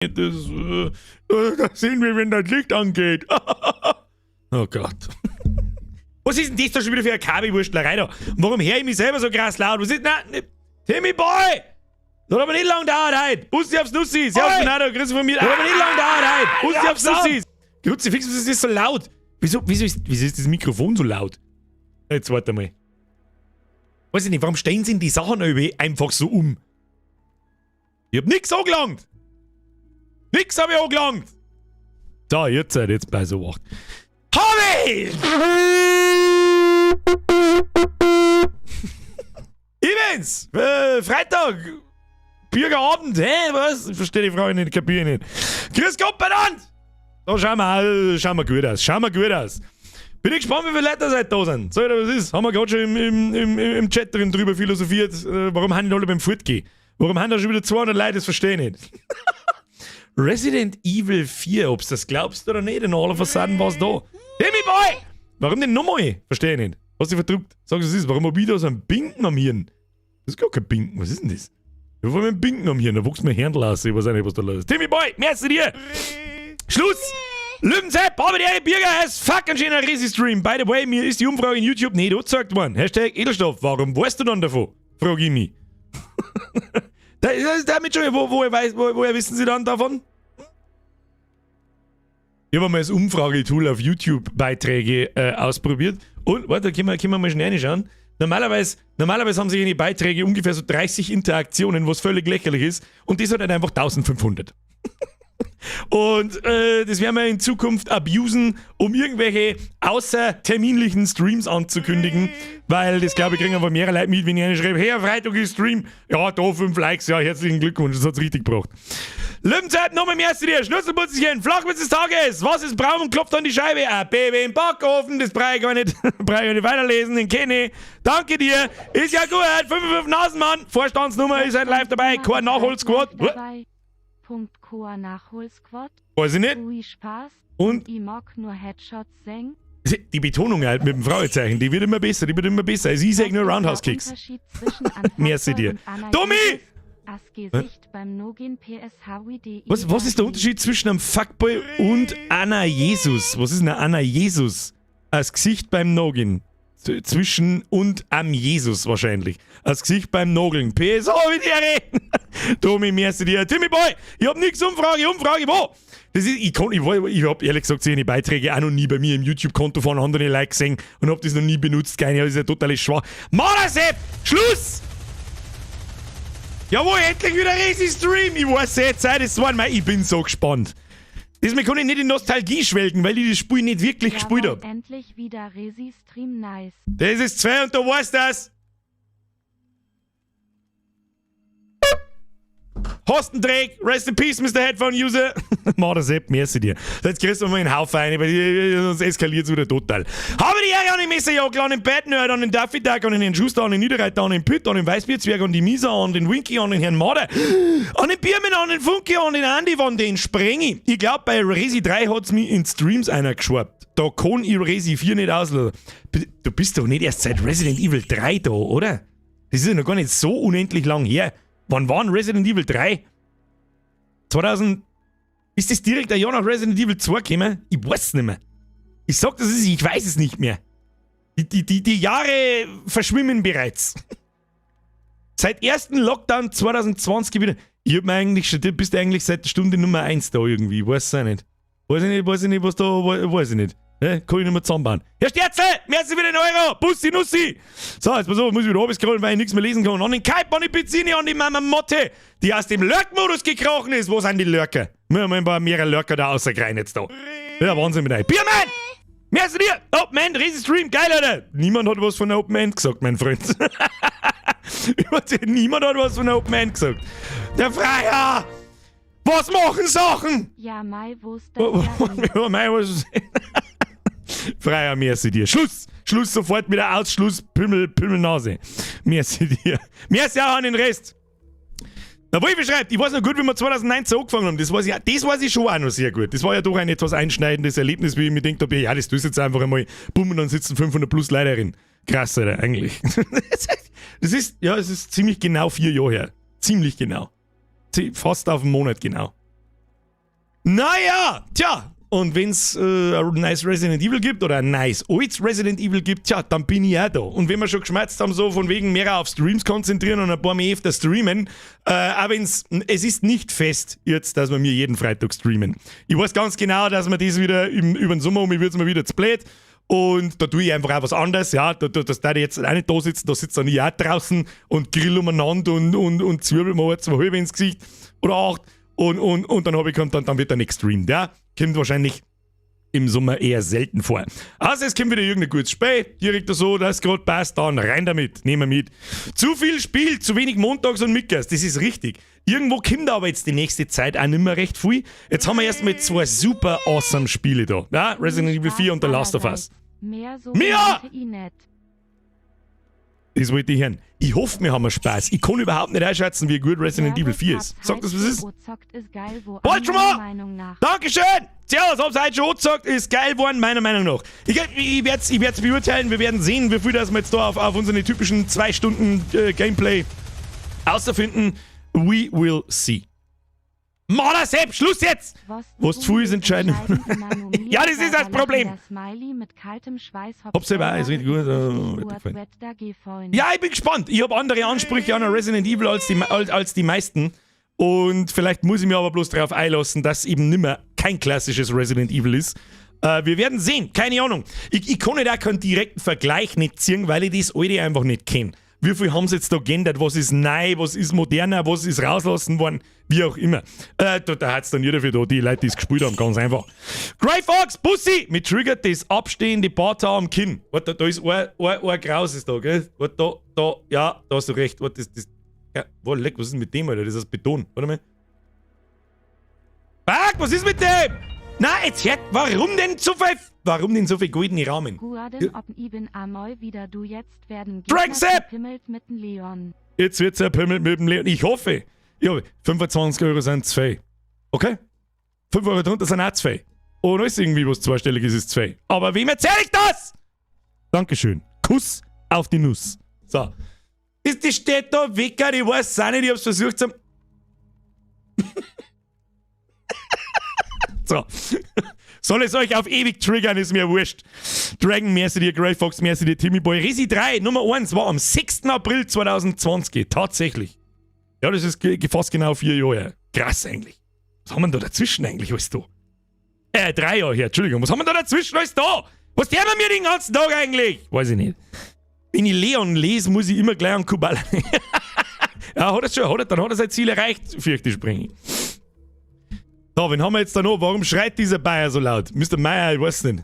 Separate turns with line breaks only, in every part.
Das sehen wir, wenn das Licht angeht. Oh Gott. Was ist denn das da schon wieder für eine Kabelwurstlerei da? Und warum höre ich mich selber so krass laut? Was ist denn... Timmy Boy! Das hat aber nicht lang gedauert heute. Bussi aufs Nussi. Servus, Bernardo. Grüße von mir. Das hat aber nicht lang gedauert heute. Bussi aufs Nussi. Grüße, fix, was ist das so laut? Wieso ist das Mikrofon so laut? Jetzt warte mal. Weiß ich nicht, warum stehen sie in die Sachen einfach so um? Ich hab nix angelangt. Nix hab ich angelangt. Da, jetzt bleib so wach. Hab ich! Events! Freitag! Bürgerabend, hä? Was? Ich verstehe die Frage nicht, kapier nicht. Grüß Gott, benannt! Da schauen wir gut aus. Bin ich gespannt, wie viele Leute seit da sind. Sag ich dir, was ist? Haben wir gerade schon im Chat drin drüber philosophiert, warum haben die alle beim Fortgehen? Warum haben da schon wieder 200 Leute? Das verstehe ich nicht. Resident Evil 4, ob's das glaubst oder nicht, in aller Fassaden war's da. Timmy Boy! Warum denn nochmal? Verstehe ich nicht. Hast du verdrückt? Sag, was ist? Warum hab ich da so einen Binken am Hirn? Das ist gar kein Binken, was ist denn das? Ja, vor allem ein Binken am Hirn, da wuchs mir Hirn aus, ich weiß auch nicht, was da los ist. Timmy Boy, merci dir! Schluss! Löwensepp, habe die Ehre, Bürger, es fucking schöner Resi-Stream. By the way, mir ist die Umfrage in YouTube nicht angezeigt worden. Hashtag Edelstoff, warum weißt du dann davon? Frag ich mich. Das ist damit schon, woher wissen Sie dann davon? Ich habe mal das Umfragetool auf YouTube-Beiträge ausprobiert. Und, warte, können wir mal schnell reinschauen. Normalerweise haben sich in die Beiträge ungefähr so 30 Interaktionen, was völlig lächerlich ist. Und das hat halt einfach 1500. Und das werden wir in Zukunft abusen, um irgendwelche außerterminlichen Streams anzukündigen, weil das, glaube ich, kriegen einfach mehrere Leute mit, wenn ich eine schreibe, hey, Freitag ist Stream, ja, da 5 Likes, ja, herzlichen Glückwunsch, das hat's richtig gebracht. Löwenzeit, nochmal mehr zu dir, Schnurzelputzchen, Flachwitz des Tages, was ist braun und klopft an die Scheibe? Ein Baby im Backofen, das brauche ich gar nicht weiterlesen, den kenne ich. Danke dir, ist ja gut, 5 Nasenmann, Vorstandsnummer, ist halt live dabei, kein Nachholsquad.
Chor Nachholsquad.
Weiß ich nicht.
Spaß.
Und
ich mag nur Headshots singen.
Die Betonung halt mit dem Fragezeichen, die wird immer besser. Also ich sag nur Roundhouse-Kicks. Merci dir. Tommy! Was ist der Unterschied zwischen einem Fuckboy und Anna Jesus? Was ist eine Anna Jesus? Als Gesicht beim Noggin. Zwischen und am Jesus wahrscheinlich. Als Gesicht beim Nogeln. PSO, wie die reden. Tommy, merci dir. Timmy Boy, ich hab nix Umfrage, wo? Das ist, ich hab ehrlich gesagt seine Beiträge auch noch nie bei mir im YouTube-Konto von anderen Likes gesehen und hab das noch nie benutzt. Keine Ahnung, das ist ja total schwach. Manasepp, Schluss! Jawohl, endlich wieder Resi-Stream. Ich weiß jetzt, das war mein, ich bin so gespannt. Diesmal kann ich nicht in Nostalgie schwelgen, weil ich das Spiel nicht wirklich gespielt habe.
Endlich wieder Resi-Stream, nice.
Das ist 2 und du weißt das. Hostendreck, rest in peace, Mr. Headphone-User. Marder Sepp, merci dir. Jetzt kriegst du mal einen Haufen rein, weil sonst eskaliert es wieder total. Habe die Ehre an den Messerjagel, an den Batnerd, an den Daffy Duck, an den Herrn Schuster, an den Niederreiter, an den Pütt, an den Weißbierzwerg, an die Misa, an den Winky, an den Herrn Marder, an den Biermann, an den Funky, an den Andi, an den Sprengi. Ich glaube, bei Resi 3 hat es mich in Streams einer geschwappt. Da kann ich Resi 4 nicht auslassen. Du bist doch nicht erst seit Resident Evil 3 da, oder? Das ist ja noch gar nicht so unendlich lang her. Wann war denn Resident Evil 3? 2000... Ist das direkt ein Jahr nach Resident Evil 2 gekommen? Ich weiß es nicht mehr. Ich sag das, ich weiß es nicht mehr. Die Jahre verschwimmen bereits. Seit ersten Lockdown 2020 wieder... Ich hab mir eigentlich schon... Du bist eigentlich seit Stunde Nummer 1 da irgendwie. Ich weiß es auch nicht. Weiß ich nicht, was da... Weiß ich nicht. Kann ich nicht mehr zusammenbauen. Herr Sterzel, merci für den Euro. Bussi Nussi. So, jetzt pass auf, muss ich wieder runterscrollen, weil ich nichts mehr lesen kann. An den Kaip, an die Pizzini, an die Mama Motte, die aus dem Lurk-Modus gekrochen ist. Wo sind die Lurker? Wir haben ein paar mehrere Lurker da rausgerein jetzt da. Ja, Wahnsinn mit euch. Biermann! Merci dir! Open End, Riesen-Stream, geil, Alter! Niemand hat was von Open End gesagt, mein Freund. Niemand hat was von Open End gesagt. Der Freier! Was machen Sachen?
Ja, Mai, wo ist
Ja, Mai, was Freier, merci dir. Schluss sofort wieder aus. Schluss, Pümmelnase. Merci dir. Merci auch an den Rest. Der Wolfi schreibt, ich weiß noch gut, wie wir 2019 angefangen haben. Das weiß ich schon auch noch sehr gut. Das war ja doch ein etwas einschneidendes Erlebnis, wie ich mir gedacht habe, ja, das tust jetzt einfach einmal, bumm, und dann sitzen 500 plus Leute drin. Krass, Alter, eigentlich. Es ist ziemlich genau 4 Jahre her. Ziemlich genau. Fast auf einen Monat genau. Naja, tja. Und wenn's ein nice Resident Evil gibt oder ein nice altes Resident Evil gibt, tja, dann bin ich auch da. Und wenn wir schon geschmerzt haben, so von wegen mehr auf Streams konzentrieren und ein paar mehr öfter streamen, auch es ist nicht fest jetzt, dass wir mir jeden Freitag streamen. Ich weiß ganz genau, dass wir das wieder über den Sommer wird's mal wieder zu blöd. Und da tue ich einfach auch was anderes, ja, dass da jetzt auch nicht da sitzen, da sitzt dann ich auch draußen und grill umeinander und zwirbel mal 2 halbe ins Gesicht oder 8 und dann dann wird er nicht gestreamt, ja. Kommt wahrscheinlich im Sommer eher selten vor. Also es kommt wieder irgendein gutes Spiel, direkt so, das gerade passt, dann rein damit, nehmen wir mit. Zu viel Spiel, zu wenig Montags und Mittwochs, das ist richtig. Irgendwo kommt aber jetzt die nächste Zeit auch nicht mehr recht viel. Jetzt haben wir erstmal 2 super awesome Spiele da. Ja, Resident Evil 4 und The Last of Us.
Mehr so
Mia!
meinte ich nicht.
Das wollte ich hören. Ich hoffe, wir haben Spaß. Ich kann überhaupt nicht einschätzen, wie gut Resident Evil 4 ist. Sag das, was es ist. Halt schon mal! Dankeschön! Servus, hab's heute schon gesagt, ist geil geworden, meiner Meinung nach. Ich werde es beurteilen, wir werden sehen, wie viel das wir jetzt da auf unsere typischen 2 Stunden Gameplay außerfinden. We will see. Mann, Sepp, Schluss jetzt! Was zu viel ist entscheidend. Ja, das ist das Problem. Hab's selber auch, ist richtig gut. Ja, ich bin gespannt. Ich habe andere Ansprüche an ein Resident Evil als die meisten. Und vielleicht muss ich mir aber bloß darauf einlassen, dass eben nimmer kein klassisches Resident Evil ist. Wir werden sehen, keine Ahnung. Ich kann nicht auch keinen direkten Vergleich nicht ziehen, weil ich das alte einfach nicht kenne. Wie viel haben sie jetzt da geändert? Was ist neu? Was ist moderner? Was ist rauslassen worden? Wie auch immer. Da hat es dann jeder für da, die Leute, die es gespielt haben, ganz einfach. Grey Fox, Bussi! Mir triggert das abstehende Barthaar am Kinn. Warte, da ist ein Grauses da, gell? Warte, da, ja, da hast du recht. Warte, das. Ja, leck, was ist mit dem, Alter? Das ist Beton. Warte mal. Fuck, was ist mit dem? Na, jetzt hört, warum denn so viel goldene Rahmen? Dragsepp! Jetzt wird's erpimmelt mit dem Leon. Ich hoffe. Ja, 25 Euro sind 2. Okay? 5 Euro drunter sind auch 2. Und alles irgendwie, was zweistellig ist, ist 2. Aber wem erzähle ich das? Dankeschön. Kuss auf die Nuss. So. Die steht da weg, ich weiß auch nicht, ich hab's versucht zu... So. Soll es euch auf ewig triggern, ist mir wurscht. Dragon, merci dir, Grey Fox, merci dir, Timmy Boy. Resi 3, Nummer 1, war am 6. April 2020. Tatsächlich. Ja, das ist fast genau 4 Jahre. Krass eigentlich. Was haben wir da dazwischen eigentlich alles da? 3 Jahre her, Entschuldigung. Was haben wir da dazwischen alles da? Was tun wir mir den ganzen Tag eigentlich? Weiß ich nicht. Wenn ich Leon lese, muss ich immer gleich an Kubala. Ja, hat er schon, dann hat er sein Ziel erreicht, fürchte ich springen. So, wen haben wir jetzt da noch? Warum schreit dieser Bayer so laut? Mr. Meyer, ich weiß nicht.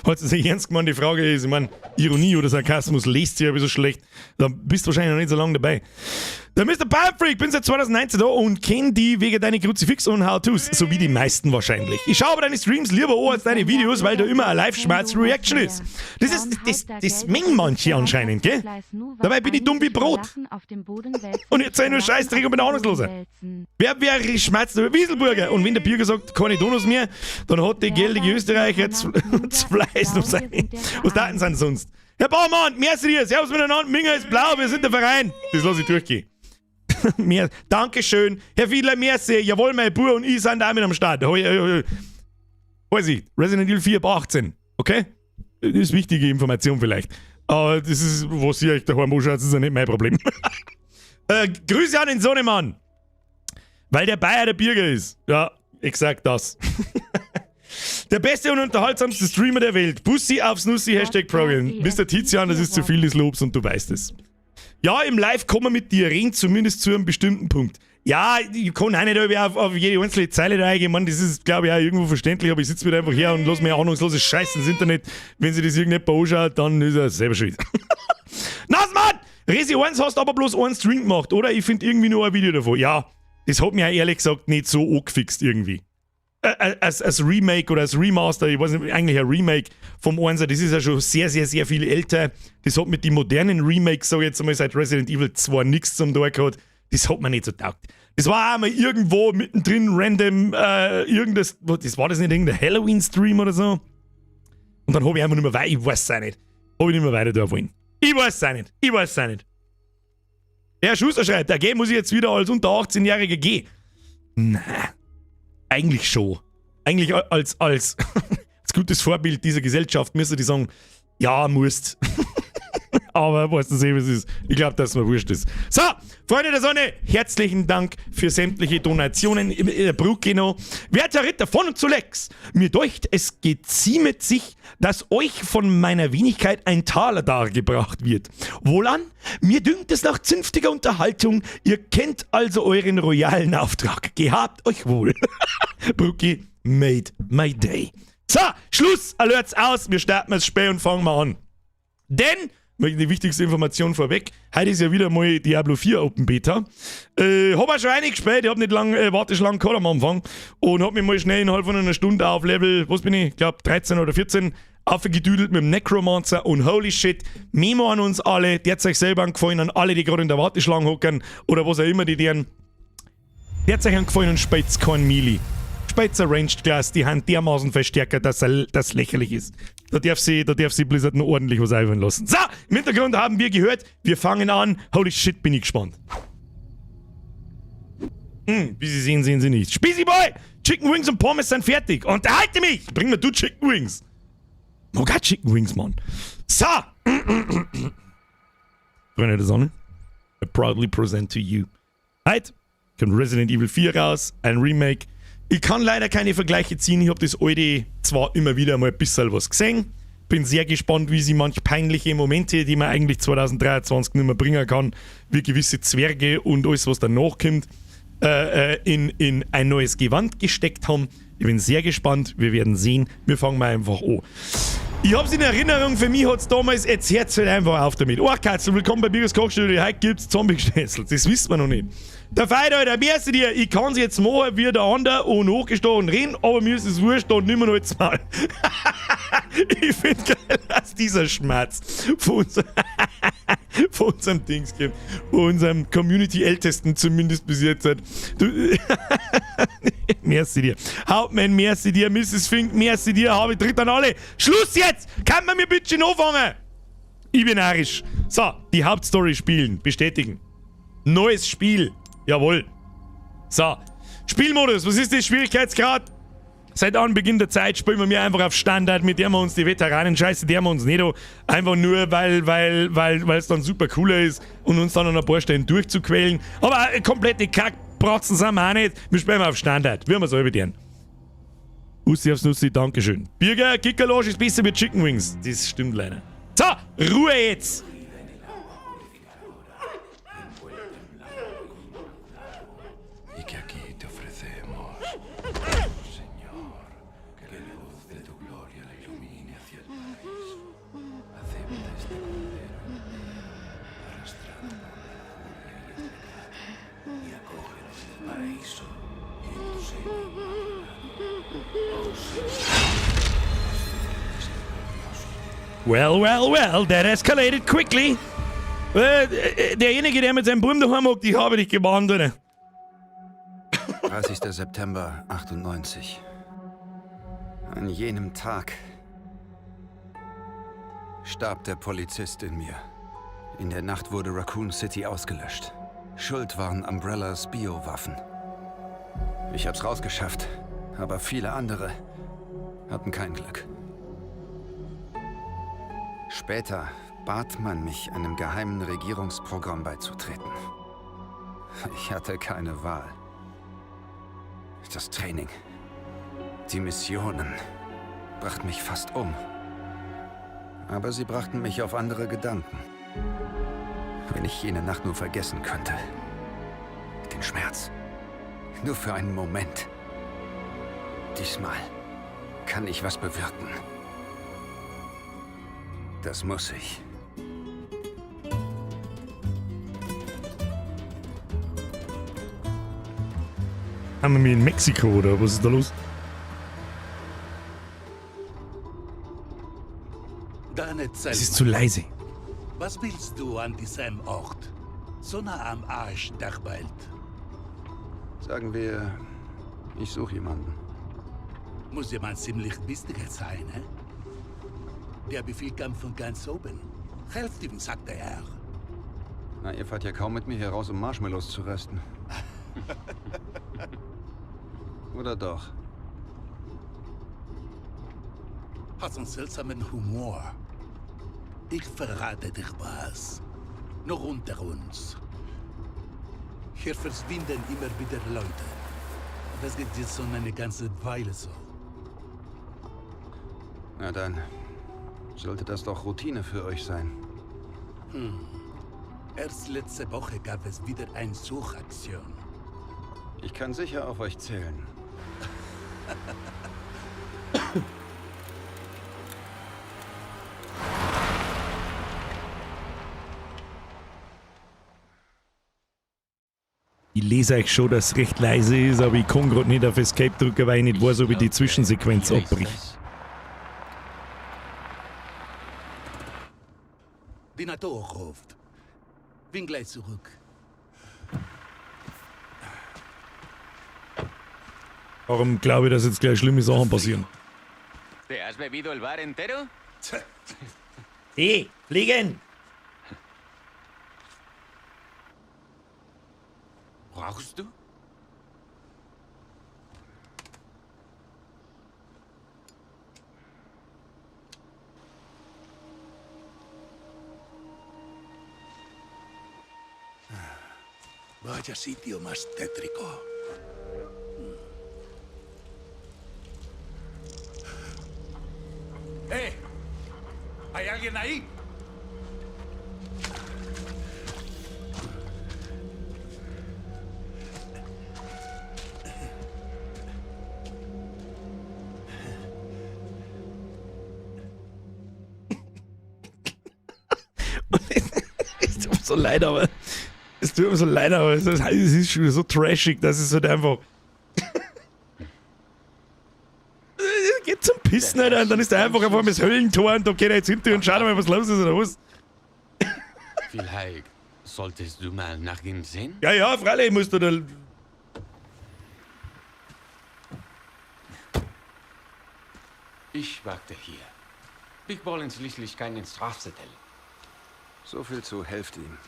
Hat sich ernst gemeint, die Frage ist, ich meine, Ironie oder Sarkasmus lest sich aber so schlecht. Da bist du wahrscheinlich noch nicht so lange dabei. Der Mr. Palmfreak, bin seit 2019 da und kenn die wegen deine Kruzifix und How-Tos, so wie die meisten wahrscheinlich. Ich schaue aber deine Streams lieber an als deine Videos, weil da immer eine Live-Schmerz-Reaction ist. Das mengen manche anscheinend, gell? Dabei bin ich dumm wie Brot. Und jetzt sei nur Scheißdreck und bin ahnungsloser. Wer schmerzt über Wieselburger? Und wenn der Bürger sagt, keine Donuts mehr, dann hat der geldige Österreicher jetzt Fleiß um seine... Was daten sind sonst? Herr Baumann, merci dir, servus miteinander, Minger ist blau, wir sind der Verein. Das lasse ich durchgehen. Dankeschön. Herr Fiedler, merci. Jawohl, mein Bruder und ich sind da mit am Start. Weiß ich, Resident Evil 4 ab 18. Okay? Das ist wichtige Information vielleicht. Aber das ist, was ihr euch daheim anschaut, das ist ja nicht mein Problem. Grüße an den Sohnemann. Weil der Bayer der Bürger ist. Ja, exakt das. Der beste und unterhaltsamste Streamer der Welt. Bussi aufs Nussi, #Program. Mr. Tizian, das ist zu viel des Lobs und du weißt es. Ja, im Live kommen wir mit dir reden, zumindest zu einem bestimmten Punkt. Ja, ich kann auch nicht auf jede einzelne Zeile da eingehen. Man, das ist, glaube ich, auch irgendwo verständlich, aber ich sitze wieder einfach her und lasse mir ahnungsloses Scheiß ins Internet. Wenn sie das irgendjemand anschaut, dann ist er selber schuld. Nasmann! Resi 1 hast aber bloß einen Stream gemacht, oder? Ich finde irgendwie nur ein Video davon. Ja, das hat mir auch ehrlich gesagt nicht so angefixt irgendwie. Als Remake oder als Remaster, ich weiß nicht, eigentlich ein Remake vom 1, das ist ja schon sehr, sehr, sehr viel älter. Das hat mit den modernen Remakes, sag ich jetzt einmal, seit Resident Evil 2 nichts zum Tun gehabt. Das hat mir nicht so taugt. Das war auch mal irgendwo mittendrin random, das war das nicht irgendein Halloween-Stream oder so? Und dann habe ich einfach nicht mehr ich weiß es auch nicht. Habe ich nicht mehr weiter da wollen. Ich weiß es auch nicht. Der Schuster schreibt, der muss ich jetzt wieder als unter 18-Jähriger gehen. Nein. Eigentlich schon. Eigentlich als gutes Vorbild dieser Gesellschaft müsste die sagen, ja, musst. Aber weißt du sehen, wie es ist. Ich glaube, dass es mir wurscht ist. So, Freunde der Sonne, herzlichen Dank für sämtliche Donationen in der Bruckino. Werter Ritter von und zu Lex, mir deucht, es geziemet sich, dass euch von meiner Wenigkeit ein Taler dargebracht wird. Wohlan, mir dünkt es nach zünftiger Unterhaltung, ihr kennt also euren royalen Auftrag. Gehabt euch wohl. Brucki made my day. So, Schluss, alert's aus, wir starten das Spiel und fangen mal an. Denn, die wichtigste Information vorweg, heute ist ja wieder mal Diablo 4 Open Beta. Hab auch schon einige gespielt, ich hab nicht lang, warte schon lange gehabt am Anfang und hab mich mal schnell innerhalb von einer Stunde auf Level, was bin ich, glaube 13 oder 14, aufgedüdelt mit dem Necromancer und holy shit, Memo an uns alle, der hat euch selber angefallen, an alle, die gerade in der Warteschlange hocken oder was auch immer die deren. Der hat euch angefallen und spielt kein Melee. Spielt Ranged Class, die Hand dermaßen verstärkt, dass das lächerlich ist. Da darf sie Blizzard noch ordentlich was einfallen lassen. So, im Hintergrund haben wir gehört, wir fangen an. Holy shit, bin ich gespannt. Wie Sie sehen, sehen Sie nicht. Spießy Boy, Chicken Wings und Pommes sind fertig. Unterhalte mich! Bring mir du Chicken Wings. Oh Gott, Chicken Wings, Mann. So. Freunde der Sonne, I proudly present to you. Heute kommt Resident Evil 4 raus, ein Remake. Ich kann leider keine Vergleiche ziehen, ich habe das alte zwar immer wieder mal ein bisschen was gesehen, bin sehr gespannt, wie sie manch peinliche Momente, die man eigentlich 2023 nicht mehr bringen kann, wie gewisse Zwerge und alles, was danach kommt, in ein neues Gewand gesteckt haben. Ich bin sehr gespannt, wir werden sehen, wir fangen mal einfach an. Ich hab's in Erinnerung, für mich hat's damals, jetzt hört's halt einfach auf damit. Oh Katzel, willkommen bei Bigos Kochstudio, heute gibt's Zombie-Schnitzel, das wissen wir noch nicht. Der Feind, Alter, merkst du dir, ich kann's jetzt machen wie der andere und hochgestochen reden, aber mir ist es wurscht und nimmer noch jetzt mal. Ich find geil, dass dieser Schmerz von unserem Dings gibt, von unserem Community-Ältesten zumindest bis jetzt hat. Merci dir. Hauptmann, merci dir. Mrs. Fink, merci dir. Habe ich tritt an alle. Schluss jetzt! Kann man mir bitte anfangen? Ich bin arisch. So, die Hauptstory spielen. Bestätigen. Neues Spiel. Jawohl. So. Spielmodus. Was ist der Schwierigkeitsgrad? Seit Anbeginn der Zeit spielen wir mir einfach auf Standard, mit der wir uns die Veteranen scheiße, der wir uns nicht einfach nur, weil es dann super cooler ist und uns dann an ein paar Stellen durchzuquälen. Aber komplette Kackbratzen sind wir auch nicht. Wir spielen auf Standard, wie wir selber deren. Ussi aufs Nussi, Dankeschön. Birger, Kickerlosch ist besser wie Chicken Wings. Das stimmt leider. So, Ruhe jetzt! Well, that escalated quickly. Derjenige, der mit seinem Buben daheim hockt, ich habe dich gewarnt, oder?
30. September 98. An jenem Tag starb der Polizist in mir. In der Nacht wurde Raccoon City ausgelöscht. Schuld waren Umbrellas Biowaffen. Ich hab's rausgeschafft, aber viele andere hatten kein Glück. Später bat man mich, einem geheimen Regierungsprogramm beizutreten. Ich hatte keine Wahl. Das Training, die Missionen brachten mich fast um. Aber sie brachten mich auf andere Gedanken. Wenn ich jene Nacht nur vergessen könnte. Den Schmerz. Nur für einen Moment. Diesmal kann ich was bewirken. Das muss ich.
Haben wir in Mexiko oder was ist da los? Es ist zu leise.
Was willst du an diesem Ort? So nah am Arsch der Welt.
Sagen wir, ich suche jemanden.
Muss jemand ziemlich wichtiger sein, hä? Der Befehl kam von ganz oben. Helft ihm, sagt der Herr.
Na, ihr fahrt ja kaum mit mir hier raus, um Marshmallows zu rösten. Oder doch?
Hat einen seltsamen Humor. Ich verrate dich was. Nur unter uns. Hier verschwinden immer wieder Leute. Das geht jetzt schon eine ganze Weile so.
Na dann, sollte das doch Routine für euch sein.
Erst letzte Woche gab es wieder eine Suchaktion.
Ich kann sicher auf euch zählen.
Ich lese euch schon, dass es recht leise ist, aber ich kann gerade nicht auf Escape drücken, weil ich nicht weiß, ob ich die Zwischensequenz abbricht.
Die Natur ruft. Bin gleich zurück.
Warum glaube ich, dass jetzt gleich schlimme Sachen passieren?
¿Te has bebido el bar entero?
Hey, fliegen!
¿Rauchst du?
Vaya sitio más tétrico. ¿Hay alguien ahí?
Es tut mir so leid, aber es ist schon so trashig, dass es halt einfach. Geht zum Pissen, Alter, und dann ist er einfach auf einmal das Höllentor und da geht er jetzt hinter und schaut mal, was los ist oder was.
Vielleicht solltest du mal nach ihm sehen?
Ja, freilich musst du da.
Ich warte hier. Wir wollen schließlich keinen Strafzettel.
So viel zu helft ihm.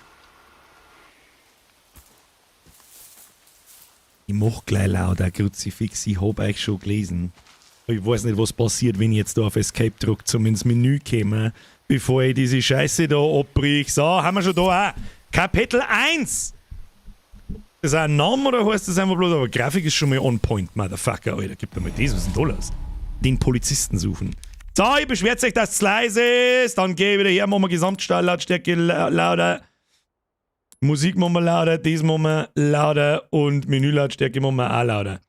Ich mach gleich lauter, Kruzifix, ich hab euch schon gelesen. Ich weiß nicht, was passiert, wenn ich jetzt da auf Escape drücke, zum ins Menü kommen, bevor ich diese Scheiße da abbrich. So, haben wir schon da auch. Kapitel 1! Ist das ein Name oder heißt das einfach bloß? Aber Grafik ist schon mal on point, Motherfucker, Alter. Gib mir mal das, was ist denn da los? Den Polizisten suchen. So, ihr beschwert euch, dass es leise ist. Dann geh ich wieder her, machen wir Gesamtstall-Lautstärke lauter. Musik machen wir lauter, das machen wir lauter und Menülautstärke machen wir auch lauter.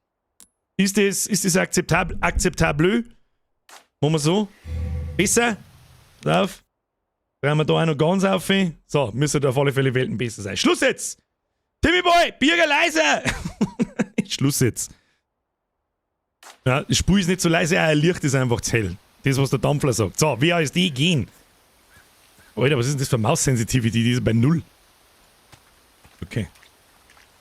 Ist das akzeptabel? Machen wir so? Besser? Lauf. Drehen wir da auch noch ganz auf. So, müsste auf alle Fälle Welten besser sein. Schluss jetzt! Timmy Boy, Bürger leise! Schluss jetzt. Ja, das Spiel ist nicht so leise, auch ein Licht ist einfach zu hell. Das, was der Dampfler sagt. So, WASD gehen. Alter, was ist denn das für Maus-Sensitivity? Die ist bei 0. Okay.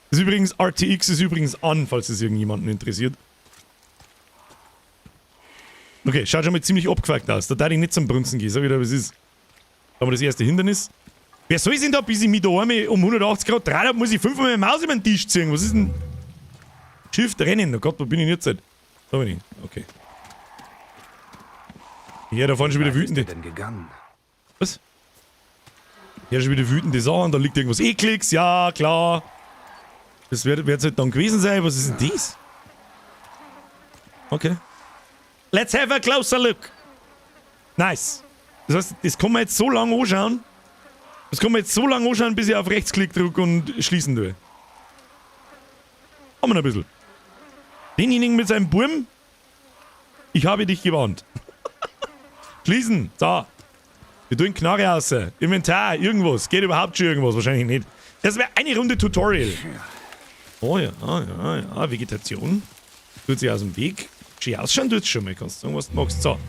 Das ist übrigens, RTX ist übrigens an, falls es irgendjemanden interessiert. Okay, schaut schon mal ziemlich abgefuckt aus. Da darf ich nicht zum Brunzen gehen, sag ich dir, was ist. Da haben wir das erste Hindernis. Wer soll denn da, bis ich mich da einmal um 180 Grad drehe habe, muss ich 5 Mal Maus über den Tisch ziehen? Was ist denn? Shift rennen, oh Gott, wo bin ich jetzt? Da bin ich, okay. Ja, da fahren schon wieder wütende.
Denn gegangen?
Was? Ja, schon wieder wütende Sachen, da liegt irgendwas Ekliges, ja, klar. Das wird halt dann gewesen sein, was ist denn das? Okay. Let's have a closer look. Nice. Das heißt, das kann man jetzt so lange anschauen. Das kann man jetzt so lange anschauen, bis ich auf Rechtsklick drücke und schließen tue. Haben wir noch ein bisschen. Denjenigen mit seinem Burm. Ich habe dich gewarnt. Schließen. So. Wir tun Knarre raus. Inventar, irgendwas. Geht überhaupt schon irgendwas? Wahrscheinlich nicht. Das wäre eine Runde Tutorial. Oh ja, Vegetation. Tut sich aus dem Weg. Schön ausschauen tut's schon mal. Kannst du sagen, was du magst. So.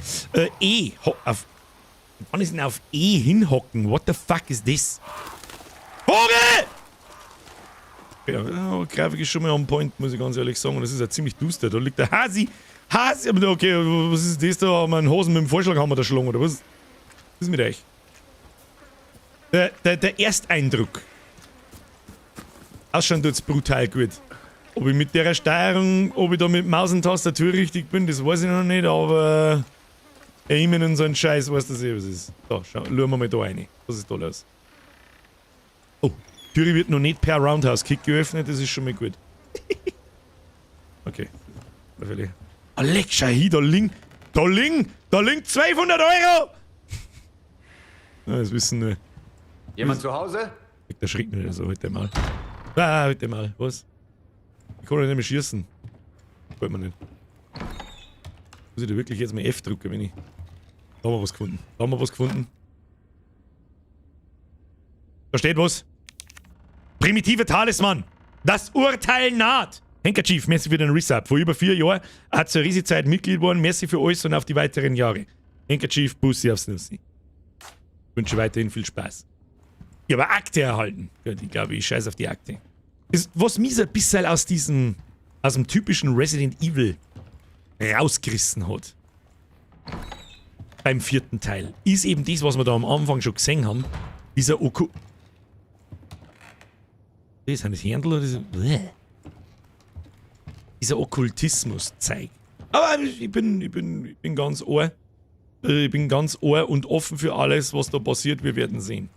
Wann ist denn auf E hinhocken? What the fuck is this? Vogel! Ja, Grafik ist schon mal on point, muss ich ganz ehrlich sagen. Und das ist ja ziemlich duster. Da liegt der Hasi. Okay, was ist das da? Haben wir einen Hosen mit dem Vorschlaghammer da geschlagen, oder was? Was ist mit euch? Der Ersteindruck. Ausschauen tut's brutal gut. Ob ich mit der Steuerung, ob ich da mit Maus und Tastatur richtig bin, das weiß ich noch nicht, aber Aimen und so ein Scheiß, weißt du was ist. So, schauen wir mal da rein. Was ist da los? Oh, die Tür wird noch nicht per Roundhouse-Kick geöffnet, das ist schon mal gut. Okay. Alex, schau hin, da liegen 200 €! Ja, das wissen wir.
Jemand zu Hause?
Der schreckt nicht so, heute mal. Heute mal, was? Ich kann doch nicht mehr schießen. Wollt man nicht. Muss ich da wirklich jetzt mal F drücken, wenn ich... Da haben wir was gefunden. Da steht was. Primitive Talisman. Das Urteil naht. Handkerchief, merci für den Resub. Vor über 4 Jahren hat zur Riesenzeit Mitglied geworden. Merci für alles und auf die weiteren Jahre. Handkerchief, Bussi aufs Nussi. Wünsche weiterhin viel Spaß. Ich habe eine Akte erhalten. Gut, ich glaube, ich scheiß auf die Akte. Was mich so ein bisschen aus dem typischen Resident Evil rausgerissen hat. Beim 4. Teil. Ist eben das, was wir da am Anfang schon gesehen haben. Dieser sind das Händler oder dieser Okkultismus zeigt. Aber ich bin ganz ohr. Ich bin ganz ohr und offen für alles, was da passiert. Wir werden sehen.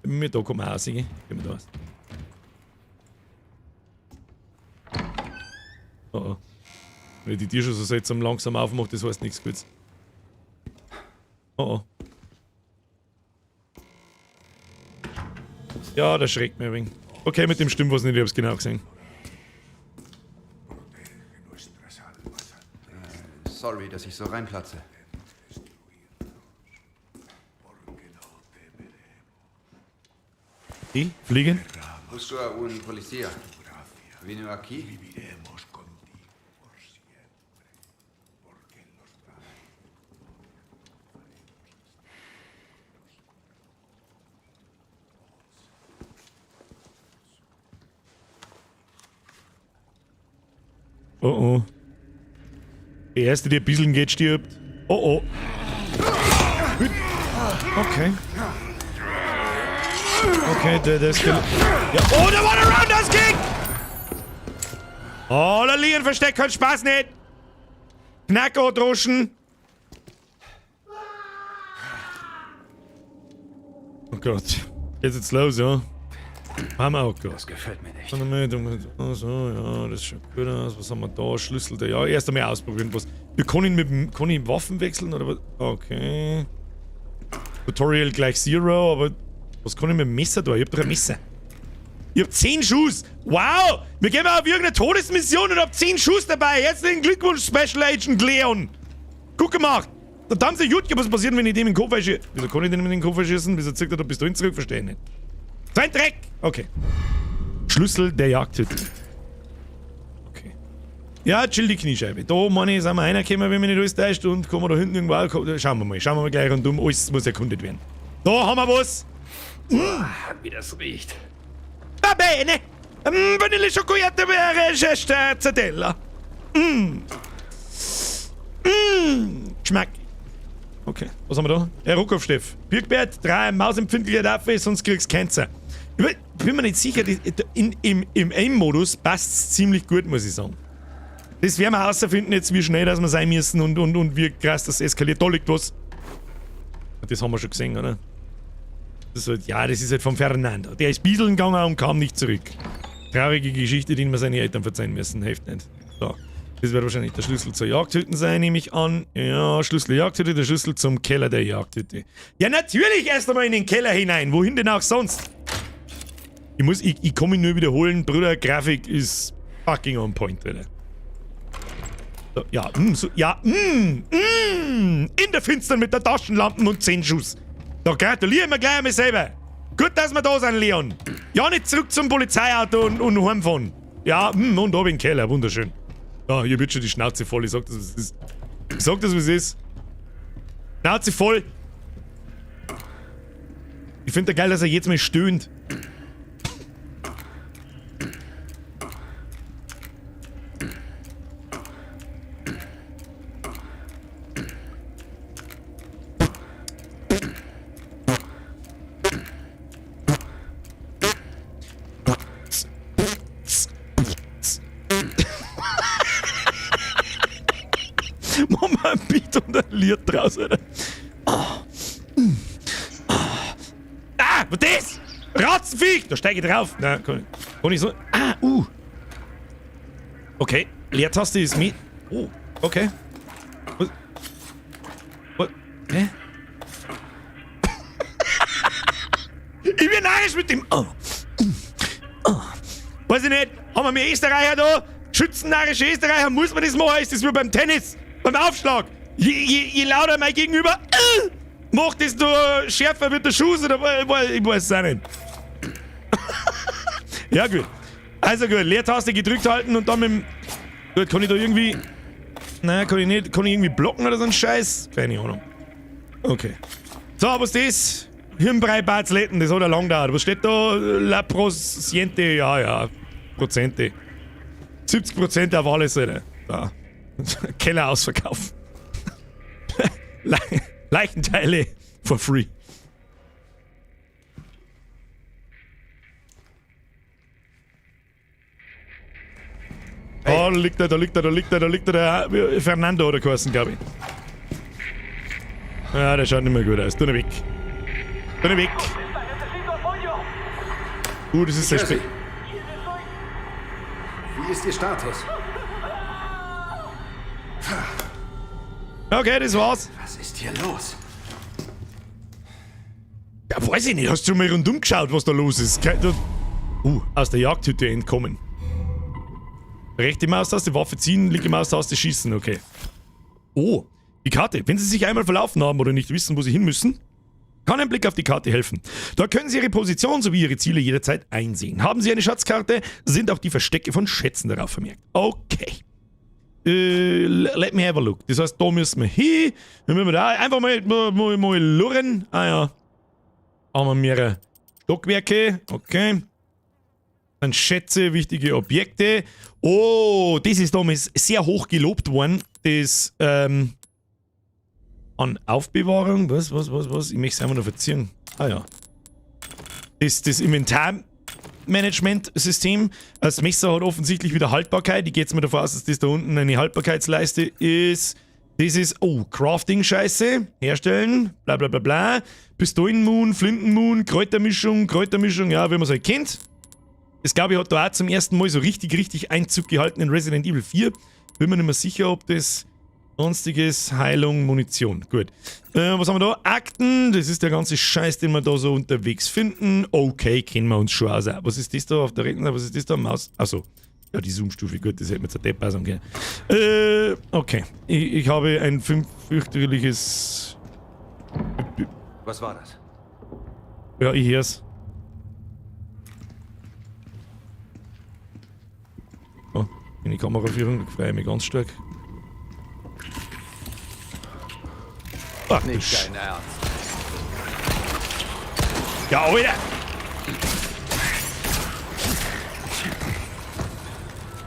Da kommen wir raus, gehen wir da raus. Oh. Wenn ich die Tür schon so seltsam langsam aufmache, das heißt nichts Gutes. Oh. Ja, das schreckt mir ein wenig. Okay, mit dem stimmt was nicht, ich hab's genau gesehen.
Sorry, dass ich so reinplatze.
Die fliegen?
Busco un policía. Vino aquí.
Oh oh. Die erste, die ein bisschen geht, stirbt. Oh oh. Okay. Okay, der ist... Ja. Oh, der war der Roundhouse Kick! Oh, der liegen versteckt, kein Spaß nicht! Knacko, Droschen! Oh Gott. Geht's jetzt los, ja? Hammer, oh Gott.
Das gefällt mir nicht.
Oh so, ja, das schaut gut aus. Was haben wir da? Schlüssel, ja, erst einmal ausprobieren, was. Wir kann ich Waffen wechseln, oder was? Okay. Tutorial gleich 0, aber was kann ich mit dem Messer da? Ich hab doch ein Messer. Ich hab 10 Schuss! Wow! Wir gehen mal auf irgendeine Todesmission und hab 10 Schuss dabei! Herzlichen Glückwunsch, Special Agent Leon! Guck mal! Verdammt, gut, was passiert, wenn ich dem in den Kopf schieße? Wieso kann ich den in den Kopf schießen? Wieso zieht er da Pistolen zurück? Verstehe nicht. So ein Dreck! Okay. Schlüssel der Jagdhütte. Okay. Ja, chill die Kniescheibe. Da, meine ich, sind wir reingekommen, wenn mich nicht alles täuscht, und kommen wir da hinten irgendwo auch. Schauen wir mal gleich rundum. Alles muss erkundet werden. Da haben wir was!
Wie das riecht.
Va bene! Vanille Schokolade wäre Stracciatella. Geschmack. Okay, was haben wir da? Herr Ruckhoff-Steff. Birkbert, 3 mausempfindliche Waffe, sonst kriegst du Cancer. Ich bin mir nicht sicher, im Aim-Modus passt es ziemlich gut, muss ich sagen. Das werden wir herausfinden jetzt, wie schnell dass wir sein müssen und wie krass das eskaliert. Da liegt was. Das haben wir schon gesehen, oder? Das ist halt vom Fernando. Der ist bieseln gegangen und kam nicht zurück. Traurige Geschichte, die wir seine Eltern verzeihen müssen. Hilft nicht. So. Das wird wahrscheinlich der Schlüssel zur Jagdhütte sein, nehme ich an. Ja, Schlüssel der Jagdhütte, der Schlüssel zum Keller der Jagdhütte. Ja, natürlich erst einmal in den Keller hinein. Wohin denn auch sonst? Ich kann mich nur wiederholen. Bruder, Grafik ist fucking on point, Alter. So, ja, in der Finstern mit der Taschenlampen und 10 Schuss. Da gratulieren wir gleich einmal selber. Gut, dass wir da sind, Leon. Ja, nicht zurück zum Polizeiauto und heimfahren. Ja, und da im Keller, wunderschön. Ja, hier wird schon die Schnauze voll. Ich sag das, was es ist. Ich sag das, was es ist. Schnauze voll. Ich finde geil, dass er jetzt mal stöhnt. Mach mal ein Beat und ein Lied draus, Alter. Was ist das? Ratzenviech! Da steige ich drauf. Nein, kann ich so. Okay, Leertaste ist mit. Oh, okay. Was? Hä? Ich bin narrisch mit dem. Weiß ich nicht. Haben wir Österreicher da? Schützennarrische Österreicher, muss man das machen? Ist das wie beim Tennis? Beim Aufschlag? Je lauter mein Gegenüber macht, desto schärfer wird der Schuss oder ich weiß es auch nicht. Ja, gut. Also gut, Leertaste gedrückt halten und dann mit dem. Gut, kann ich da irgendwie. Nein, kann ich nicht. Kann ich irgendwie blocken oder so ein Scheiß? Keine Ahnung. Okay. So, was ist das? Hirnbrei Barzletten, das hat ja lang gedauert. Was steht da? La Prociente, ja, Prozente. 70% auf alles, Alter. Da. Keller ausverkaufen. Leichenteile for free. Oh, da liegt der Fernando oder geheißen, glaube ich. Ja, der schaut nicht mehr gut aus. Tu ihn weg. Das ist sehr spät.
Wie ist Ihr Status?
Okay, das war's.
Was ist hier los?
Ja, weiß ich nicht. Hast du mal rundum geschaut, was da los ist? Aus der Jagdhütte entkommen. Rechte Maustaste, Waffe ziehen, linke Maustaste schießen, okay. Oh, die Karte. Wenn Sie sich einmal verlaufen haben oder nicht wissen, wo Sie hin müssen, kann ein Blick auf die Karte helfen. Da können Sie Ihre Position sowie Ihre Ziele jederzeit einsehen. Haben Sie eine Schatzkarte, sind auch die Verstecke von Schätzen darauf vermerkt. Okay. Let me have a look. Das heißt, da müssen wir hin. Dann müssen wir da einfach mal lurren. Ah ja. Haben wir mehrere Stockwerke. Okay. Dann Schätze, wichtige Objekte. Oh, das ist damals sehr hoch gelobt worden. Das, an Aufbewahrung. Was? Ich möchte es einfach noch verzieren. Ah ja. Das Inventarmanagement-System. Das Messer hat offensichtlich wieder Haltbarkeit. Ich gehe jetzt mal davon aus, dass das da unten eine Haltbarkeitsleiste ist. Das ist, Crafting-Scheiße. Herstellen. Bla bla bla bla. Pistolenmoon, Flintenmoon, Kräutermischung, ja, wie man es halt kennt. Das glaube ich hat da auch zum ersten Mal so richtig Einzug gehalten in Resident Evil 4. Bin mir nicht mehr sicher, ob das sonstiges, Heilung, Munition. Gut. Was haben wir da? Akten, das ist der ganze Scheiß, den wir da so unterwegs finden. Okay, kennen wir uns schon aus. Was ist das da auf der rechten Seite? Was ist das da? Maus? Achso. Ja, die Zoom-Stufe, gut, das hätte mir zur Depp passen können. Okay. Ich habe ein fürchterliches.
Was war das?
Ja, ich hör's. Oh, in die Kameraführung, da freue ich mich ganz stark. Ach,
Nicht dein Ernst.
Ja, Alter!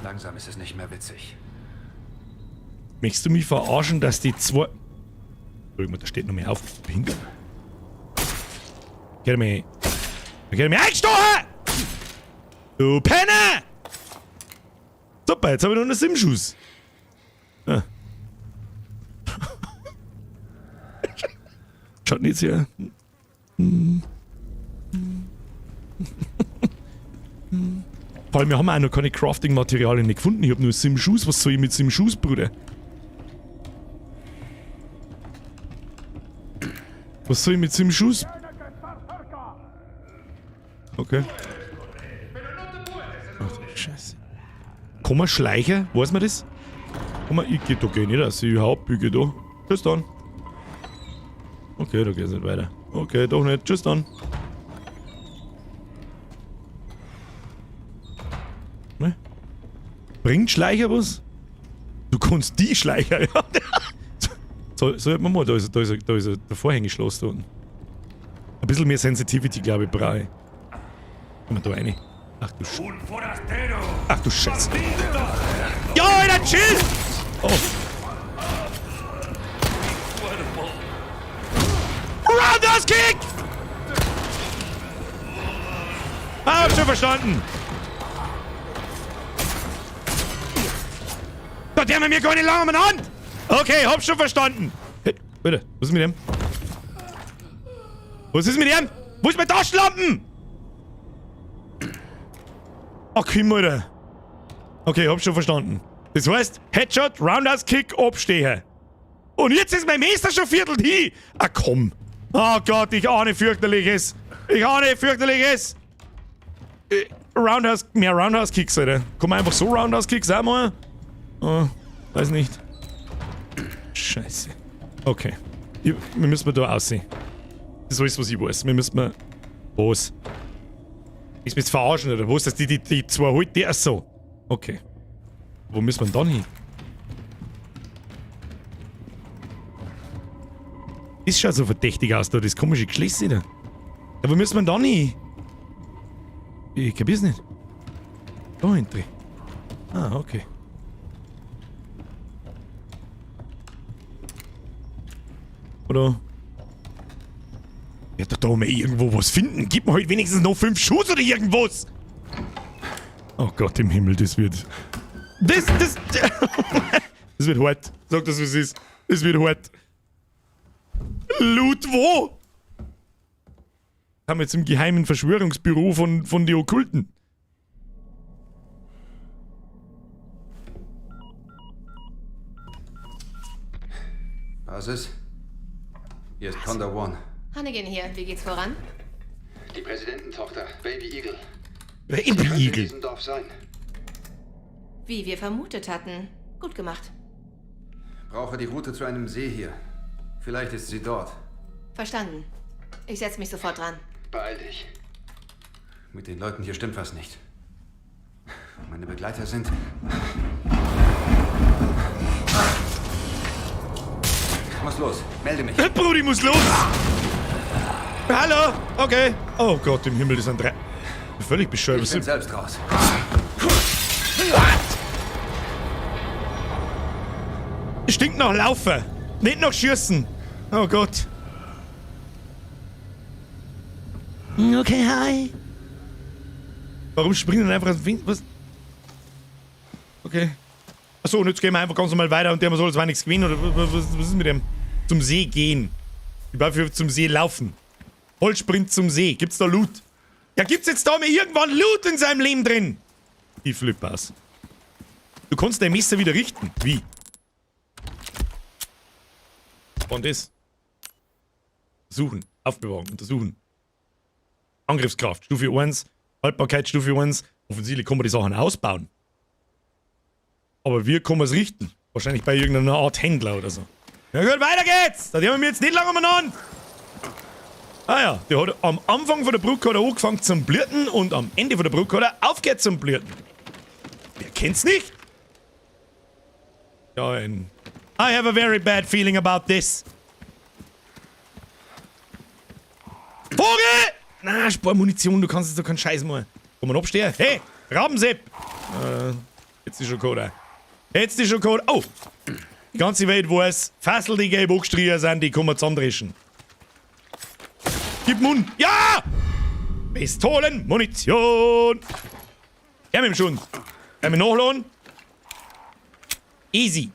Langsam ist es nicht mehr witzig.
Möchtest du mich verarschen, dass die zwei... Entschuldigung, da steht noch mehr auf. Behindert. Geht mir eingestochen! Du Penner! Super, jetzt habe ich noch einen Sim-Schuss. Ah. Schaut nicht sehr. Vor allem, wir haben auch noch keine Crafting-Materialien nicht gefunden. Ich habe nur Sim-Schuss. Was soll ich mit Sim-Schuss, Bruder? Was soll ich mit Sim-Schuss? Okay. Ach du Scheiße. Kann man schleichen? Weiß man das? Kann man... Ich geh da nicht raus. Ich geh da. Tschüss dann. Okay, da geht's nicht weiter. Okay, doch nicht. Tschüss dann. Ne? Bringt Schleicher was? Du kannst die Schleicher, ja. Sollte man mal, da ist der Vorhängeschloss da unten. Ein bisschen mehr Sensitivity, glaube ich, brauche ich. Gehen wir da rein. Ach du Scheiße. Ach du Scheiße. Ja, Alter, chill! Oh. Roundhouse Kick! Hab schon verstanden! Gott, der hat mir gar nicht lange an der Hand! Okay, hab schon verstanden. Hey, bitte, was ist mit dem? Was ist mit dem? Wo ist mein Taschenlampen? Ach, Kim, Alter. Okay, hab schon verstanden. Das heißt, Headshot, Roundhouse Kick, abstehen. Und jetzt ist mein Meister schon viertelt hin. Ah, komm. Oh Gott, ich ahne fürchterliches. Ich ahne fürchterliches. Mehr Roundhouse Kicks, Alter. Kann man einfach so Roundhouse Kicks auch mal? Oh, weiß nicht. Scheiße. Okay. Wir müssen da aussehen. Das ist alles, was ich weiß. Wir müssen mal... Was? Ist mir jetzt verarschen, oder was? Dass die zwei halt die... Achso. Okay. Wo müssen wir denn dann hin? Das schaut so verdächtig aus, da, das komische Geschlecht da. Ja, wo müssen wir denn dann hin? Ich kapier's nicht. Da hinten. Ah, okay. Oder? Ja, da mal irgendwo was finden. Gib mir heute wenigstens noch 5 Schuss oder irgendwas. Oh Gott im Himmel, das wird... Das wird hart. Sag das, was es ist. Es wird hart. Loot wo? Haben wir jetzt im geheimen Verschwörungsbüro von den Okkulten.
Basis? Hier ist Condor One.
Hannigan hier, wie geht's voran?
Die Präsidententochter, Baby Eagle.
Baby
Könnte in
Eagle.
diesem Dorf sein.
Wie wir vermutet hatten. Gut gemacht.
Brauche die Route zu einem See hier. Vielleicht ist sie dort.
Verstanden. Ich setze mich sofort dran.
Beeil dich. Mit den Leuten hier stimmt was nicht. Meine Begleiter sind... Muss los. Melde mich.
Brudi muss los! Hallo! Okay. Oh Gott im Himmel, das sind 3... Völlig bescheuert.
Ich bin selbst raus.
Stinkt nach Laufen. Nicht nach Schießen. Oh Gott. Okay, hi. Warum springen dann einfach ins Wind? Was? Okay. Achso, und jetzt gehen wir einfach ganz normal weiter und der soll zwar nichts gewinnen, oder was ist mit dem? Zum See gehen. Ich darf zum See laufen. Holzsprint zum See. Gibt's da Loot? Ja, gibt's jetzt da mal irgendwann Loot in seinem Leben drin? Ich flipp aus. Du kannst dein Messer wieder richten. Wie? Und das? Suchen. Aufbewahren. Untersuchen. Angriffskraft. Stufe 1. Haltbarkeit Stufe 1. Offensichtlich kann man die Sachen ausbauen. Aber wie kann man es richten? Wahrscheinlich bei irgendeiner Art Händler oder so. Ja gut, weiter geht's! Da haben wir mir jetzt nicht lange umeinander. Ah ja, der hat am Anfang von der Brücke hat er angefangen zum Blüten und am Ende von der Brücke hat er aufgehört zum Blüten. Wer kennt's nicht? Ja, I have a very bad feeling about this. Vogel! Na, Sportmunition, du kannst jetzt doch keinen Scheiß machen. Kann man abstehen? Hey, Rabensepp! Jetzt ist schon Code. Jetzt ist schon Code. Oh! Die ganze Welt weiß, Fassel, die gelb angestrichen sind, die kann man zusammendreschen. Gib Mund! Ja! Pistolen, Munition! Ja, mit dem Schund. Kann ich nachladen? Easy.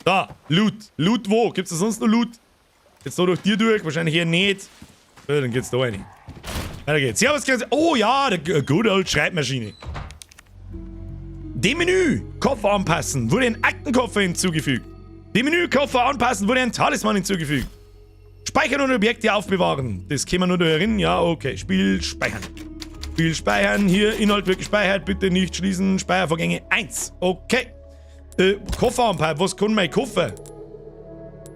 Da, Loot. Loot wo? Gibt's da sonst noch Loot? Jetzt da durch dir durch? Wahrscheinlich eher nicht. Ja, dann geht's da rein. Weiter geht's. Ja, was geht's? Oh ja, der good old Schreibmaschine. Dem Menü Koffer anpassen wurde ein Aktenkoffer hinzugefügt. Dem Menü Koffer anpassen wurde ein Talisman hinzugefügt. Speichern und Objekte aufbewahren. Das können wir nur da erinnern. Ja, okay. Spiel speichern. Spiel speichern. Hier, Inhalt wird gespeichert. Bitte nicht schließen. Speichervorgänge 1. Okay. Koffer anpassen. Was kann mein Koffer?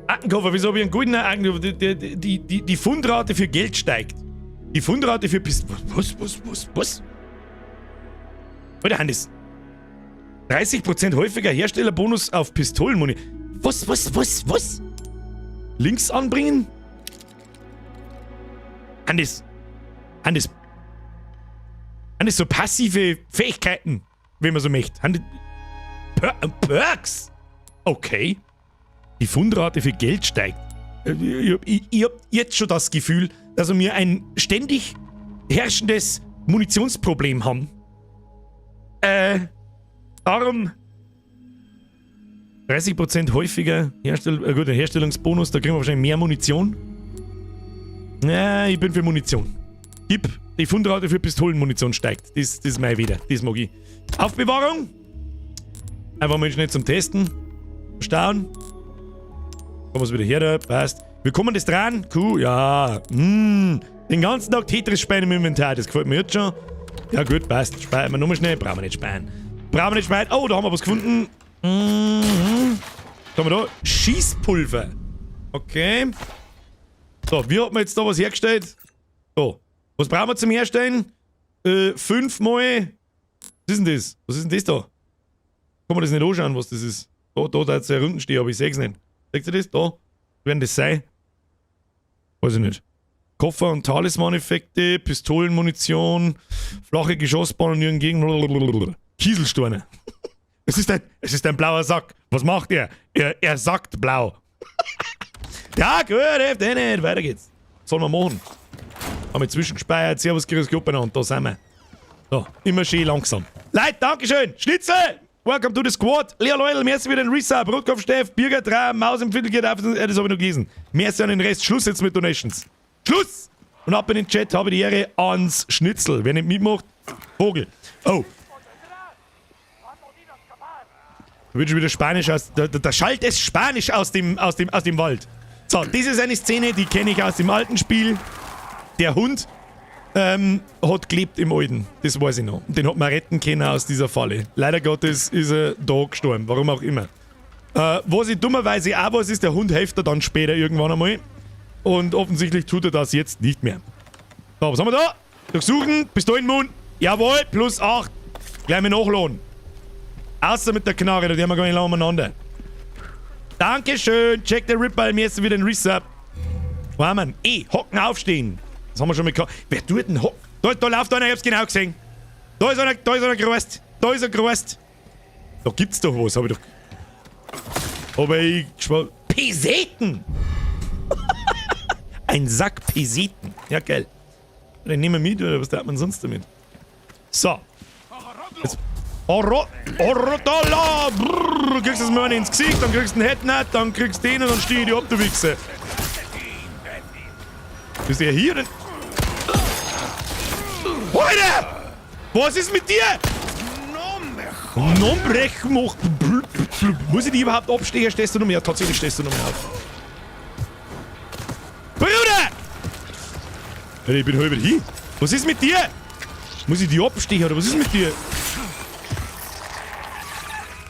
Aktenkoffer. Wieso habe ich einen guten Aktenkoffer? Die Fundrate für Geld steigt. Die Fundrate für Was? Alter, Hannes. 30% häufiger Herstellerbonus auf Pistolenmuni. Was? Links anbringen? Hannes, so passive Fähigkeiten, wenn man so möchte. Perks? Okay. Die Fundrate für Geld steigt. Ich hab jetzt schon das Gefühl, dass wir ein ständig herrschendes Munitionsproblem haben. Darum 30% häufiger gut, ein Herstellungsbonus, da kriegen wir wahrscheinlich mehr Munition. Ja, ich bin für Munition. Die Fundrate für Pistolenmunition steigt. Das ist mein wieder. Das mag ich. Aufbewahrung. Einfach mal schnell zum Testen. Verstauen. Kommen wir es wieder her, da. Passt. Wir kommen das dran. Cool, ja. Den ganzen Tag Tetris spielen im Inventar. Das gefällt mir jetzt schon. Ja gut, passt. Speichern wir nochmal schnell. Brauchen wir nicht speichern. Oh, da haben wir was gefunden. Was haben wir da? Schießpulver. Okay. So, wie hat man jetzt da was hergestellt? So. Was brauchen wir zum Herstellen? 5 mal. Was ist denn das? Was ist denn das da? Kann man das nicht anschauen, was das ist? Da hat es ja unten stehen, aber ich sehe es nicht. Seht ihr das? Da? Was werden das sein? Weiß ich nicht. Koffer- und Talisman-Effekte, Pistolenmunition, flache Geschossbahnen gegen Kieselsteine. Es ist ein blauer Sack. Was macht er? Er sagt blau. Ja, gut, nicht. Weiter geht's. Was soll man machen? Haben wir zwischengespeichert. Servus, grüß Gott und da sind wir. So, immer schön langsam. Leute, Dankeschön. Schnitzel! Welcome to the Squad. Lea Leudl, merci für den Resub. Rotkopf Steff, Birger 3, Maus im Viertel geht auf. Das habe ich noch gelesen. Merci an den Rest. Schluss jetzt mit Donations. Schluss! Und ab in den Chat habe ich die Ehre ans Schnitzel. Wer nicht mitmacht, Vogel. Oh. Da wird schon wieder Spanisch aus. Da schallt es Spanisch aus dem Wald. So, das ist eine Szene, die kenne ich aus dem alten Spiel. Der Hund hat gelebt im Alten. Das weiß ich noch. Den hat man retten können aus dieser Falle. Leider Gottes ist er da gestorben. Warum auch immer. Was ich dummerweise auch weiß, ist, der Hund hilft er dann später irgendwann einmal. Und offensichtlich tut er das jetzt nicht mehr. So, was haben wir da? Durchsuchen, Pistolenmund. Jawohl, plus 8. Gleich mal nachladen. Außer mit der Knarre, die haben wir gar nicht lange umeinander. Dankeschön. Check der Ripball, mir ist wieder ein Resub. Wow, Mann. Hocken aufstehen. Das haben wir schon mal gehabt. Wer tut denn Hocken? Da läuft einer, ich hab's genau gesehen. Da ist einer gerost. Da ist er gerost. Da gibt's doch was, hab ich doch. Aber ich geschwör. Peseten! Ein Sack Peseten. Ja, geil. Den nehmen wir mit, oder was darf man sonst damit? So. Jetzt. Orotala! Du kriegst das mal ins Gesicht, dann kriegst du einen Headnut, dann kriegst du den und dann steh ich dir ab, du Wichse. Bist du ja hier, oder? Alter! Was ist mit dir? Nombrech macht. Muss ich die überhaupt abstehen? Stehst du noch mehr? Tatsächlich stehst du noch mehr auf. Bruder! Ich bin halb hier. Was ist mit dir? Muss ich die abstehen oder was ist mit dir?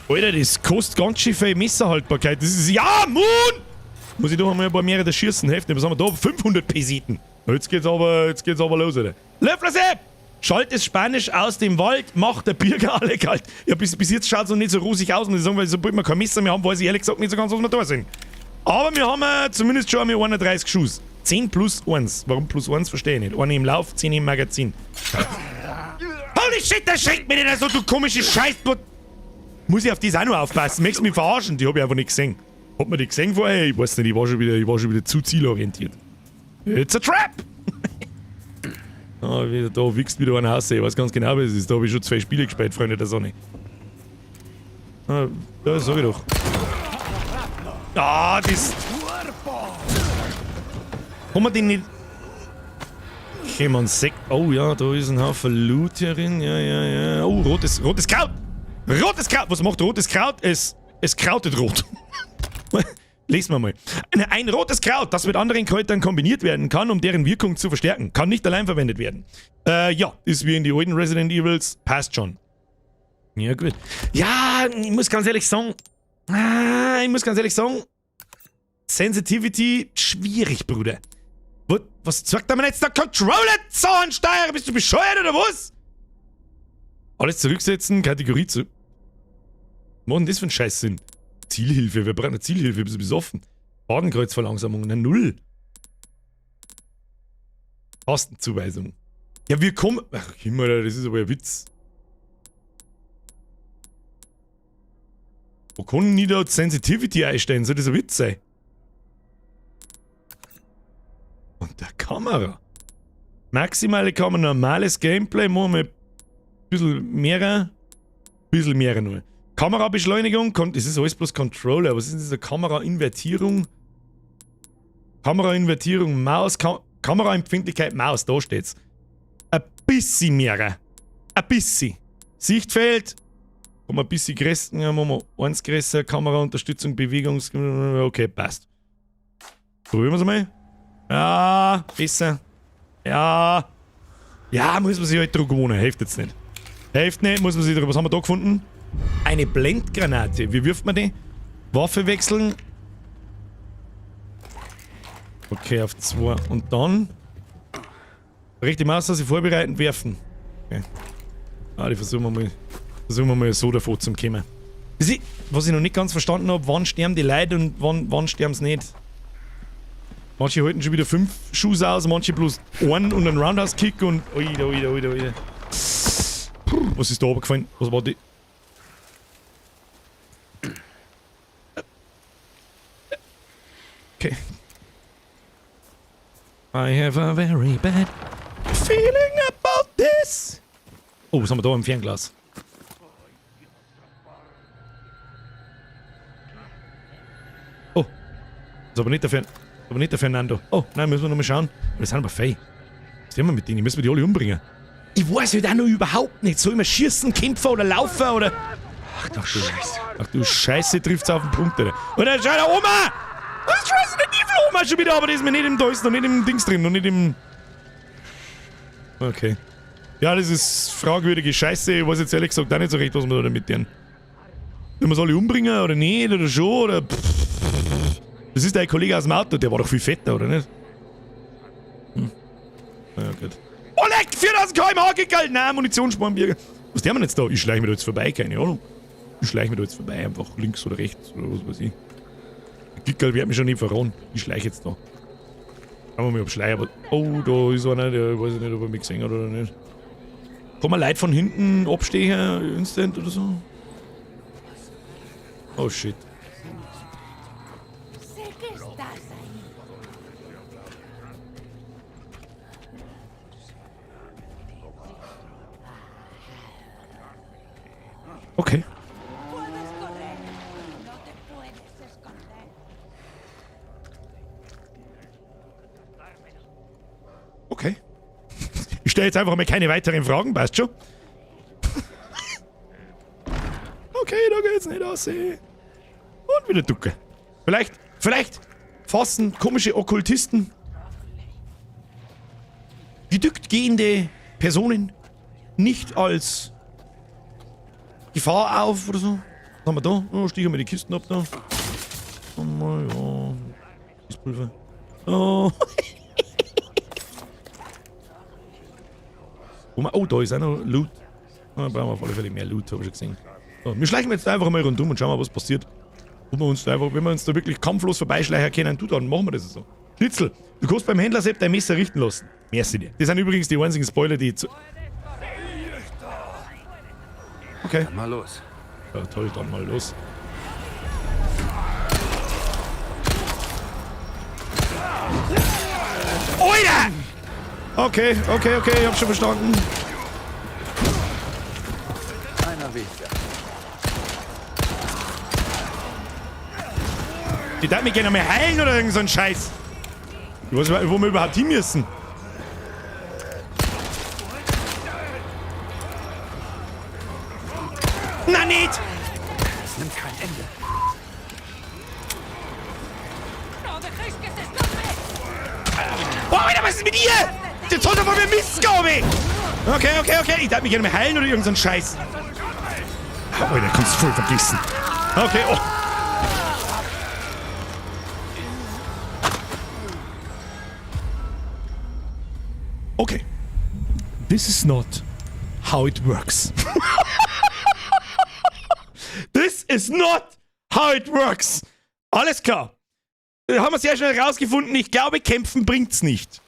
Alter, das kostet ganz schön viel Messerhaltbarkeit. Das ist. Ja, Moon! Muss ich doch einmal ein paar mehrere schießen heften. Was haben wir da? 500 Peseten. Jetzt geht's aber los, Alter. Löfflersepp! Schalt es Spanisch aus dem Wald, macht der Bürger alle kalt. Ja, bis jetzt schaut es noch nicht so rosig aus, muss ich sagen, weil sobald wir kein Messer mehr haben, weiß ich ehrlich gesagt nicht so ganz, was wir da sind. Aber wir haben zumindest schon einmal 31 Schuss. 10 plus 1. Warum plus 1, verstehe ich nicht. 1 im Lauf, 10 im Magazin. Holy shit, das schenkt mir nicht so, du komische Scheißblut. Muss ich auf das auch noch aufpassen? Möchtest du mich verarschen? Die hab ich einfach nicht gesehen. Hat man die gesehen vorher? Ich weiß nicht, ich war schon wieder zu zielorientiert. It's a trap! Da wächst wieder ein Haus. Ich weiß ganz genau, was es ist. Da habe ich schon 2 Spiele gespielt, Freunde der Sonne. Da sag ich doch. Das. Kann man den nicht. Okay, man sagt. Oh ja, da ist ein Haufen Loot hier drin. Ja. Oh, rotes Kraut! Rotes Kraut! Was macht rotes Kraut? Es krautet rot. Lesen wir mal. Ein rotes Kraut, das mit anderen Kräutern kombiniert werden kann, um deren Wirkung zu verstärken. Kann nicht allein verwendet werden. Ja, ist wie in die alten Resident Evils. Passt schon. Ja, gut. Ja, ich muss ganz ehrlich sagen. Sensitivity, schwierig, Bruder. Was sagt man jetzt? Der Controller-Zahnsteuer? Bist du bescheuert oder was? Alles zurücksetzen, Kategorie zu. Was macht denn das für ein Scheißsinn? Zielhilfe, wir brauchen eine Zielhilfe, bist du besoffen? Fadenkreuzverlangsamung, eine 0. Tastenzuweisung. Ja, wir kommen. Ach, Himmel, das ist aber ein Witz. Wo kann ich da Sensitivity einstellen? Soll das ein Witz sein? Und der Kamera. Maximale Kamera, normales Gameplay, machen wir ein bisschen mehr nur. Kamerabeschleunigung, das ist alles bloß Controller. Was ist denn diese Kamerainvertierung? Kamerainvertierung, Maus, Kameraempfindlichkeit, Maus, da steht's. Ein bisschen mehr. Ein bisschen. Sichtfeld. Kann man ein bisschen größer, ja, machen wir eins größer, Kameraunterstützung, Bewegungs... Okay, passt. Probieren wir es mal. Ja, besser. Ja. Ja, muss man sich halt drauf gewohnen. Hilft jetzt nicht. Hilft nicht, muss man sich drauf... Was haben wir da gefunden? Eine Blendgranate. Wie wirft man die? Waffe wechseln. Okay, auf 2. Und dann... Rechte Maustaste vorbereiten, werfen. Okay. Ah, die versuchen wir mal so davor zum kommen. Was ich noch nicht ganz verstanden habe, wann sterben die Leute und wann sterben sie nicht. Manche halten schon wieder 5 Schuss aus, manche bloß einen und einen Roundhouse-Kick und... Oida. Was ist da runtergefallen? Was war die? Okay. I have a very bad feeling about this. Oh, was haben wir da im Fernglas? Oh. Das ist aber nicht der Fernando. Oh, nein, müssen wir nochmal schauen. Das sind aber fein. Was haben wir mit denen? Müssen wir die alle umbringen? Ich weiß halt auch noch überhaupt nicht. Soll man schießen, kämpfen oder laufen oder... Ach du Scheiße. Ach du Scheiße, trifft's auf den Punkt, Alter. Und dann schau da Oma! Das ist Resident Evil Oma schon wieder, aber das ist mir nicht im... Da ist noch nicht im Dings drin, noch nicht im... Okay. Ja, das ist fragwürdige Scheiße. Ich weiß jetzt ehrlich gesagt auch nicht so recht, was wir da damit tun. Wenn wir es alle umbringen oder nicht oder schon oder... Das ist dein Kollege aus dem Auto, der war doch viel fetter, oder nicht? Hm. Na ja, gut. Oh, leck! 4000 km/h gegelt! Nein, Munitionsspornbürger. Was tun wir jetzt da? Ich schleiche mir da jetzt vorbei, keine Ahnung. Ich schleiche mir da jetzt vorbei, einfach links oder rechts oder was weiß ich. Der Gickel wird mich schon nicht verraten. Ich schleiche jetzt da. Schauen wir mal, ob Schleier... Oh, da ist einer, der weiß ich nicht, ob er mich gesehen hat oder nicht. Kann man Leute von hinten abstechen, instant oder so? Oh shit. Okay. Okay. Ich stelle jetzt einfach mal keine weiteren Fragen, passt schon? Okay, da geht's nicht aussehen. Und wieder ducken. Vielleicht fassen komische Okkultisten gedückt gehende Personen nicht als Gefahr auf oder so. Was haben wir da? Oh, stiegen wir die Kisten ab da. Oh, mal, ja. Gießpulver. Oh. Oh, da ist auch noch Loot. Da brauchen wir auf alle Fälle mehr Loot, habe ich schon gesehen. So, wir schleichen jetzt einfach mal rundum und schauen mal, was passiert. Ob wir uns da einfach, wenn wir uns da wirklich kampflos vorbeischleichen können, dann machen wir das so. Schnitzel, du kannst beim Händler selbst dein Messer richten lassen. Merci dir. Das sind übrigens die einzigen Spoiler, die zu... Okay.
Dann mal los.
Ja, toll, dann mal los. Oida! Okay, ich hab schon verstanden.
Einer weniger.
Die darf mich gerne mal heilen oder irgend so ein Scheiß. Ich weiß nicht, wo wir überhaupt hin müssen. Na nicht!
Es nimmt kein Ende.
Boah, Alter, was ist mit dir? Jetzt holt er von mir Mistgabel! Okay. Ich darf mich gerne mal heilen oder irgend so ein Scheiß. Oh, Alter, kannst du voll vergessen. Okay, oh. Okay. This is not how it works. This is not how it works. Alles klar. Haben wir sehr schnell rausgefunden. Ich glaube, kämpfen bringt's nicht.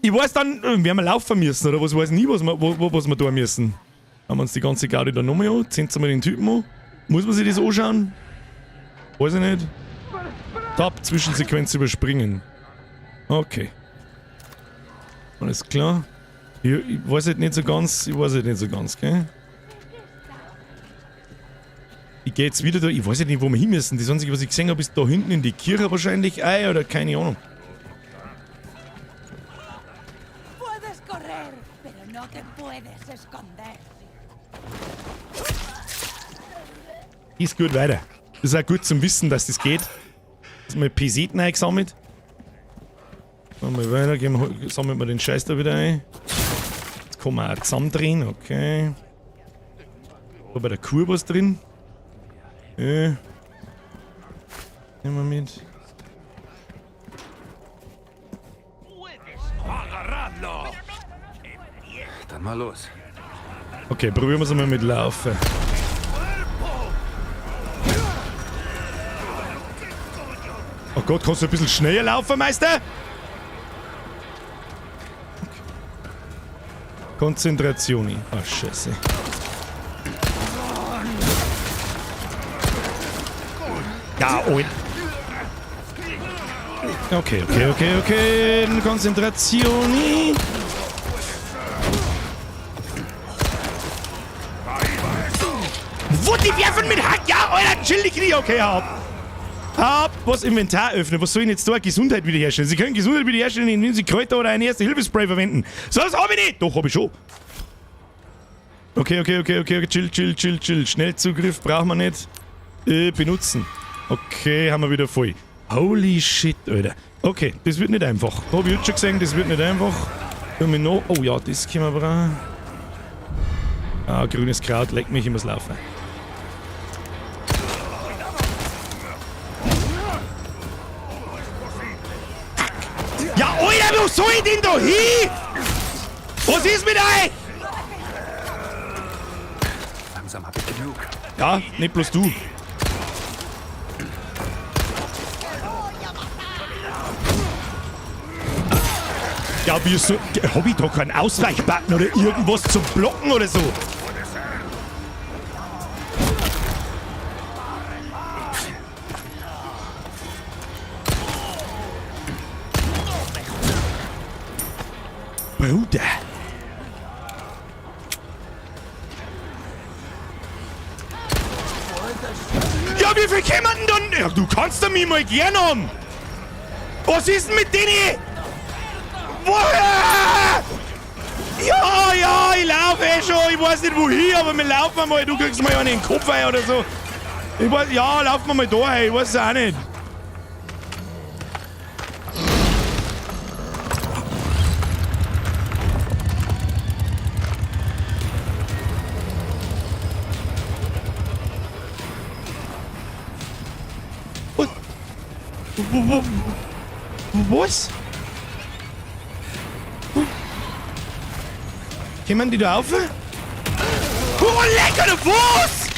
Ich weiß dann, werden wir laufen müssen, oder was weiß ich nie, was wir tun müssen. Haben wir uns die ganze Gaudi da nochmal an, ziehen wir den Typen an. Muss man sich das anschauen? Weiß ich nicht. Tab, Zwischensequenz überspringen. Okay. Alles klar. Ich weiß halt nicht so ganz, gell? Ich gehe jetzt wieder da. Ich weiß ja nicht, wo wir hin müssen. Das Einzige, was ich gesehen habe, ist da hinten in die Kirche wahrscheinlich. Oder keine Ahnung.
Puedes correr, pero no te puedes esconder.
Ist gut weiter. Das ist auch gut zum Wissen, dass das geht. Jetzt mal Peseten eingesammelt. Mal weiter, sammeln wir den Scheiß da wieder ein. Jetzt kann man auch zusammendrehen, okay. Da bei der Kur was drin. Nehmen wir mit.
Dann mal los.
Okay, probieren wir es mal mit Laufen. Oh Gott, kannst du ein bisschen schneller laufen, Meister? Konzentration. Oh, Scheiße. Ja, oi. Okay. Konzentration. Wo die werfen mit Hack? Ja, Alter, chill die Knie. Okay, hab was Inventar öffnen. Was soll ich jetzt da? Gesundheit wiederherstellen. Sie können Gesundheit wiederherstellen, indem Sie Kräuter oder ein Erste-Hilfe-Spray verwenden. So, das hab ich nicht. Doch, hab ich schon. Okay. Chill. Schnellzugriff brauchen wir nicht. Benutzen. Okay, haben wir wieder voll. Holy shit, Alter. Okay, das wird nicht einfach. Hab ich jetzt schon gesehen, das wird nicht einfach. Oh ja, das können wir brauchen. Ah, grünes Kraut, leckt mich, ich muss laufen. Ja, Alter, wo soll ich denn da hin? Was ist mit euch?
Langsam hab ich genug.
Ja, nicht bloß du. Ja, wieso? Hab ich da keinen Ausweichbutton oder irgendwas zum Blocken oder so? Bruder. Ja, wie viel kämen denn dann? Ja, du kannst doch mich mal gern haben. Was ist denn mit denen? Woher? Ja, ich laufe schon. Ich weiß nicht wohin, aber wir laufen mal. Du kriegst mal einen in den Kopf ein oder so. Ich weiß, ja, laufen wir mal da. Ich weiß es auch nicht. Was? Kommen die da auf? Oh, lecker, der Fuß!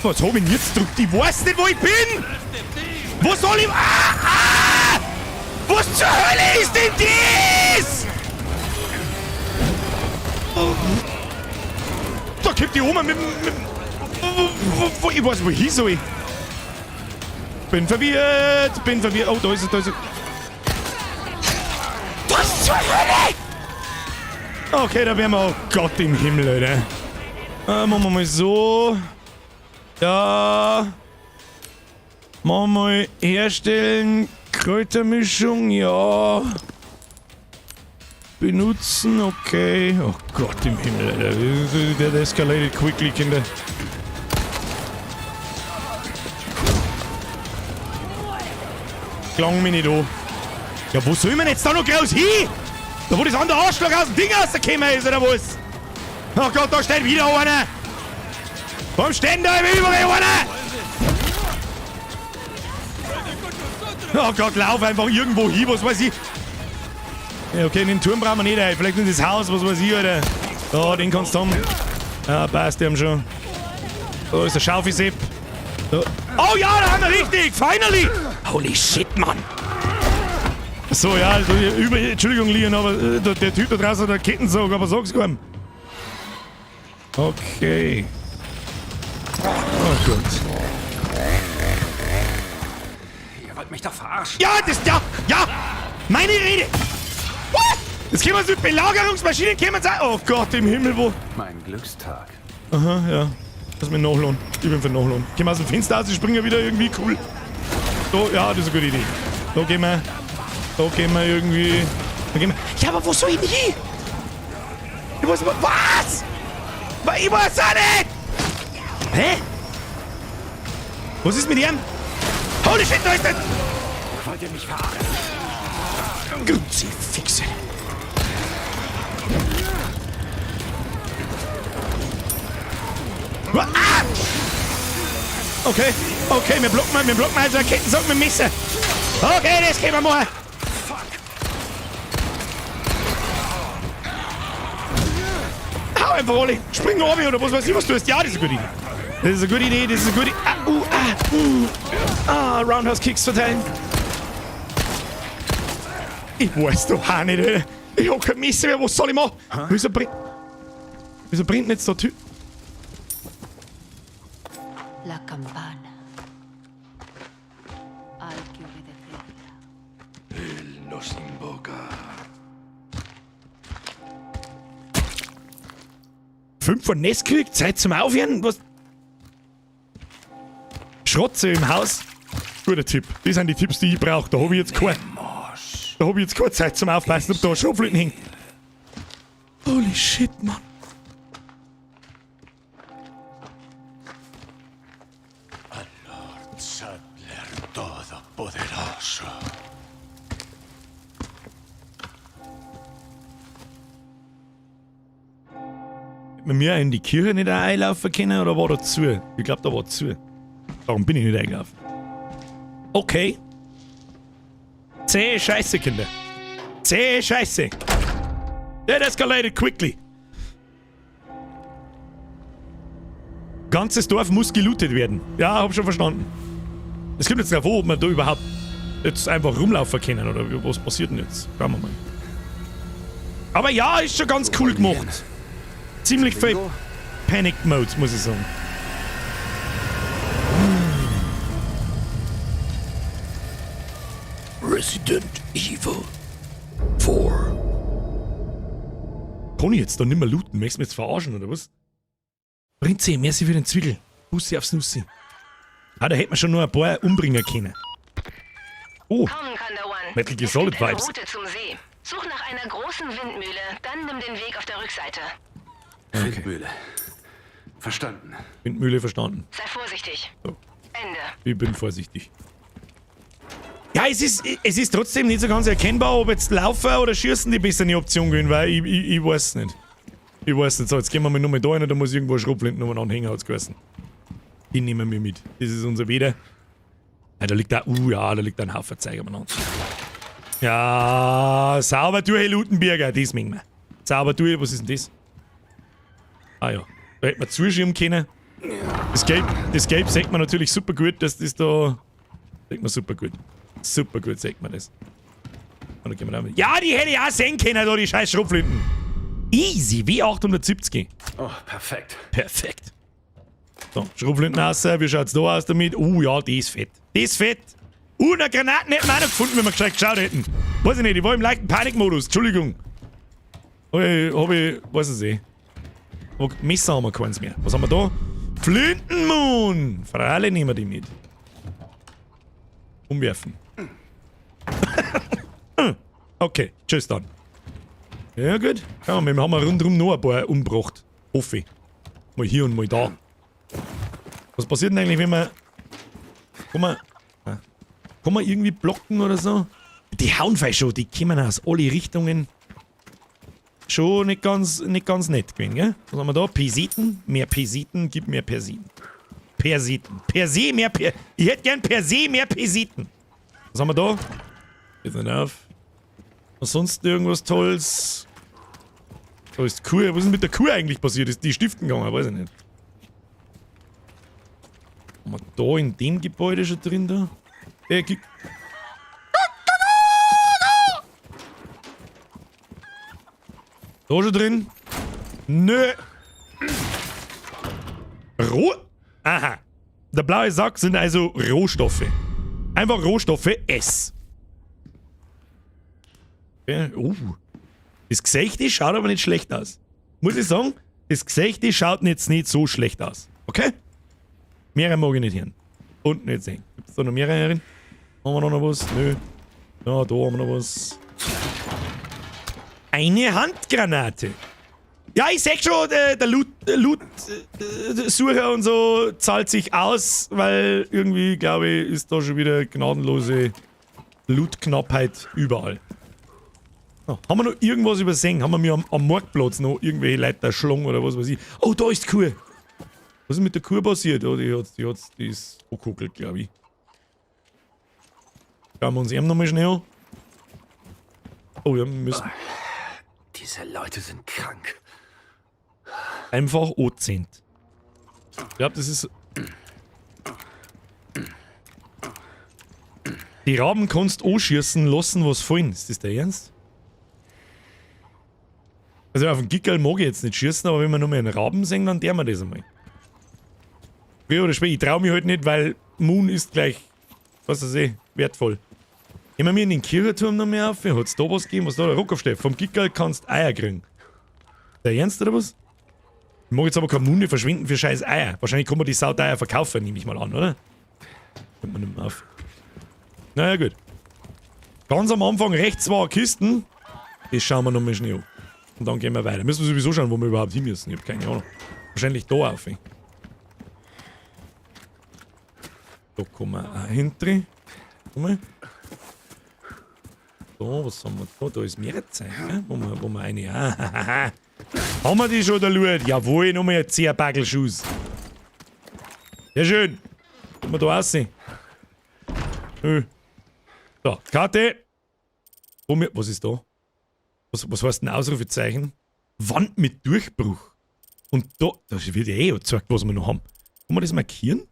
Was hab ich denn jetzt gedrückt? Ich weiß nicht, wo ich bin! Wo soll ich... Was zur Hölle ist denn das? Da kommt die Oma mit... Ich weiß, wohin soll ich? Bin verwirrt. Oh, da ist es. Was zur Hölle? Okay, da wären wir. Oh Gott im Himmel, Alter. Machen wir mal so. Ja. Machen wir mal herstellen. Kräutermischung, ja. Benutzen, okay. Oh Gott im Himmel, Alter. Der escalated quickly, Kinder. Klang mich nicht an. Ja, wo soll man jetzt da noch gleich hin? Da wo das andere Arschloch aus dem Ding rausgekommen ist, oder was? Oh Gott, da steht wieder einer. Warum steht da überall einer? Oh Gott, lauf einfach irgendwo hin, was weiß ich. Ja, okay, in den Turm brauchen wir nicht, ey. Vielleicht in das Haus, was weiß ich, Alter. Da, den kannst du haben. Ja, passt, die haben schon. Da ist der Schaufelsepp. Oh ja, da haben wir richtig! Finally! Holy shit, Mann! So, ja, also, Entschuldigung, Leon, aber der Typ da draußen hat einen Kettensog, aber sag's keinem. Okay. Oh Gott.
Ihr wollt mich doch verarschen.
Ja, ja! Meine Rede! What? Jetzt können wir uns mit Belagerungsmaschinen, können wir sagen. Oh Gott, im Himmel, wo?
Mein Glückstag.
Aha, ja. Lass mich nachladen. Ich bin für Nachladen. Gehen wir aus dem Fenster aus, ich springe wieder irgendwie cool. So, ja, das ist eine gute Idee. Da gehen wir irgendwie... Da gehen wir... Ja, aber wo soll ich denn hin? Ich weiß aber... Was? Ich weiß auch nicht! Hä? Was ist mit ihm? Holy shit, da ist das!
Wollt ihr mich verarschen?
Kruzifix. Ah! Okay, wir blocken also eine Kettensäge mit dem Messer. Okay, das können wir machen. Hau einfach alle. Spring oben oder was weiß ich, was du hast. Ja, das ist eine gute Idee. Das ist eine gute Idee, das ist eine gute Idee. Roundhouse Kicks verteilen. Ich weiß doch auch nicht, Alter. Ich hab kein Messer mehr, was soll ich machen? Wieso brennt jetzt der Typ?
La campana. Hay que obedecerla.
Los invoca.
5 von Nest gekriegt? Zeit zum Aufhören? Was? Schrotze im Haus? Guter Tipp. Das sind die Tipps, die ich brauche. Da habe ich jetzt keine Zeit zum Aufpassen, ob da Schrotflinten hängen. Holy shit, Mann.
Lord Sattler Todopoderoso.
Hätte man mir in die Kirche nicht auch einlaufen können oder war da zu? Ich glaube, da war zu. Darum bin ich nicht eingelaufen. Okay. Zähe Scheiße, Kinder. Zähe Scheiße. That escalated quickly. Ganzes Dorf muss gelootet werden. Ja, hab schon verstanden. Es kommt jetzt drauf an, ob wir da überhaupt jetzt einfach rumlaufen können oder was passiert denn jetzt? Schauen wir mal. Aber ja, ist schon ganz cool gemacht. Ziemlich viel Panic Mode, muss ich sagen. Resident Evil 4. Kann ich jetzt da nicht mehr looten? Möchtest du mich jetzt verarschen, oder was? Prinze, merci für den Zwickel. Bussi aufs Nussi. Ah, da hätten wir schon noch ein paar umbringen können. Oh,
Komm, Conda One.
Metal Gear
Es
Solid
gibt eine
Vibes.
Route zum See. Such nach einer großen Windmühle, dann nimm den Weg auf der Rückseite.
Windmühle. Verstanden.
Windmühle verstanden.
Sei vorsichtig.
So.
Ende.
Ich bin vorsichtig. Ja, es ist trotzdem nicht so ganz erkennbar, ob jetzt Laufen oder Schießen die bessere Option gehen, weil ich weiß nicht. Ich weiß nicht. So, jetzt gehen wir mal nur da rein, da muss irgendwo ein Schrotflinten nochmal anhängen, hat's geheißen. Die nehmen wir mit. Das ist unser Weder. Ja, da liegt da, da liegt ein Haufen Zeug umeinander. Ja, sauber durch, Lutenberger, das mengen wir. Sauber durch, was ist denn das? Ah ja, da hätten wir zuschieben können. Das Gelb sagt man natürlich super gut, dass das da... Sagt man super gut. Super gut sagt man das. Und dann gehen wir da mit. Ja, die hätte ich auch sehen können, da die scheiß Schrotflinten. Easy, wie 870.
Oh, perfekt.
Perfekt. So, Schrotflinten raus, wie schaut's da aus damit? Ja, die ist fett. Die ist fett. Eine Granaten hätten wir auch noch gefunden, wenn wir gescheit geschaut hätten. Weiß ich nicht, ich war im leichten Panikmodus, Entschuldigung. Weiß ich nicht. Aber Messer haben wir keins mehr. Was haben wir da? Flintenmoon! Freilich nehmen wir die mit. Umwerfen. Okay, tschüss dann. Ja gut. Ja, wir haben rundherum noch ein paar umgebracht. Hoffe ich. Mal hier und mal da. Was passiert denn eigentlich, wenn man... Kann man irgendwie blocken oder so? Die hauen vielleicht schon, die kommen aus alle Richtungen. Schon nicht ganz nett gewesen, gell? Was haben wir da? Pesiten? Mehr Pesiten, gib mehr Persiten. Persiten. Per se mehr Ich hätte gern per se mehr Pesiten. Was haben wir da? Geht nicht auf. Was sonst irgendwas Tolles? Da ist die Kuh. Was ist denn mit der Kuh eigentlich passiert? Ist die stiften gegangen? Weiß ich nicht. Haben wir da in dem Gebäude schon drin da? Da schon drin? Nö. Aha. Der blaue Sack sind also Rohstoffe. Einfach Rohstoffe S. Okay. Das Gesicht schaut aber nicht schlecht aus. Muss ich sagen, das Gesicht schaut jetzt nicht so schlecht aus. Okay? Mehrere mag ich nicht hören. Und nicht sehen. Gibt es da noch mehrere herin? Haben wir noch was? Nö. Ja, da haben wir noch was. Eine Handgranate. Ja, ich seh schon, der Loot-Sucher und so zahlt sich aus, weil irgendwie, glaube ich, ist da schon wieder gnadenlose Loot-Knappheit überall. Oh, haben wir noch irgendwas übersehen? Haben wir mir am Marktplatz noch irgendwelche Leute erschlagen oder was weiß ich? Oh, da ist die Kuh. Was ist mit der Kuh passiert? Oh, die ist angekuckelt, glaube ich. Schauen wir uns eben nochmal schnell an. Oh, ja, wir müssen
Diese Leute sind krank.
einfach anzählen. Ich glaube, das ist... Die Raben kannst du anschießen lassen, was fallen. Ist das der Ernst? Also auf den Gickerl mag ich jetzt nicht schießen, aber wenn wir nochmal einen Raben sehen, dann der wir das einmal. Früher oder später. Ich trau mich halt nicht, weil Moon ist gleich, was weiß ich, wertvoll. Gehen wir mir in den Kirchturm noch mehr auf. Hat es da was gegeben, was da der Rock aufsteht? Vom Gickerl kannst du Eier kriegen. Der Ernst oder was? Ich mag jetzt aber keine Munde verschwinden für scheiß Eier. Wahrscheinlich kann man die Sauteier verkaufen, nehme ich mal an, oder? Kommt man nicht mehr auf. Naja, gut. Ganz am Anfang rechts war eine Kisten. Das schauen wir nochmal schnell an. Und dann gehen wir weiter. Müssen wir sowieso schauen, wo wir überhaupt hin müssen. Ich hab keine Ahnung. Wahrscheinlich da auf. Da kommen wir auch hinter. Guck mal. So, was haben wir da? Da ist Meerzeit, ne? Wo wir eine. Haben wir die schon, der Loot? Jawohl, nochmal ein 10 Bagel Schuss. Sehr schön. Können wir da aussehen? So, Karte. Was ist da? Was heißt ein Ausrufezeichen? Wand mit Durchbruch. Und da wird ja gezeigt, was wir noch haben. Kann man das markieren?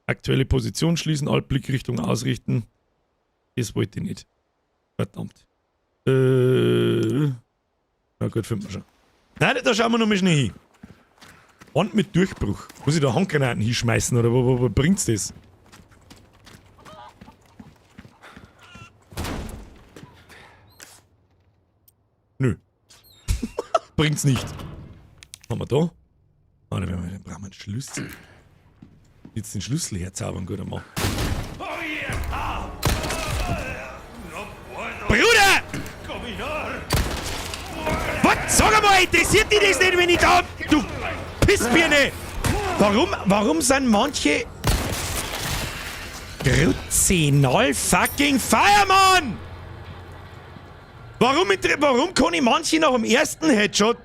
Aktuelle Position schließen, Blickrichtung ausrichten. Das wollte ich nicht. Verdammt. Na gut, finden wir schon. Nein, da schauen wir noch mal schnell hin. Wand mit Durchbruch. Muss ich da Handgranaten hinschmeißen oder wo bringt's das? Nö. Bringt's nicht. Haben wir da? Ah, dann brauchen wir einen Schlüssel. Jetzt den Schlüssel herzaubern, guter Mann. Bruder! Was? Sag einmal, interessiert dich das nicht, wenn ich da... Du Pissbirne! Warum sind manche... Gruzinal fucking Fireman! Warum kann ich manche nach dem ersten Headshot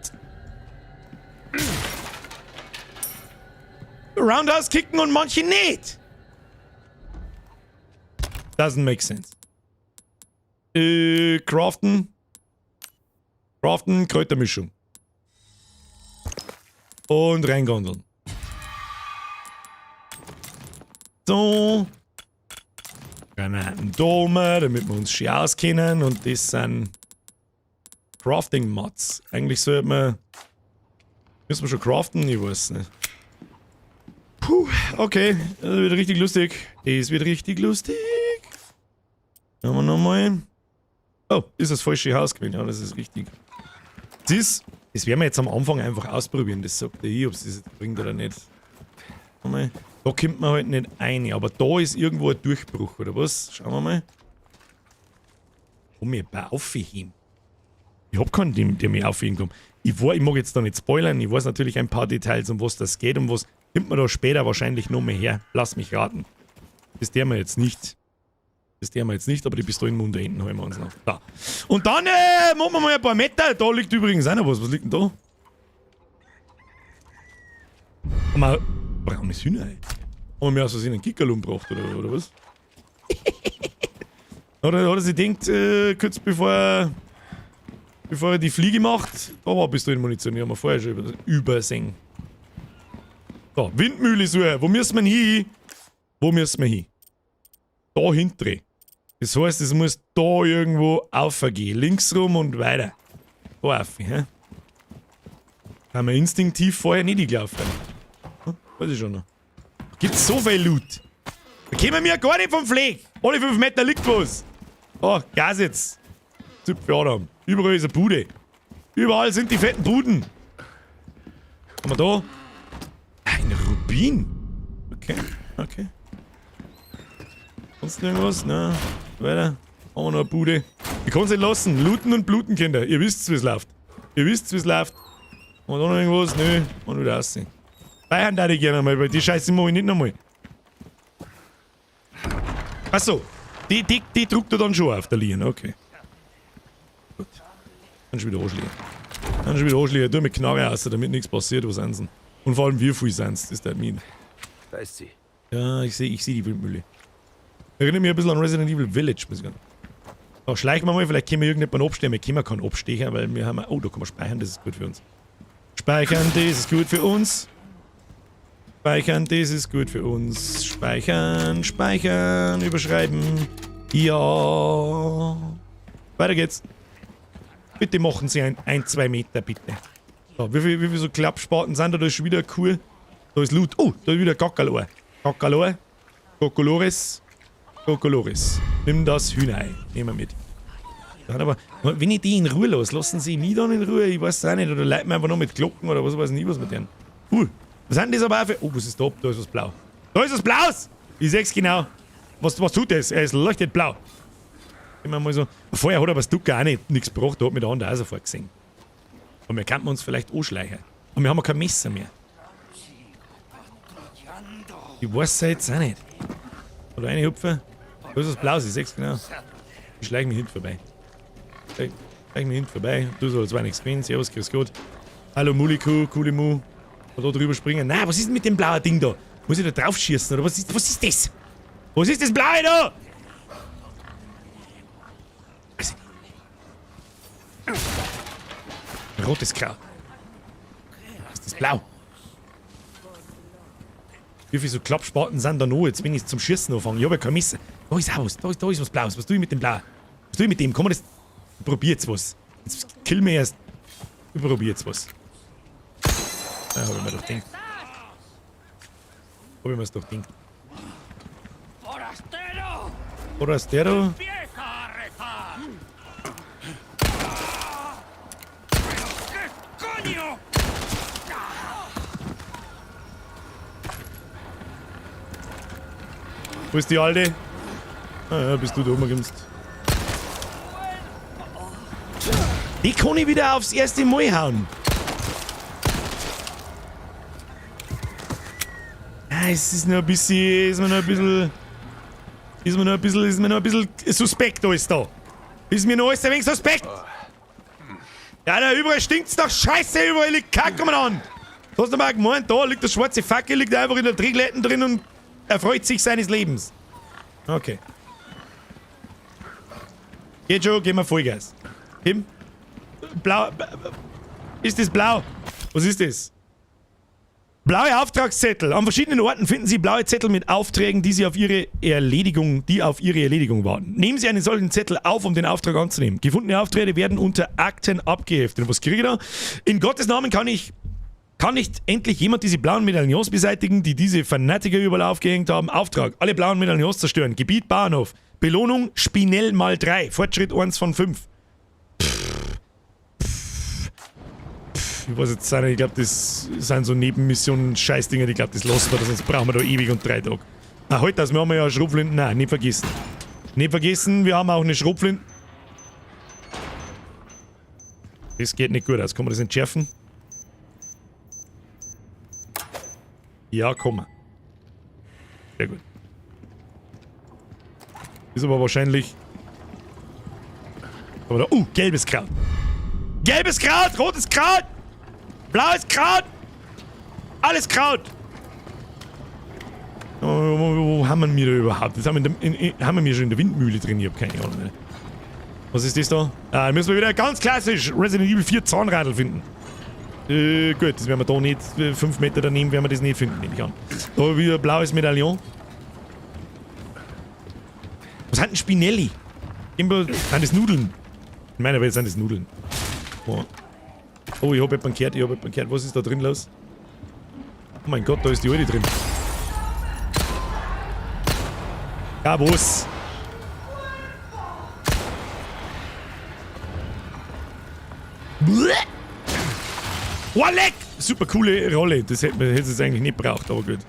Roundhouse kicken und manche nicht? Doesn't make sense. Craften, Kräutermischung. Und reingondeln. So. Granatendome, damit wir uns schön auskennen. Und das sind Crafting-Mods. Eigentlich sollte man... Müssen wir schon craften? Ich weiß nicht. Puh, okay. Das wird richtig lustig. Das wird richtig lustig. Schauen wir nochmal. Oh, ist das falsche Haus gewesen? Ja, das ist richtig. Das werden wir jetzt am Anfang einfach ausprobieren. Das sagt der ob es das jetzt bringt oder nicht. Mal. Da kommt man halt nicht rein. Aber da ist irgendwo ein Durchbruch, oder was? Schauen wir mal. Komm, ich aufheben. Ich hab keinen, der mir aufheben kann. Ich mag jetzt da nicht spoilern. Ich weiß natürlich ein paar Details, um was das geht. Um was kommt man da später wahrscheinlich noch mehr her. Lass mich raten. Das der wir jetzt nicht. Aber die Pistolenmund da hinten holen wir uns noch. Da. Und dann machen wir mal ein paar Meter. Da liegt übrigens auch noch was. Was liegt denn da? Haben wir braunes Hühnerei. Haben wir aus Versehen einen Kickerl umgebracht, oder was? Oder hat er sich gedacht, kurz bevor er die Fliege macht, da war Pistolenmunition, die haben wir vorher schon übersehen. So, Windmühle suchen. Wo müssen wir hin? Da hinten. Das heißt, es muss da irgendwo aufgehen. Links rum und weiter. Da auf, hä? Haben wir instinktiv vorher nicht gelaufen. Hm? Weiß ich schon noch. Da gibt's so viel Loot. Da kommen wir gar nicht vom Fleck. Alle 5 Meter liegt was. Oh, Gas jetzt. Zupf für Adam. Überall ist eine Bude. Überall sind die fetten Buden. Haben wir da? Ein Rubin. Okay, okay. Sonst irgendwas? Nein. Weiter. Haben wir noch eine Bude. Ich kann es nicht lassen. Looten und bluten, Kinder. Ihr wisst, wie es läuft. Ihr wisst, wie es läuft. Haben wir da noch irgendwas? Nö. Und wieder aussehen. Bayern da ich gerne mal, weil die Scheiße mache ich nicht nochmal. Achso. Die druckt er dann schon auf der Linie. Okay. Gut. Dann schon wieder anschlägen. Tu mit Knarre aus, damit nichts passiert. Was sind sie? Und vor allem wie viel sind es? Das ist der Mine.
Da ist sie.
Ja, ich seh die Windmühle. Erinnert mich ein bisschen an Resident Evil Village. So, schleichen wir mal, vielleicht können wir irgendjemanden abstehen. Wir können keinen abstechen, weil wir haben... Oh, da kann man speichern, das ist gut für uns. Speichern, das ist gut für uns. Speichern, das ist gut für uns. Speichern, speichern, überschreiben. Ja. Weiter geht's. Bitte machen Sie ein 2 Meter, bitte. So, wie viel so Klappspaten sind da? Da ist schon wieder cool. Da ist Loot. Oh, da ist wieder Kakalor. Kakalor. Kokolores. Nimm das Hühnerei. Nehmen wir mit. Dann aber, wenn ich die in Ruhe lasse, lassen sie mich dann in Ruhe? Ich weiß es auch nicht. Oder leiten wir einfach noch mit Glocken oder was weiß ich, was mit denen. Was sind das aber auch für... Oh, was ist da? Da ist was blau. Da ist was Blaues! Ich seh's genau. Was tut das? Es leuchtet blau. Immer mal so. Vorher hat aber das Ducker auch nichts gebracht. Da hat mich der andere auch sofort gesehen. Aber wir könnten uns vielleicht anschleichen. Und wir haben kein Messer mehr. Ich weiß es jetzt auch nicht. Oder eine Hüpfe. Da ist was Blaues, ich seh's genau. Ich schleiche mich hinten vorbei. Du sollst zwar nichts gewinnen. Servus, grüß Gott. Hallo Muliku, Kulimu. Da drüber springen. Nein, was ist denn mit dem blauen Ding da? Muss ich da drauf schießen oder was ist das? Was ist das Blaue da? Ein rotes Kraut. Was ist das blau? Wie viele so Klappspaten sind da noch, jetzt wenn ich zum Schießen anfange? Ich habe ja kein Messer. Da ist auch was, da ist was Blaues. Was tue ich mit dem Blau? Was tue ich mit dem? Kann man das... Probiert's was. Jetzt kill mir erst. Ich probier's was. Ja, hab ich mir doch gedacht. Hab ich mir's doch gedacht. Forastero. Wo ist die Alte? Ah ja, bist du da rumgekommst. Die kann ich wieder aufs erste Mal hauen. Ah, es ist noch ein bisschen... Ist mir noch ein bisschen suspekt alles da. Ist mir noch alles ein wenig suspekt. Ja, da überall stinkt's doch scheiße, überall liegt Kack um den Hand. Du hast du mal gemeint, da liegt der schwarze Fackel, liegt einfach in der Trägleiten drin und erfreut sich seines Lebens. Okay. Geht schon, gehen wir Vollgas. Tim? Blau. Ist das blau? Was ist das? Blaue Auftragszettel. An verschiedenen Orten finden Sie blaue Zettel mit Aufträgen, die auf Ihre Erledigung warten. Nehmen Sie einen solchen Zettel auf, um den Auftrag anzunehmen. Gefundene Aufträge werden unter Akten abgeheftet. Und was kriege ich da? In Gottes Namen kann nicht endlich jemand diese blauen Medaillons beseitigen, die diese Fanatiker überall aufgehängt haben? Auftrag. Alle blauen Medaillons zerstören. Gebiet Bahnhof. Belohnung Spinell mal 3. Fortschritt 1 von 5. Ich weiß jetzt nicht, ich glaube, das sind so Nebenmissionen, Scheißdinger, ich glaube, das lassen wir, sonst brauchen wir da ewig und 3 Tage. Ah, heute, wir haben ja Schrotflinten. Nein, nicht vergessen. Nicht vergessen, wir haben auch eine Schrotflinte. Das geht nicht gut aus. Kann man das entschärfen? Ja, kann man. Sehr gut. Ist aber wahrscheinlich... Aber da, gelbes Kraut. Gelbes Kraut, rotes Kraut, blaues Kraut, alles Kraut. Wo haben wir mir da überhaupt? Das haben wir schon in der Windmühle drin, ich hab keine Ahnung mehr. Was ist das da? Ah, da müssen wir wieder ganz klassisch Resident Evil 4 Zahnradl finden. Gut, das werden wir da nicht, 5 Meter daneben werden wir das nicht finden, nehme ich an. Da wieder ein blaues Medaillon. Was hat ein Spinelli? Sind das Nudeln? In meiner Welt sind das Nudeln. Oh, ich hab jemanden gehört, Was ist da drin los? Oh mein Gott, da ist die Alte drin. Ja, was? Oh, leck! super coole Rolle. Das hätte es jetzt eigentlich nicht braucht, aber gut.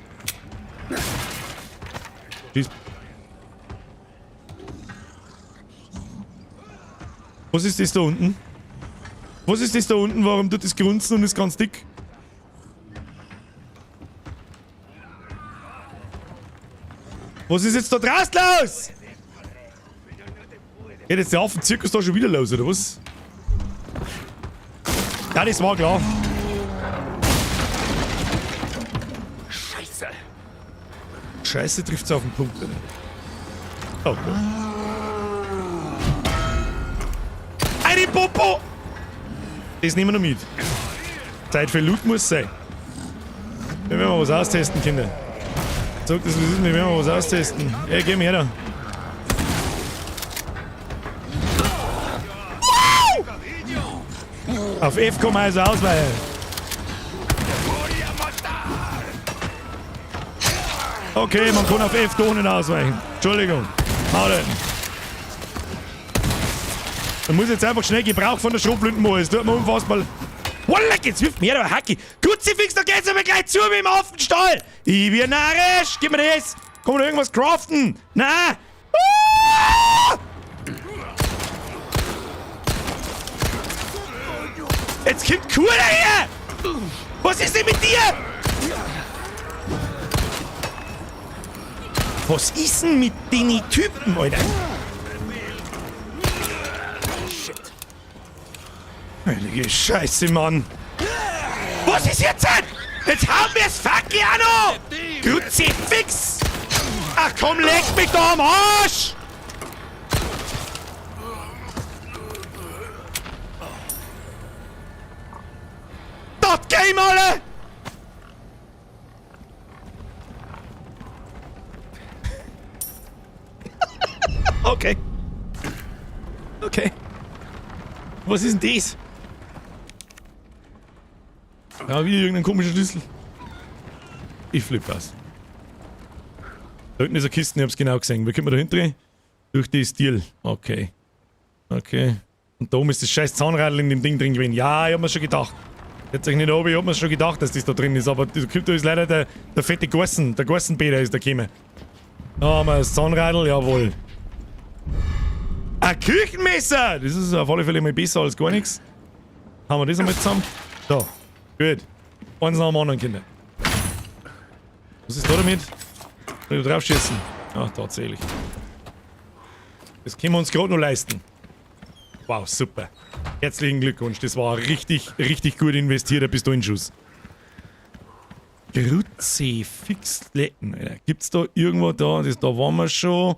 Schieß. Was ist das da unten? Was ist das da unten? Warum tut das grunzen und ist ganz dick? Was ist jetzt da draußen los? Geht jetzt der Affenzirkus da schon wieder los, oder was? Ja, das war klar.
Scheiße.
Scheiße trifft's auf den Punkt. Oder? Oh Gott. Eine Popo! Das nehmen wir noch mit. Zeit für Loot muss sein. Wir werden mal was austesten, Kinder. Sag das, was ist, wir werden mal was austesten. Ey, geh mir her da. Auf F kann man also ausweichen. Okay, man kann auf F doch nicht ausweichen. Entschuldigung. Haut. Man muss jetzt einfach schnell Gebrauch von der Schrotflinte machen. Es tut mir unfassbar. Wallah, jetzt wirft mir der Hacki. Kruzifix, da geht's aber gleich zu wie im Affenstall. Ich bin narrisch. Gib mir das. Kann man da irgendwas craften? Nein. Ah! Jetzt kommt Kur daher. Was ist denn mit dir? Was ist denn mit den Typen, Alter? Heilige Scheiße, Mann. Was ist jetzt denn? Jetzt haben wir es Fackel auch noch. Kruzifix. Ach komm, leg mich da am Arsch. Das Game, alle. Okay. Okay. Was ist denn das? Ja, wieder irgendein komischer Schlüssel. Ich flippe aus. Da hinten ist eine Kiste, ich hab's genau gesehen. Wie kommen wir da hinten? Durch die Stil. Okay. Okay. Und da oben ist das scheiß Zahnradl in dem Ding drin gewesen. Ja, ich hab mir's schon gedacht. Jetzt ich nicht oben, ich hab mir's schon gedacht, dass das da drin ist. Aber da ist leider der fette Gorsen. Der Gorsenpeter ist da gekommen. Da haben wir das Zahnradl, jawohl. Ein Küchenmesser! Das ist auf alle Fälle mal besser als gar nichts. Haben wir das einmal zusammen? Da. Gut. Eins nach dem anderen, Kinder. Was ist da damit? Soll ich draufschießen? Ach, tatsächlich. Das können wir uns gerade noch leisten. Wow, super. Herzlichen Glückwunsch. Das war richtig, richtig gut investierter Pistolenschuss. Kruzifixletten, Alter. Gibt's da irgendwo da? Da waren wir schon.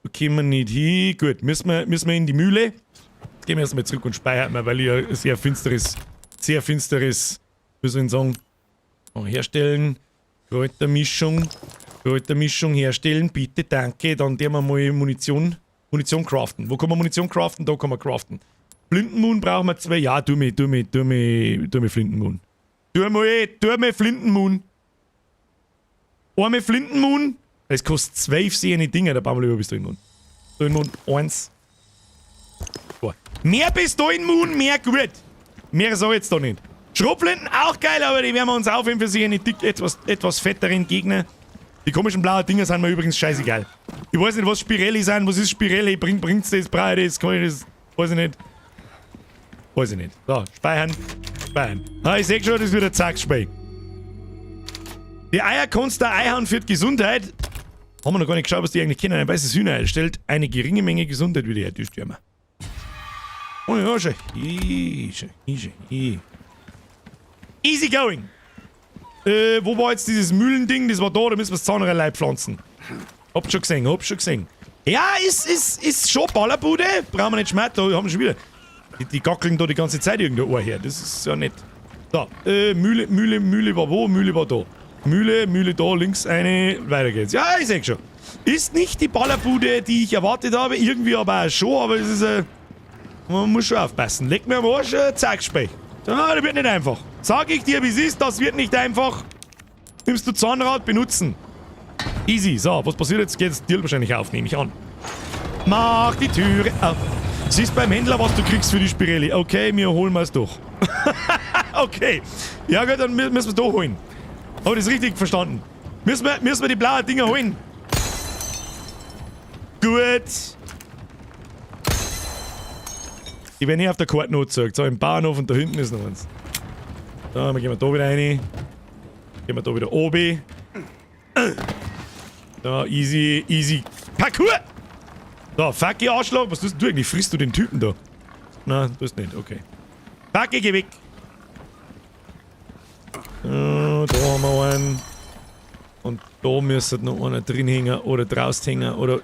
Da kommen wir nicht hin. Gut, müssen wir in die Mühle. Jetzt gehen wir erstmal zurück und speichern mal, weil ich ein sehr finsteres, wie soll ich sagen, herstellen. Kräutermischung herstellen, bitte, danke. Dann werden wir mal Munition craften. Wo kann man Munition craften? Da kann man craften. Flintenmoon brauchen wir 2. Ja, tu mir Flintenmoon. Tu mir Flintenmoon. Einmal Flintenmoon. Es kostet 12 sehende Dinge, da bauen wir lieber Pistolenmoon. Pistolenmoon 1. Oh. Mehr Pistolenmoon, mehr gut. Mehr sag ich jetzt da nicht. Schrotflinten auch geil, aber die werden wir uns aufheben für sie eine etwas fetteren Gegner. Die komischen blauen Dinger sind mir übrigens scheißegal. Ich weiß nicht, was Spirelli sind. Was ist Spirelli? Bringt's das? Brauche ich das? Kann ich das? Weiß ich nicht. Weiß ich nicht. So, speichern. Ah, ich sehe schon, das ist wieder Zackspiel. Die Eier kannst du einhauen für die Gesundheit. Haben wir noch gar nicht geschaut, was die eigentlich kennen. Ein weißes Hühnerei stellt eine geringe Menge Gesundheit wieder her. Die stürmen. Oh ja, schon. Easy going. Wo war jetzt dieses Mühlending? Das war da müssen wir das Zahnrädlein pflanzen. Habt schon gesehen. Ja, ist schon Ballerbude. Brauchen wir nicht schmecken, da haben wir schon wieder. Die gackeln da die ganze Zeit irgendwo her. Das ist ja nett. So, Mühle war wo? Mühle war da. Mühle da, links eine, weiter geht's. Ja, ich seh schon. Ist nicht die Ballerbude, die ich erwartet habe. Irgendwie aber auch schon, aber es ist man muss schon aufpassen. Leg mir am Arsch, Zackspech. Ja, das wird nicht einfach. Sag ich dir, wie es ist, das wird nicht einfach. Nimmst du Zahnrad, benutzen. Easy. So, was passiert jetzt? Geht das Deal wahrscheinlich auf, nehme ich an. Mach die Türe auf. Siehst beim Händler, was du kriegst für die Spirelli. Okay, wir holen wir es doch. Okay. Ja gut, dann müssen wir es da holen. Habe ich das richtig verstanden? Müssen wir die blauen Dinger holen? Gut. Ich werde nicht auf der Karte angezeigt. So, im Bahnhof und da hinten ist noch eins. So, dann gehen wir da wieder rein. Gehen wir da wieder oben. Da, easy, easy. Parkour! So, fuck, ihr Arschloch. Was tust du eigentlich? Frisst du den Typen da? Nein, tust nicht. Okay. Fuck, ich geh weg. Da haben wir einen. Und da müsste noch einer drin hängen oder draußen hängen oder...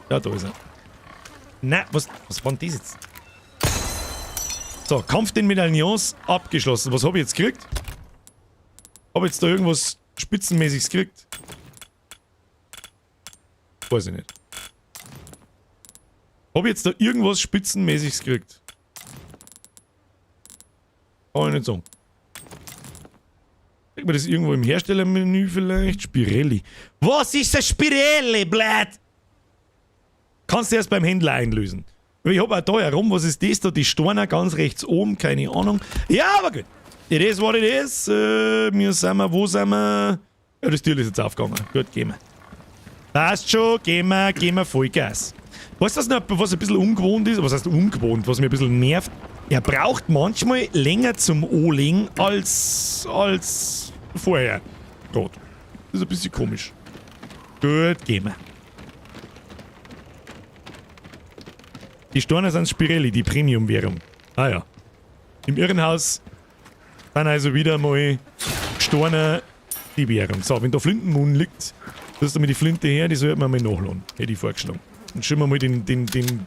Ja, da ist er. Nein, was war denn das jetzt? So, Kampf den Medaillons abgeschlossen. Was habe ich jetzt gekriegt? Habe ich jetzt da irgendwas Spitzenmäßiges gekriegt? Weiß ich nicht. Habe ich jetzt da irgendwas Spitzenmäßiges gekriegt? Kann ich nicht sagen. Kriegt man das irgendwo im Herstellermenü vielleicht? Spirelli. Was ist das Spirelli, blöd? Kannst du erst beim Händler einlösen. Ich hab auch da herum, was ist das da? Die Steine ganz rechts oben, keine Ahnung. Ja, aber gut. It is what it is. Wir sind wir, wo sind wir? Ja, das Tür ist jetzt aufgegangen. Gut, gehen wir. Passt schon, gehen wir Vollgas. Weißt du, was ein bisschen ungewohnt ist? Was heißt ungewohnt? Was mir ein bisschen nervt? Er braucht manchmal länger zum Anlegen als vorher. Gott. Das ist ein bisschen komisch. Gut, gehen wir. Die Steine sind Spirelli, die Premium-Währung. Ah ja. Im Irrenhaus sind also wieder mal Steine die Währung. So, wenn da Flintenmund liegt, tust du mir die Flinte her, die sollte man mal nachladen. Hätte ich vorgeschlagen. Dann schieben wir mal den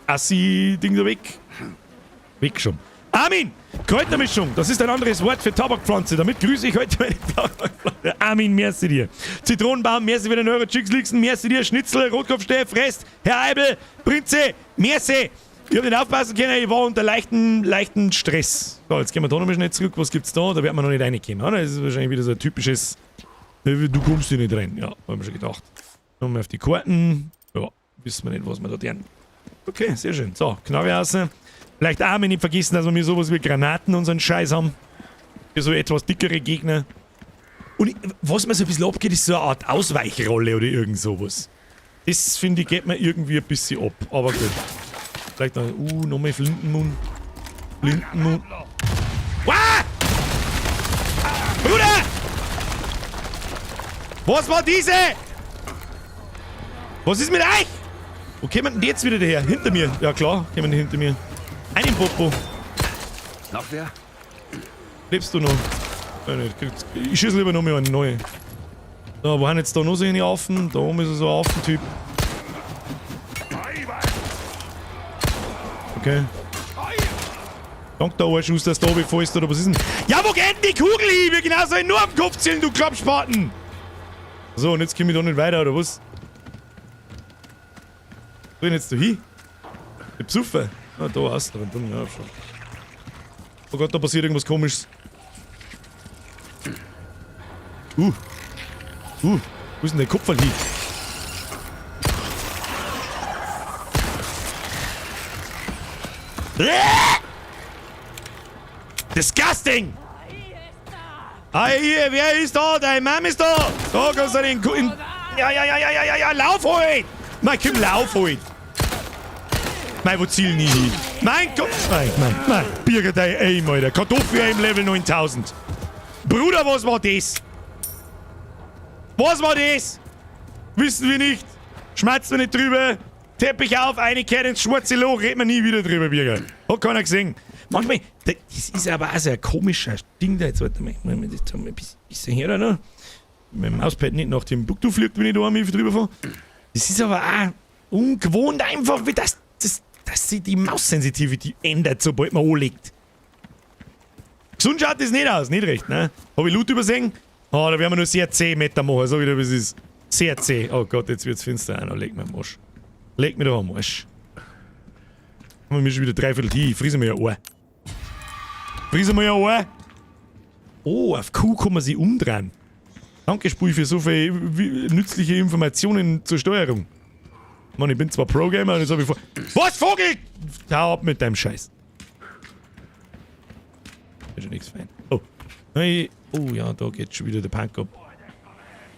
Assi-Ding da weg. Weg schon. Armin! Kräutermischung, das ist ein anderes Wort für Tabakpflanze. Damit grüße ich heute meine Tabakpflanze. Armin, merci dir. Zitronenbaum, merci für den Euro-Chicks liegsten, merci dir. Schnitzel, Rotkopfsteff, Rest, Herr Eibel, Prinze, merci. Ich hab nicht aufpassen können, ich war unter leichten Stress. So, jetzt gehen wir da nochmal schnell zurück. Was gibt's da? Da wird man noch nicht reinkommen, oder? Das ist wahrscheinlich wieder so ein typisches, du kommst hier nicht rein. Ja, haben wir schon gedacht. Nochmal auf die Karten. Ja, wissen wir nicht, was wir da tun. Okay, sehr schön. So, Knarre raus. Vielleicht auch nicht vergessen, dass wir sowas wie Granaten und so einen Scheiß haben. Für so etwas dickere Gegner. Und was mir so ein bisschen abgeht, ist so eine Art Ausweichrolle oder irgend sowas. Das, finde ich, geht mir irgendwie ein bisschen ab. Aber gut. Vielleicht noch, nochmal Flintenmund. Flintenmund. Wow! Bruder! Was war diese? Was ist mit euch? Wo kommen denn die jetzt wieder daher? Hinter mir. Ja klar, kommen die hinter mir. Einen Popo.
Noch wer?
Lebst du noch? Ich schieße lieber noch mal einen neuen. So, wo haben jetzt da noch so eine Affen? Da oben ist so ein Affentyp. Okay. Dank der Arschus, dass du da befallst, oder was ist denn? Ja, wo geht denn die Kugel hin? Wir genau so nur am Kopf zielen, du Klappspaten! So, und jetzt komme ich da nicht weiter, oder was? Wo bin jetzt da hin? Ich besuche. Ah, da hast du drin, ja, schon. Oh Gott, da passiert irgendwas Komisches. Wo ist denn der Kopf hin? Disgusting! Ah, hier, wer ist da? Dein Mom ist da! Da kannst du den Ja, lauf heute! Nein, komm, lauf heute! Nein, wo zielen nie hin? Mein Gott! Nein, Birger, dein Aim, Alter. Kartoffel-Aim Level 9000. Bruder, was war das? Was war das? Wissen wir nicht. Schmerzt wir nicht drüber. Teppich auf, eine kehrt ins schwarze Loch, reden wir nie wieder drüber, Birger. Hat keiner gesehen. Manchmal, das ist aber auch so ein komischer Ding da. Jetzt warte mal, das haben wir ein bisschen her, ne? Mit dem Mauspad nicht nach dem Bug fliegt, wenn ich da einmal drüber fahre. Das ist aber auch ungewohnt einfach, wie dass sich die Maus-Sensitivity ändert, sobald man anlegt. Gesund schaut das nicht aus, nicht recht, ne? Hab ich Loot übersehen? Oh, da werden wir nur sehr zäh Meter machen, so wie das ist. Sehr zäh. Oh Gott, jetzt wird's finster. Einer, leg mir am Arsch. Leg mir da am Arsch. Haben wir mir schon wieder dreiviertel hin. Friesen wir ja Ohr. Friesen wir ja Ohr. Oh, auf Q kann man sich umdrehen. Danke, Spui, für so viele nützliche Informationen zur Steuerung. Mann, ich bin zwar Pro-Gamer und jetzt hab ich vor... Was, Vogel? Hau ab mit deinem Scheiß. Ist schon nichts fein. Oh. Hey. Oh ja, da geht schon wieder der Punk ab.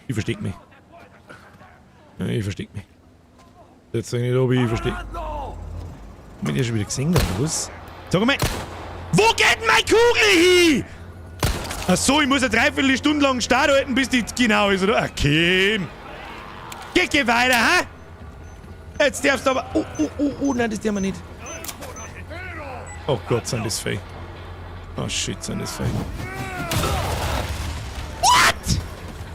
Ich versteck mich. Ja, ich versteck mich. Jetzt sag ich nicht, ob ich versteck. Hab ich ja schon wieder gesehen, oder was? Sag mal, wo geht denn meine Kugel hin? Achso, ich muss eine Dreiviertelstunde lang Start halten, bis die genau ist, oder? Okay. Geh weiter, hä? Jetzt darfst du aber... Oh, nein, das darf man nicht. Oh Gott, sind das Fei. Oh shit, sind das Fei. What?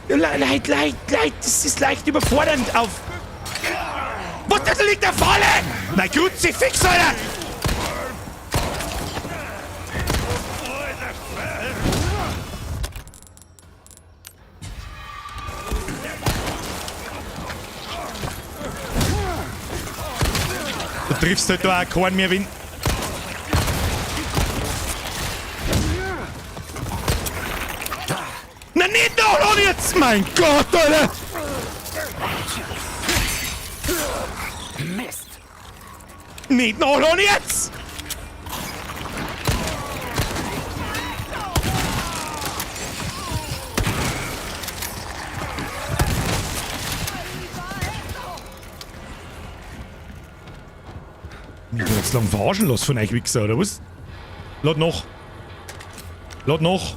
Ja, Leid, das ist leicht überfordernd auf... Was, da liegt der Falle? Mein Kruzifix, Alter! Du triffst halt da auch keinen mehr, wenn... Na nicht noch jetzt! Mein Gott, Alter!
Mist!
Nicht noch jetzt! Ich bin jetzt lang verarschen lassen von euch Wichser, oder was? Lad noch. Lad noch.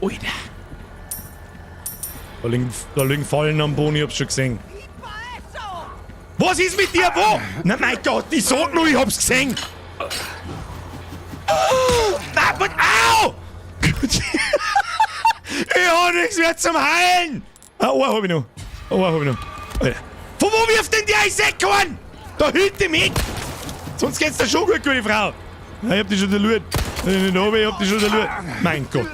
Alter. Da liegen Fallen am Boden, ich hab's schon gesehen. Was ist mit dir, wo? Na mein Gott, ich sag nur, ich hab's gesehen. Nein, au! Ich hab nichts mehr zum Heilen. Ohr hab ich noch. Alter. Von wo wirft denn die Eisäckhorn? Da hüllt die mich! Sonst geht's dir schon gut, gute Frau. Ja, ich hab die schon erlurt. Ich hab die schon erlurt. Mein Gott.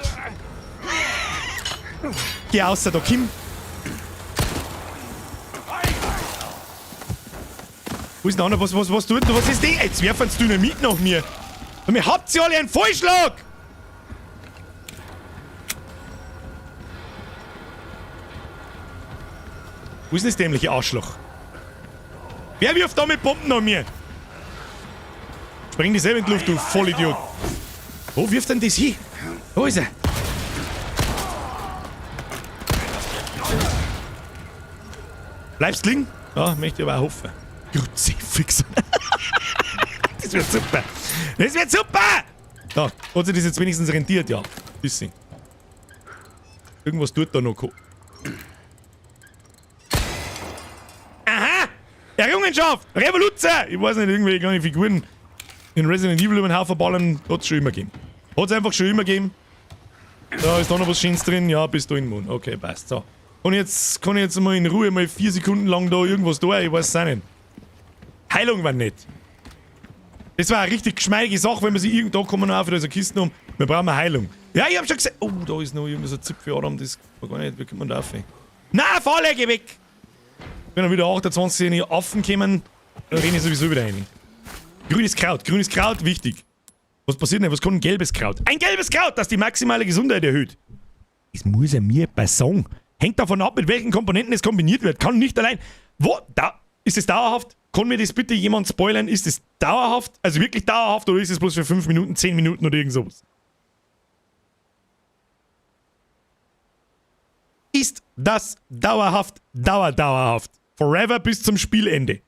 Geh außer da, Kim. Wo ist der andere? Was tut denn? Was ist die? Jetzt werfen sie Dynamit nach mir. Und mir habt ihr alle einen Vollschlag! Wo ist denn das dämliche Arschloch? Wer wirft da mit Bomben nach mir? Spring dich selber in die Luft, du Vollidiot. Wo wirft denn das hin? Wo ist er? Bleibst liegen? Ja, möchte ich aber auch hoffen. Kruzifix. Das wird super. Das wird super! Ja, hat sich das jetzt wenigstens rentiert, ja. Bisschen. Irgendwas tut da noch. Aha! Errungenschaft! Revolution! Ich weiß nicht, irgendwelche kleine Figuren in Resident Evil über den Haufen ballern, hat's schon immer gegeben. Hat's einfach schon immer gegeben. Da ist da noch was Schönes drin, ja, bist du in den Mund. Okay, passt. So. Kann ich jetzt mal in Ruhe mal 4 Sekunden lang da irgendwas tun? Ich weiß es auch nicht. Heilung war nett. Das war eine richtig geschmeidige Sache, wenn man sich irgendwo kommen auf da ist eine Kiste um. Wir brauchen eine Heilung. Ja, ich hab schon gesagt. Oh, da ist noch irgendwas ein Zipfeladam, das war gar nicht, wie kommt man da rauf? Nein, Falle, geh weg! Wenn dann wieder 28 in die Affen kommen, dann renne ich sowieso wieder rein. Grünes Kraut, wichtig. Was passiert denn? Was kann ein gelbes Kraut? Ein gelbes Kraut, das die maximale Gesundheit erhöht. Das muss er mir bei sagen. Hängt davon ab, mit welchen Komponenten es kombiniert wird. Kann nicht allein. Wo? Ist es dauerhaft? Kann mir das bitte jemand spoilern? Ist es dauerhaft? Also wirklich dauerhaft oder ist es bloß für 5 Minuten, 10 Minuten oder irgend sowas? Ist das dauerhaft? Dauerhaft. Forever bis zum Spielende.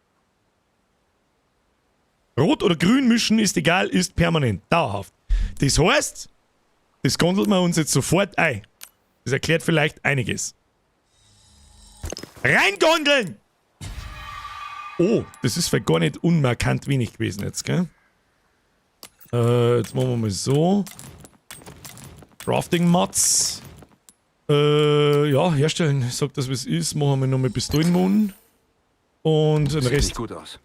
Rot oder grün mischen ist egal, ist permanent. Dauerhaft. Das heißt, das gondeln wir uns jetzt sofort ein. Das erklärt vielleicht einiges. Reingondeln! Oh, das ist vielleicht gar nicht unmarkant wenig gewesen jetzt, gell? Jetzt machen wir mal so. Crafting-Mods. Ja, herstellen. Ich sag das, wie es ist. Machen wir nochmal Pistolenmund. Und den
Sieht
Rest.
nicht gut aus.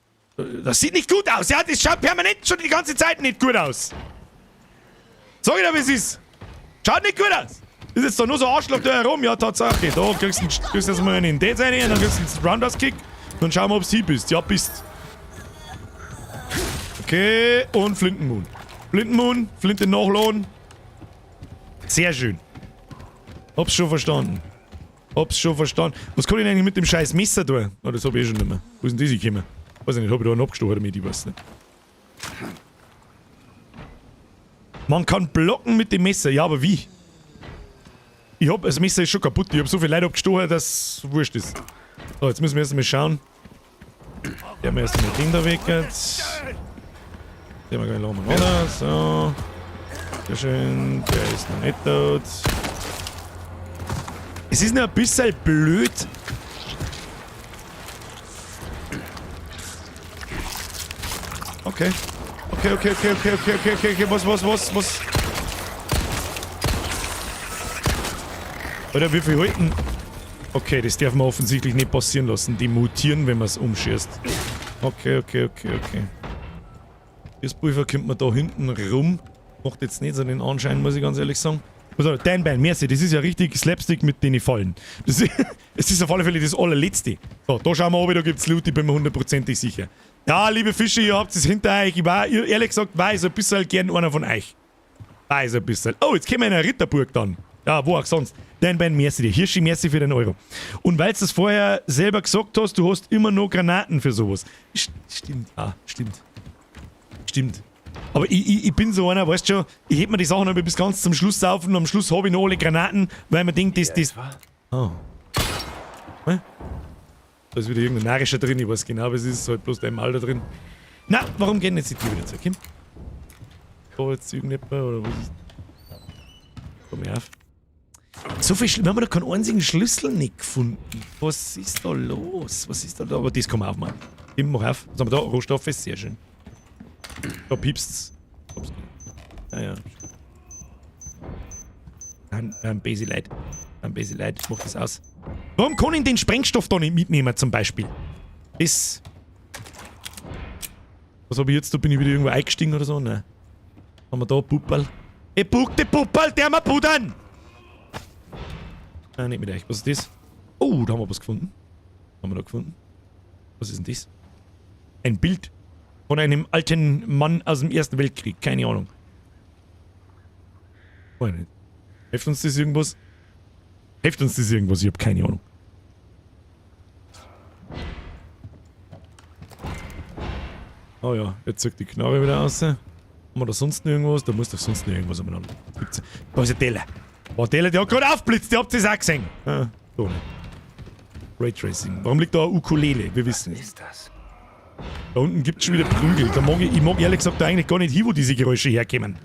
Das sieht nicht gut aus, ja? Das schaut permanent schon die ganze Zeit nicht gut aus. Sag ich dir, wie es ist. Schaut nicht gut aus. Ist jetzt da nur so ein Arschloch da herum? Ja, Tatsache. Da kriegst du jetzt mal einen Dead rein und dann kriegst du einen Roundhouse-Kick. Dann schauen wir, ob du bist. Ja, bist. Okay, und Flintenmoon. Flintenmoon, Flinte nachladen. Sehr schön. Hab's schon verstanden. Was kann ich denn eigentlich mit dem scheiß Messer tun? Oh, das hab ich eh schon nicht mehr. Wo ist denn das gekommen? Weiß ich nicht, hab ich da einen abgestochen damit? Ich weiß nicht. Man kann blocken mit dem Messer. Ja, aber wie? Das Messer ist schon kaputt. Ich hab so viel Leute abgestochen, dass es wurscht ist. So, jetzt müssen wir erstmal schauen. Der haben wir erstmal den da weg jetzt. Den haben wir gleich mal runter. So. Sehr schön. Der ist noch nicht tot. Es ist noch ein bisschen blöd. Okay. Okay. Was? Oder wie viel halten? Okay, das darf man offensichtlich nicht passieren lassen. Die mutieren, wenn man es umschießt. Okay. Das Pulver kommt man da hinten rum. Macht jetzt nicht so den Anschein, muss ich ganz ehrlich sagen. Also, dein Bein, merci, das ist ja richtig Slapstick mit denen Fallen. Es ist auf alle Fälle das allerletzte. So, da schauen wir an, da gibt's Loot, ich bin mir hundertprozentig sicher. Ja, liebe Fische, ihr habt es hinter euch. Ich war, ehrlich gesagt, war ich so ein bisschen gern einer von euch. War ich so ein bisschen. Oh, jetzt kommen wir in eine Ritterburg dann. Ja, wo auch sonst. Dein Bein, merci dir. Hirschi, merci für den Euro. Und weil du das vorher selber gesagt hast, du hast immer noch Granaten für sowas. Stimmt, ja, stimmt. Aber ich bin so einer, weißt du schon, ich heb mir die Sachen aber bis ganz zum Schluss auf und am Schluss habe ich noch alle Granaten, weil man denkt, das. Oh. Da ist wieder irgendein Narischer drin, ich weiß genau, was es ist, halt bloß der im Alter drin. Na, warum gehen jetzt die Tür wieder zurück? Kim? Da jetzt irgendjemand oder was ist? Komm her auf. So viel wir haben da keinen einzigen Schlüssel nicht gefunden. Was ist da los? Was ist da? Aber das kann man aufmachen. Kim, mach auf. Was haben wir da? Rohstoffe, sehr schön. Da piepst's. Ja. Ein bisschen leid. Mach das aus. Warum kann ich den Sprengstoff da nicht mitnehmen, zum Beispiel? Das. Was habe ich jetzt? Da bin ich wieder irgendwo eingestiegen oder so? Nein. Haben wir da Puppal? Buckte Puppal, der mal pudern! Nein, nicht mit euch. Was ist das? Oh, da haben wir was gefunden. Was ist denn das? Ein Bild von einem alten Mann aus dem Ersten Weltkrieg. Keine Ahnung. Hilft uns das irgendwas? Ich hab keine Ahnung. Oh ja, jetzt zieht die Knarre wieder raus. Haben wir da sonst noch irgendwas? Da muss doch sonst noch irgendwas umeinander. Da ist ein Teller. Der Teller, der hat gerade aufblitzt, ihr habt es auch gesehen. Ah, da nicht. Raytracing. Warum liegt da eine Ukulele? Wir wissen es.
Was ist das?
Da unten gibt es schon wieder Prügel. Ich mag ehrlich gesagt da eigentlich gar nicht hin, wo diese Geräusche herkommen.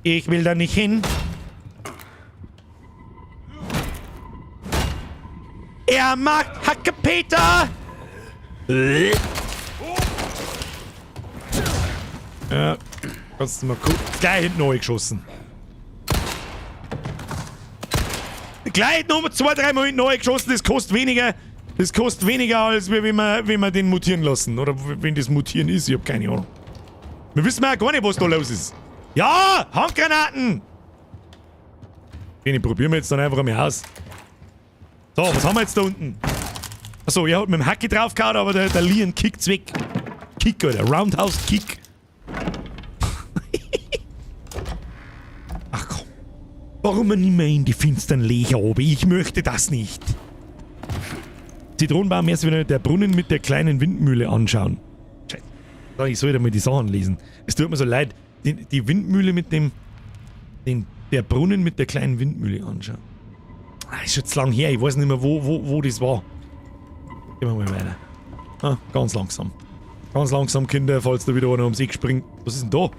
Ich will da nicht hin. Er mag Hackepeter! Ja, kannst du mal gucken. Gleich hinten geschossen. Gleich nochmal 2-3 Mal hinten geschossen, das kostet weniger. Das kostet weniger, als wenn wir den mutieren lassen. Oder wenn das mutieren ist, ich hab keine Ahnung. Wir wissen ja gar nicht, was da los ist. Ja! Handgranaten! Okay, probieren wir jetzt dann einfach mal aus. So, was haben wir jetzt da unten? Achso, er hat mit dem Hacke draufgehauen, aber der Leon kickt's weg. Kick, oder? Roundhouse Kick. Ach komm. Warum nicht mehr in die finsteren Löcher oben? Ich möchte das nicht. Zitronenbaum, erst wieder der Brunnen mit der kleinen Windmühle anschauen. Scheiße. Ich sollte mal die Sachen lesen. Es tut mir so leid. Die Windmühle mit dem... Der Brunnen mit der kleinen Windmühle anschauen. Ist schon zu lang her. Ich weiß nicht mehr, wo das war. Gehen wir mal weiter. Ganz langsam. Ganz langsam, Kinder, falls da wieder einer ums Eck springt. Was ist denn da?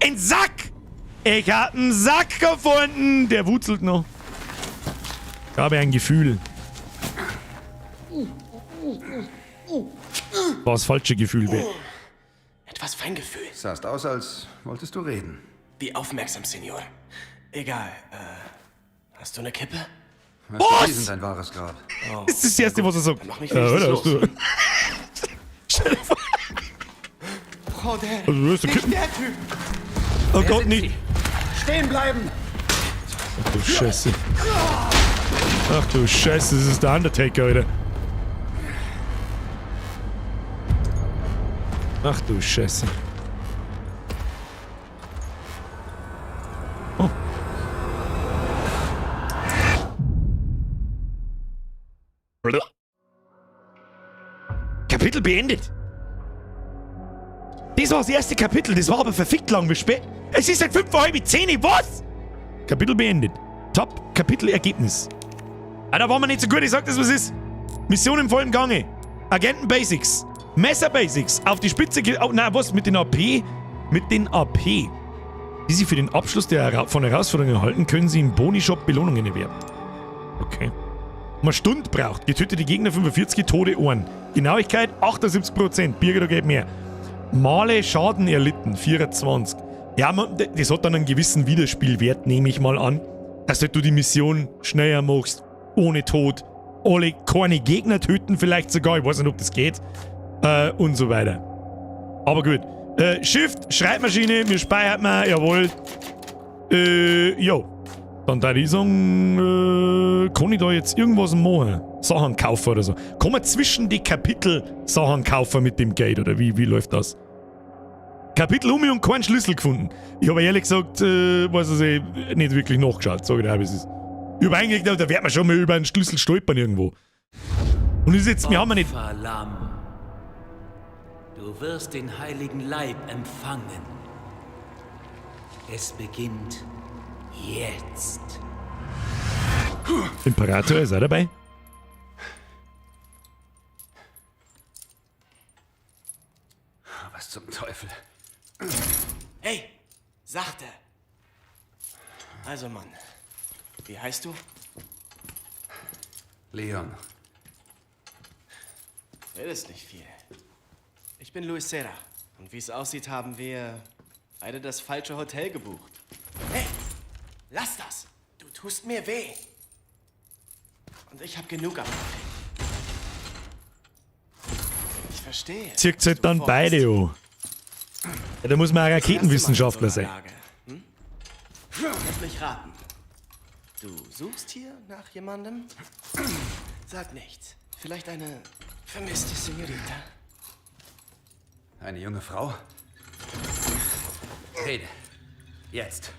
Ein Sack! Ich hab einen Sack gefunden! Der wurzelt noch. Ich habe ein Gefühl. War das falsche Gefühl, wer?
Etwas Feingefühl.
Sahst aus, als wolltest du reden.
Wie aufmerksam, Senor. Egal, hast du eine Kippe?
Was? Die sind ein wahres Grab.
Oh,
Das ist das Erste, was er sagt.
dann mach mich wenigstens los.
Stell dir vor.
Joder,
Also, du hast eine
nicht
Kippe.
der Typ.
Oh Gott, nicht.
Stehen bleiben.
Ach du Scheiße. Ach du Scheiße, das ist der Undertaker, Alter. Ach du Scheiße. Oh. Kapitel beendet. Das war das erste Kapitel, das war aber verfickt lang. Wie spät? Es ist seit 5:30, was? Kapitel beendet. Top, Kapitelergebnis. Ah, da waren wir nicht so gut, ich sag das, was ist. Mission im vollen Gange. Agenten-Basics. Messer-Basics. Auf die Spitze oh, nein, was? Mit den AP? Mit den AP. Die Sie für den Abschluss von Herausforderungen erhalten, können Sie im Boni-Shop Belohnungen erwerben. Okay. Man Stunde braucht. Getötete Gegner 45, Tode 1. Genauigkeit 78%. Birger, da geht mehr. Male Schaden erlitten 24. Ja, das hat dann einen gewissen Wiederspielwert, nehme ich mal an. Dass du die Mission schneller machst. Ohne Tod. Alle keine Gegner töten vielleicht sogar. Ich weiß nicht, ob das geht. Und so weiter. Aber gut. Shift, Schreibmaschine, wir speichern mal, jawohl. Jo. Dann da ich sagen, kann ich da jetzt irgendwas machen? Sachen kaufen oder so. Kann man zwischen die Kapitel Sachen kaufen mit dem Geld oder wie läuft das? Kapitel um mich und keinen Schlüssel gefunden. Ich habe ehrlich gesagt, weiß ich nicht wirklich nachgeschaut, sage ich dir, wie es ist. Ich habe eigentlich gedacht, da wird man schon mal über einen Schlüssel stolpern irgendwo. Und das ist jetzt, wir haben ja nicht...
Lamm. Du wirst den heiligen Leib empfangen. Es beginnt jetzt.
Imperator ist auch dabei.
Was zum Teufel?
Hey, sachte. Also, Mann. Wie heißt du?
Leon.
Redest nicht viel. Ich bin Luis Serra. Und wie es aussieht, haben wir beide das falsche Hotel gebucht. Hey, lass das. Du tust mir weh. Und ich habe genug am Kaffee. Ich verstehe.
Zirkt halt dann beide an. Ja, da muss man ein Raketenwissenschaftler sein.
Hm? Lass mich raten. Du suchst hier nach jemandem? Sag nichts. Vielleicht eine vermisste Senorita?
Eine junge Frau? Rede. Jetzt.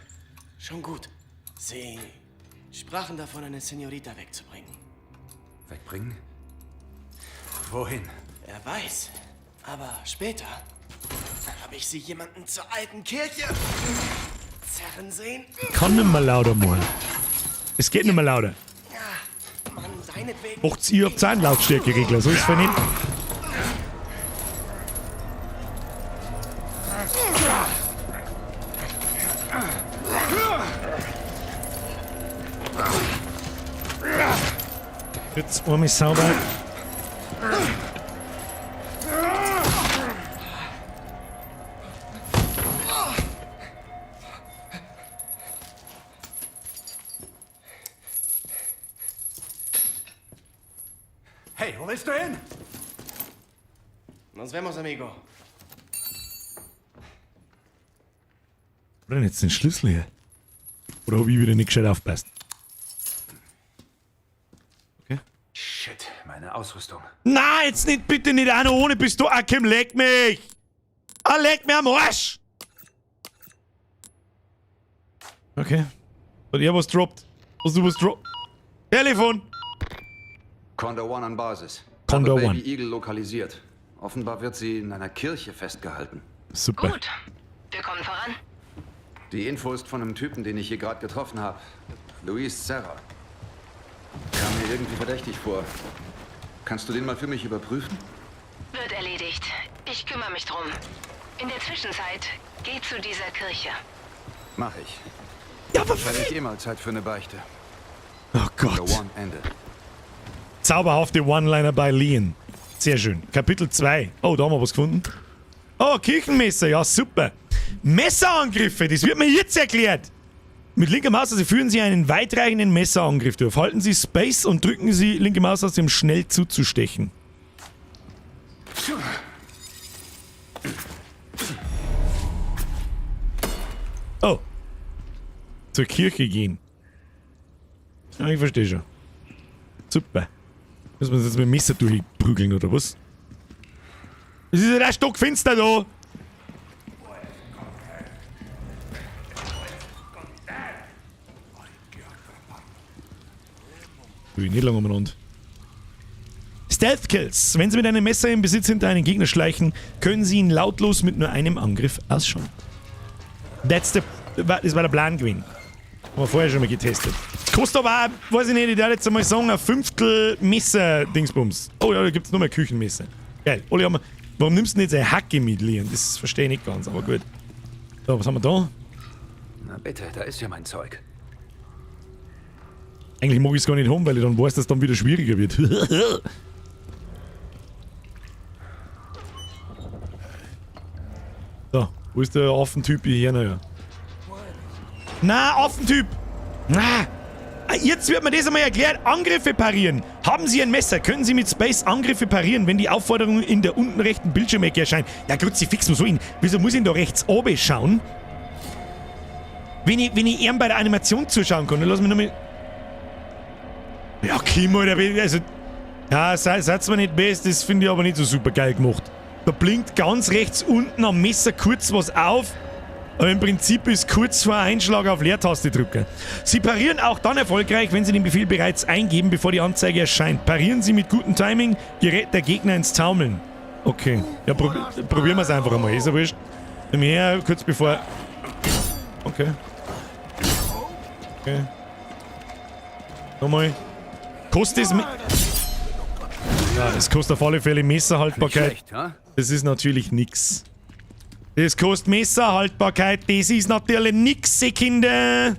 Schon gut. Sie sprachen davon, eine Senorita wegzubringen.
Wegbringen? Wohin?
Er weiß. Aber später habe ich sie jemanden zur alten Kirche zerren sehen.
Kann nicht mehr lauter machen. Es geht nicht mehr lauter.
Mann, seinetwegen.
Ihr habt einen Lautstärkeregler, so ist es nicht. Jetzt einmal sauber.
Hey, wo willst du hin?
Nos vemos, amigo.
Oder jetzt den Schlüssel her? Oder habe ich wieder nicht gescheit aufgepasst? Okay.
Shit, meine Ausrüstung.
Nein, jetzt nicht, bitte nicht auch noch ohne Pistole. Ah, komm, leck mich! Ah, leck mir am Arsch! Okay. Hat er was droppt? Hast du was droppt? Telefon!
Condor One an Basis.
Condor
Baby
One.
Eagle lokalisiert. Offenbar wird sie in einer Kirche festgehalten.
Super.
Gut, wir kommen voran.
Die Info ist von einem Typen, den ich hier gerade getroffen habe. Luis Serra. Kam mir irgendwie verdächtig vor. Kannst du den mal für mich überprüfen?
Wird erledigt. Ich kümmere mich drum. In der Zwischenzeit, geh zu dieser Kirche.
Mach ich.
Ja, aber
Wahrscheinlich mal Zeit für eine Beichte.
Oh Gott.
Condor One, Ende.
Zauberhafte One-Liner bei Leon. Sehr schön. Kapitel 2. Oh, da haben wir was gefunden. Oh, Kirchenmesser. Ja, super. Messerangriffe. Das wird mir jetzt erklärt. Mit linker Maustaste führen Sie einen weitreichenden Messerangriff durch. Halten Sie Space und drücken Sie linke Maustaste, um schnell zuzustechen. Oh. Zur Kirche gehen. Ja, ich verstehe schon. Super. Müssen wir uns jetzt mit dem Messer durchprügeln, oder was? Es ist ja der Stockfinster da! Ich nicht lange umeinander. Das Stealth Kills. Wenn Sie mit einem Messer im Besitz hinter einen Gegner schleichen, können Sie ihn lautlos mit nur einem Angriff ausschalten. Das war der Plan gewesen. Haben wir vorher schon mal getestet. Kostet aber auch, weiß ich nicht, ich darf jetzt einmal sagen, ein Fünftel Messer-Dingsbums. Oh ja, da gibt es nur mehr Küchenmesser. Geil. Oli, warum nimmst du denn jetzt eine Hacke mit, Leon? Das verstehe ich nicht ganz, aber gut. So, was haben wir da?
Na bitte, da ist ja mein Zeug.
Eigentlich mag ich es gar nicht haben, weil ich dann weiß, dass es dann wieder schwieriger wird. So, wo ist der Affentyp hier nachher? Na, Affentyp! Na! Jetzt wird mir das einmal erklärt. Angriffe parieren. Haben Sie ein Messer, können Sie mit Space Angriffe parieren, wenn die Aufforderung in der unten rechten Bildschirmecke erscheint. Ja, Kruzifix, wo so hin? Wieso muss ich denn da rechts oben schauen? Wenn ich ihm bei der Animation zuschauen kann, dann lass mich nochmal... Ja, Kim, Alter, also... Ja, seid's mir nicht best, das finde ich aber nicht so super geil gemacht. Da blinkt ganz rechts unten am Messer kurz was auf, aber im Prinzip ist kurz vor Einschlag auf Leertaste drücken. Sie parieren auch dann erfolgreich, wenn Sie den Befehl bereits eingeben, bevor die Anzeige erscheint. Parieren Sie mit gutem Timing, gerät der Gegner ins Taumeln. Okay, ja, probieren wir es einfach einmal, ist ja wurscht. Nimm her, kurz bevor... Okay. Okay. Nochmal. Kostet es... Ja, es kostet auf alle Fälle Messerhaltbarkeit.
Schlecht, ha?
Das ist natürlich nix. Das kostet Messerhaltbarkeit, das ist natürlich nix, Kinder.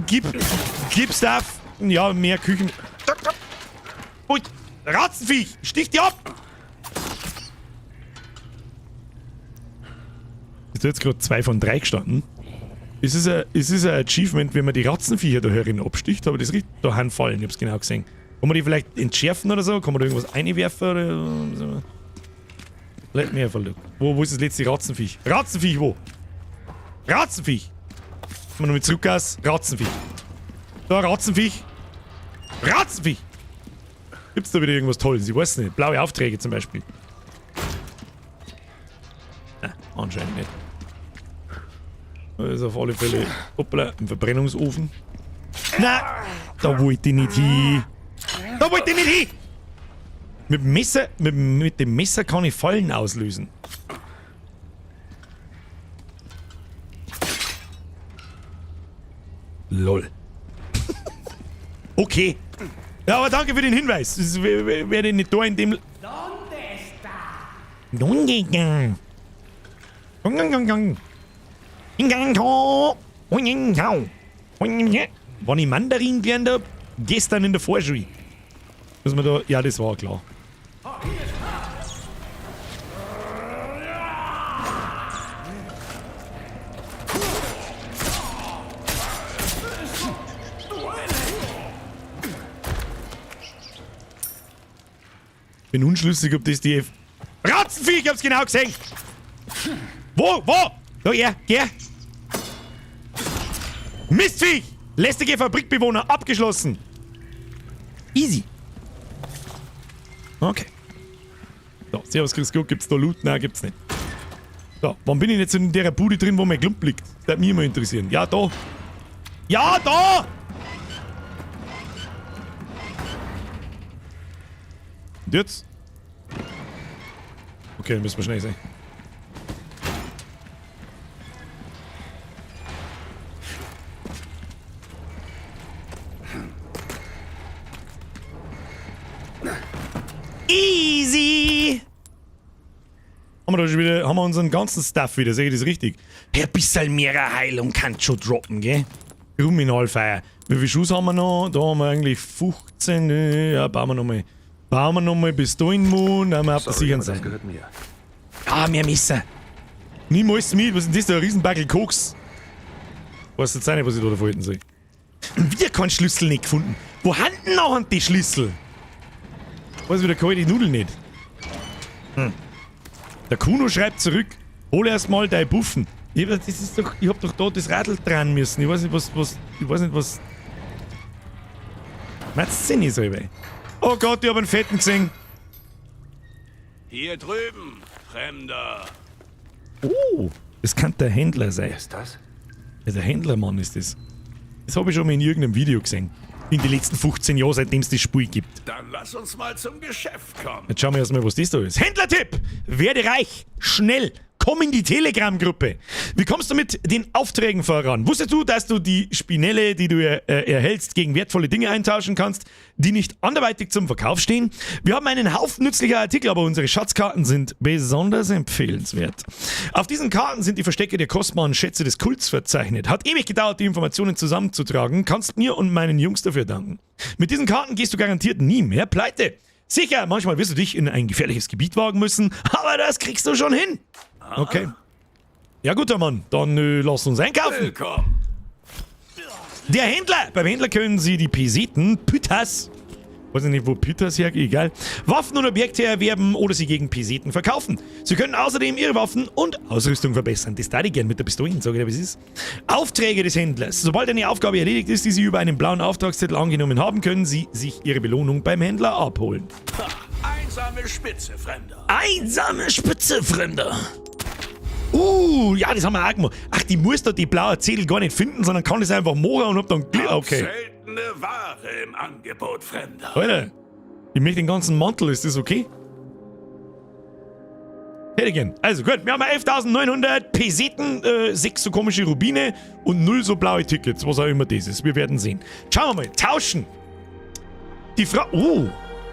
Gib's da... Ja, mehr Küchen... Ui, Ratzenviech, stich dir ab! Ist jetzt gerade 2 von 3 gestanden? Ist es ein Achievement, wenn man die Ratzenviecher da herin absticht? Aber das riecht da hinfallen, ich hab's genau gesehen. Kann man die vielleicht entschärfen oder so? Kann man da irgendwas einwerfen oder so? Let me have a look. Wo ist das letzte Ratzenviech? Ratzenviech, wo? Ratzenviech! Kommen wir nochmal zurück aus. Ratzenviech. Da, Ratzenviech. Ratzenviech! Gibt's da wieder irgendwas Tolles? Ich weiß nicht. Blaue Aufträge zum Beispiel. Anscheinend nicht. Das ist auf alle Fälle... Hoppla, ein Verbrennungsofen. Nein! Da wollte ich nicht hin! Da wollte ich nicht hin! Mit dem Messer, mit dem Messer kann ich Fallen auslösen. Lol. Okay. Ja, aber danke für den Hinweis. Das werde ich nicht da in dem... ¿Dónde está? Wann ich Mandarin gelernt habe? Gestern in der Vorschule. Muss man da... Ja, das war klar. Bin unschlüssig, ob das die... Ratzenvieh, ich hab's genau gesehen! Wo? Da, geh! Mistviech! Lästige Fabrikbewohner abgeschlossen! Easy. Okay. So, servus, grüß Gott, gibt's da Loot? Nein, gibt's nicht. So, wann bin ich jetzt in der Bude drin, wo mein Klump liegt? Das würde mich immer interessieren. Ja, da! Ja, da! Und jetzt? Okay, dann müssen wir schnell sein. Easy! Haben wir unseren ganzen Stuff wieder, sehe ich das richtig? Ein bisschen mehr Heilung kann schon droppen, gell? Kriminalfeier. Wie viele Schuss haben wir noch? Da haben wir eigentlich 15. Ja, bauen wir nochmal bis da in den Mund, damit wir auf der sicheren sein.
Das gehört mir.
Ah, mehr Messer. Nimm alles mit, was ist denn das, der Riesenbackel Koks? Weißt du jetzt nicht, was ich da verhalten soll? Wieder keinen Schlüssel nicht gefunden. Wo haben denn noch die Schlüssel? Weiß wieder, kann ich die Nudeln nicht. Der Kuno schreibt zurück, hol erst mal dein Buffen. Ich hab doch da das Radl dran müssen. Ich weiß nicht, was... Meinst du nicht selber? Oh Gott, ich hab einen Fetten gesehen.
Hier drüben, Fremder.
Oh, das kann der Händler sein.
Wer ist das?
Ja, der Händlermann ist das. Das habe ich schon mal in irgendeinem Video gesehen. in den letzten 15 Jahren, seitdem es das Spiel gibt.
Dann lass uns mal zum Geschäft kommen.
Jetzt schauen wir erstmal, was das da ist. Händlertipp! Werde reich! Schnell! Komm in die Telegram-Gruppe. Wie kommst du mit den Aufträgen voran? Wusstest du, dass du die Spinelle, die du erhältst, gegen wertvolle Dinge eintauschen kannst, die nicht anderweitig zum Verkauf stehen? Wir haben einen Haufen nützlicher Artikel, aber unsere Schatzkarten sind besonders empfehlenswert. Auf diesen Karten sind die Verstecke der kostbaren Schätze des Kults verzeichnet. Hat ewig gedauert, die Informationen zusammenzutragen. Kannst mir und meinen Jungs dafür danken. Mit diesen Karten gehst du garantiert nie mehr pleite. Sicher, manchmal wirst du dich in ein gefährliches Gebiet wagen müssen, aber das kriegst du schon hin. Okay. Ja, guter Mann, dann lass uns einkaufen.
Willkommen.
Der Händler. Beim Händler können Sie die Peseten, Pythas, weiß ich nicht, wo Pythas hergeht, egal, Waffen und Objekte erwerben oder sie gegen Peseten verkaufen. Sie können außerdem Ihre Waffen und Ausrüstung verbessern. Das darf ich gern mit der Pistole, sage ich dir, wie es ist. Aufträge des Händlers. Sobald eine Aufgabe erledigt ist, die Sie über einen blauen Auftragszettel angenommen haben, können Sie sich Ihre Belohnung beim Händler abholen.
Einsame Spitze, Fremder.
Einsame Spitze, Fremder. Ja, das haben wir auch gemacht. Ach, die muss da die blaue Zettel gar nicht finden, sondern kann das einfach machen und hab dann Glück. Okay.
Seltene Ware im Angebot, Fremder.
Alter, ich möchte den ganzen Mantel, ist das okay? Hätte ich gern. Also gut, wir haben 11.900 Peseten, 6 so komische Rubine und 0 so blaue Tickets, was auch immer das ist. Wir werden sehen. Schauen wir mal, tauschen. Die Frau.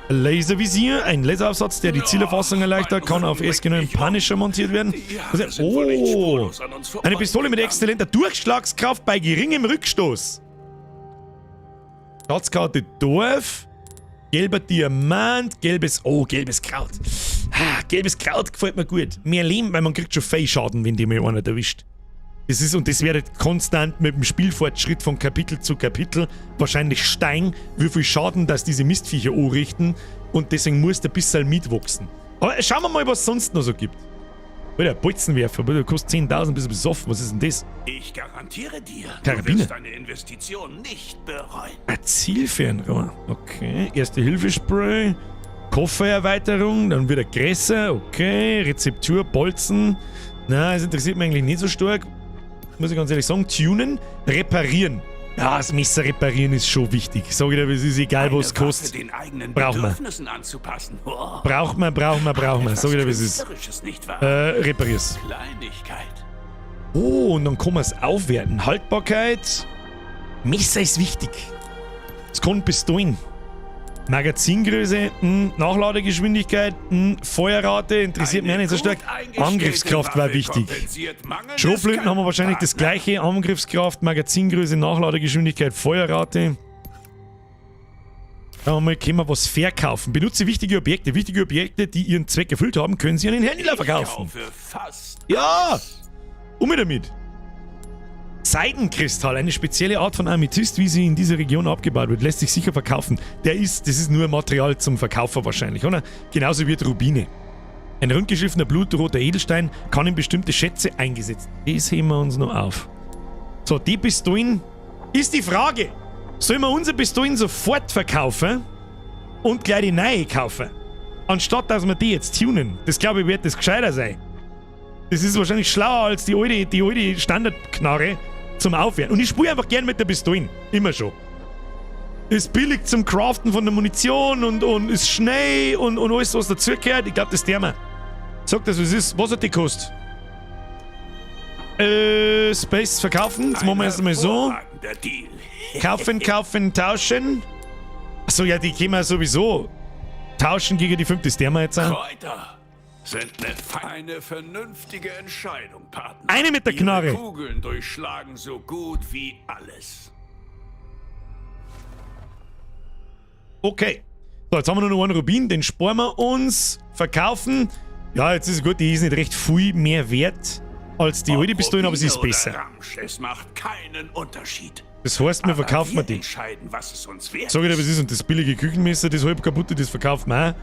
Laservisier, ein Laseraufsatz, der die Zielerfassung erleichtert, kann auf S-Genau im Punisher montiert werden. Eine Pistole mit exzellenter Durchschlagskraft bei geringem Rückstoß. Schatzkarte Dorf, gelber Diamant, gelbes Kraut. Gelbes Kraut gefällt mir gut. Mehr Leben, weil man kriegt schon Fey-Schaden, wenn die mal einer erwischt. Das wird konstant mit dem Spielfortschritt von Kapitel zu Kapitel wahrscheinlich steigen, wie viel Schaden dass diese Mistviecher anrichten und deswegen muss der bisschen mitwachsen. Aber schauen wir mal, was es sonst noch so gibt. Alter, Bolzenwerfer, der kostet 10.000, bist du besoffen, was ist denn das?
Ich garantiere dir,
Karabiner.
du wirst deine Investition nicht bereuen.
Ein Zielfernrohr, okay. Erste-Hilfe-Spray, Koffererweiterung, dann wieder Gräser, okay. Rezeptur, Bolzen. Na, das interessiert mich eigentlich nicht so stark. Muss ich ganz ehrlich sagen, tunen, reparieren. Ja, das Messer reparieren ist schon wichtig. Sag ich dir, es ist egal, was es kostet. Braucht man. Braucht man. Sag ich dir, was es ist. Reparier's. Oh, und dann kann man es aufwerten. Haltbarkeit. Messer ist wichtig. Es kann Pistolen. Magazingröße, Nachladegeschwindigkeit, Feuerrate interessiert mich auch nicht so stark. Angriffskraft war wichtig. Schrotflinten haben wir wahrscheinlich das gleiche. Angriffskraft, Magazingröße, Nachladegeschwindigkeit, Feuerrate. Schauen wir mal, können wir was verkaufen. Benutze wichtige Objekte. Wichtige Objekte, die ihren Zweck erfüllt haben, können Sie an den Händler verkaufen. Ja! Damit. Seidenkristall, eine spezielle Art von Amethyst, wie sie in dieser Region abgebaut wird, lässt sich sicher verkaufen. Das ist nur Material zum Verkaufen wahrscheinlich, oder? Genauso wie Rubine. Ein rundgeschliffener blutroter Edelstein kann in bestimmte Schätze eingesetzt werden. Das heben wir uns noch auf. So, die Pistolen ist die Frage. Sollen wir unsere Pistolen sofort verkaufen und gleich die neue kaufen? Anstatt dass wir die jetzt tunen. Das glaube ich wird das gescheiter sein. Das ist wahrscheinlich schlauer als die alte Standardknarre zum Aufwehren. Und ich spiele einfach gern mit der Pistole. Immer schon. Ist billig zum Craften von der Munition und ist schnell und alles, was dazugehört. Ich glaube, das der mal. Sag das, was ist. Was hat die gekostet? Space verkaufen. Jetzt machen wir erst mal so. Kaufen, tauschen. Achso, ja, die können wir sowieso tauschen gegen die 5. Das der mal jetzt an.
Sind eine vernünftige Entscheidung, Partner.
Eine mit der Knarre.
Ihre Kugeln durchschlagen so gut wie alles.
Okay. So, jetzt haben wir nur noch einen Rubin, den sparen wir uns, verkaufen. Ja, jetzt ist es gut, die ist nicht recht viel mehr wert als die alte Pistole, aber sie ist besser.
Ramsch, es macht keinen Unterschied.
Das heißt, wir verkaufen wir die.
Was es uns wert
Sag ich dir, was ist, und das billige Küchenmesser, das halb kaputte, das verkaufen wir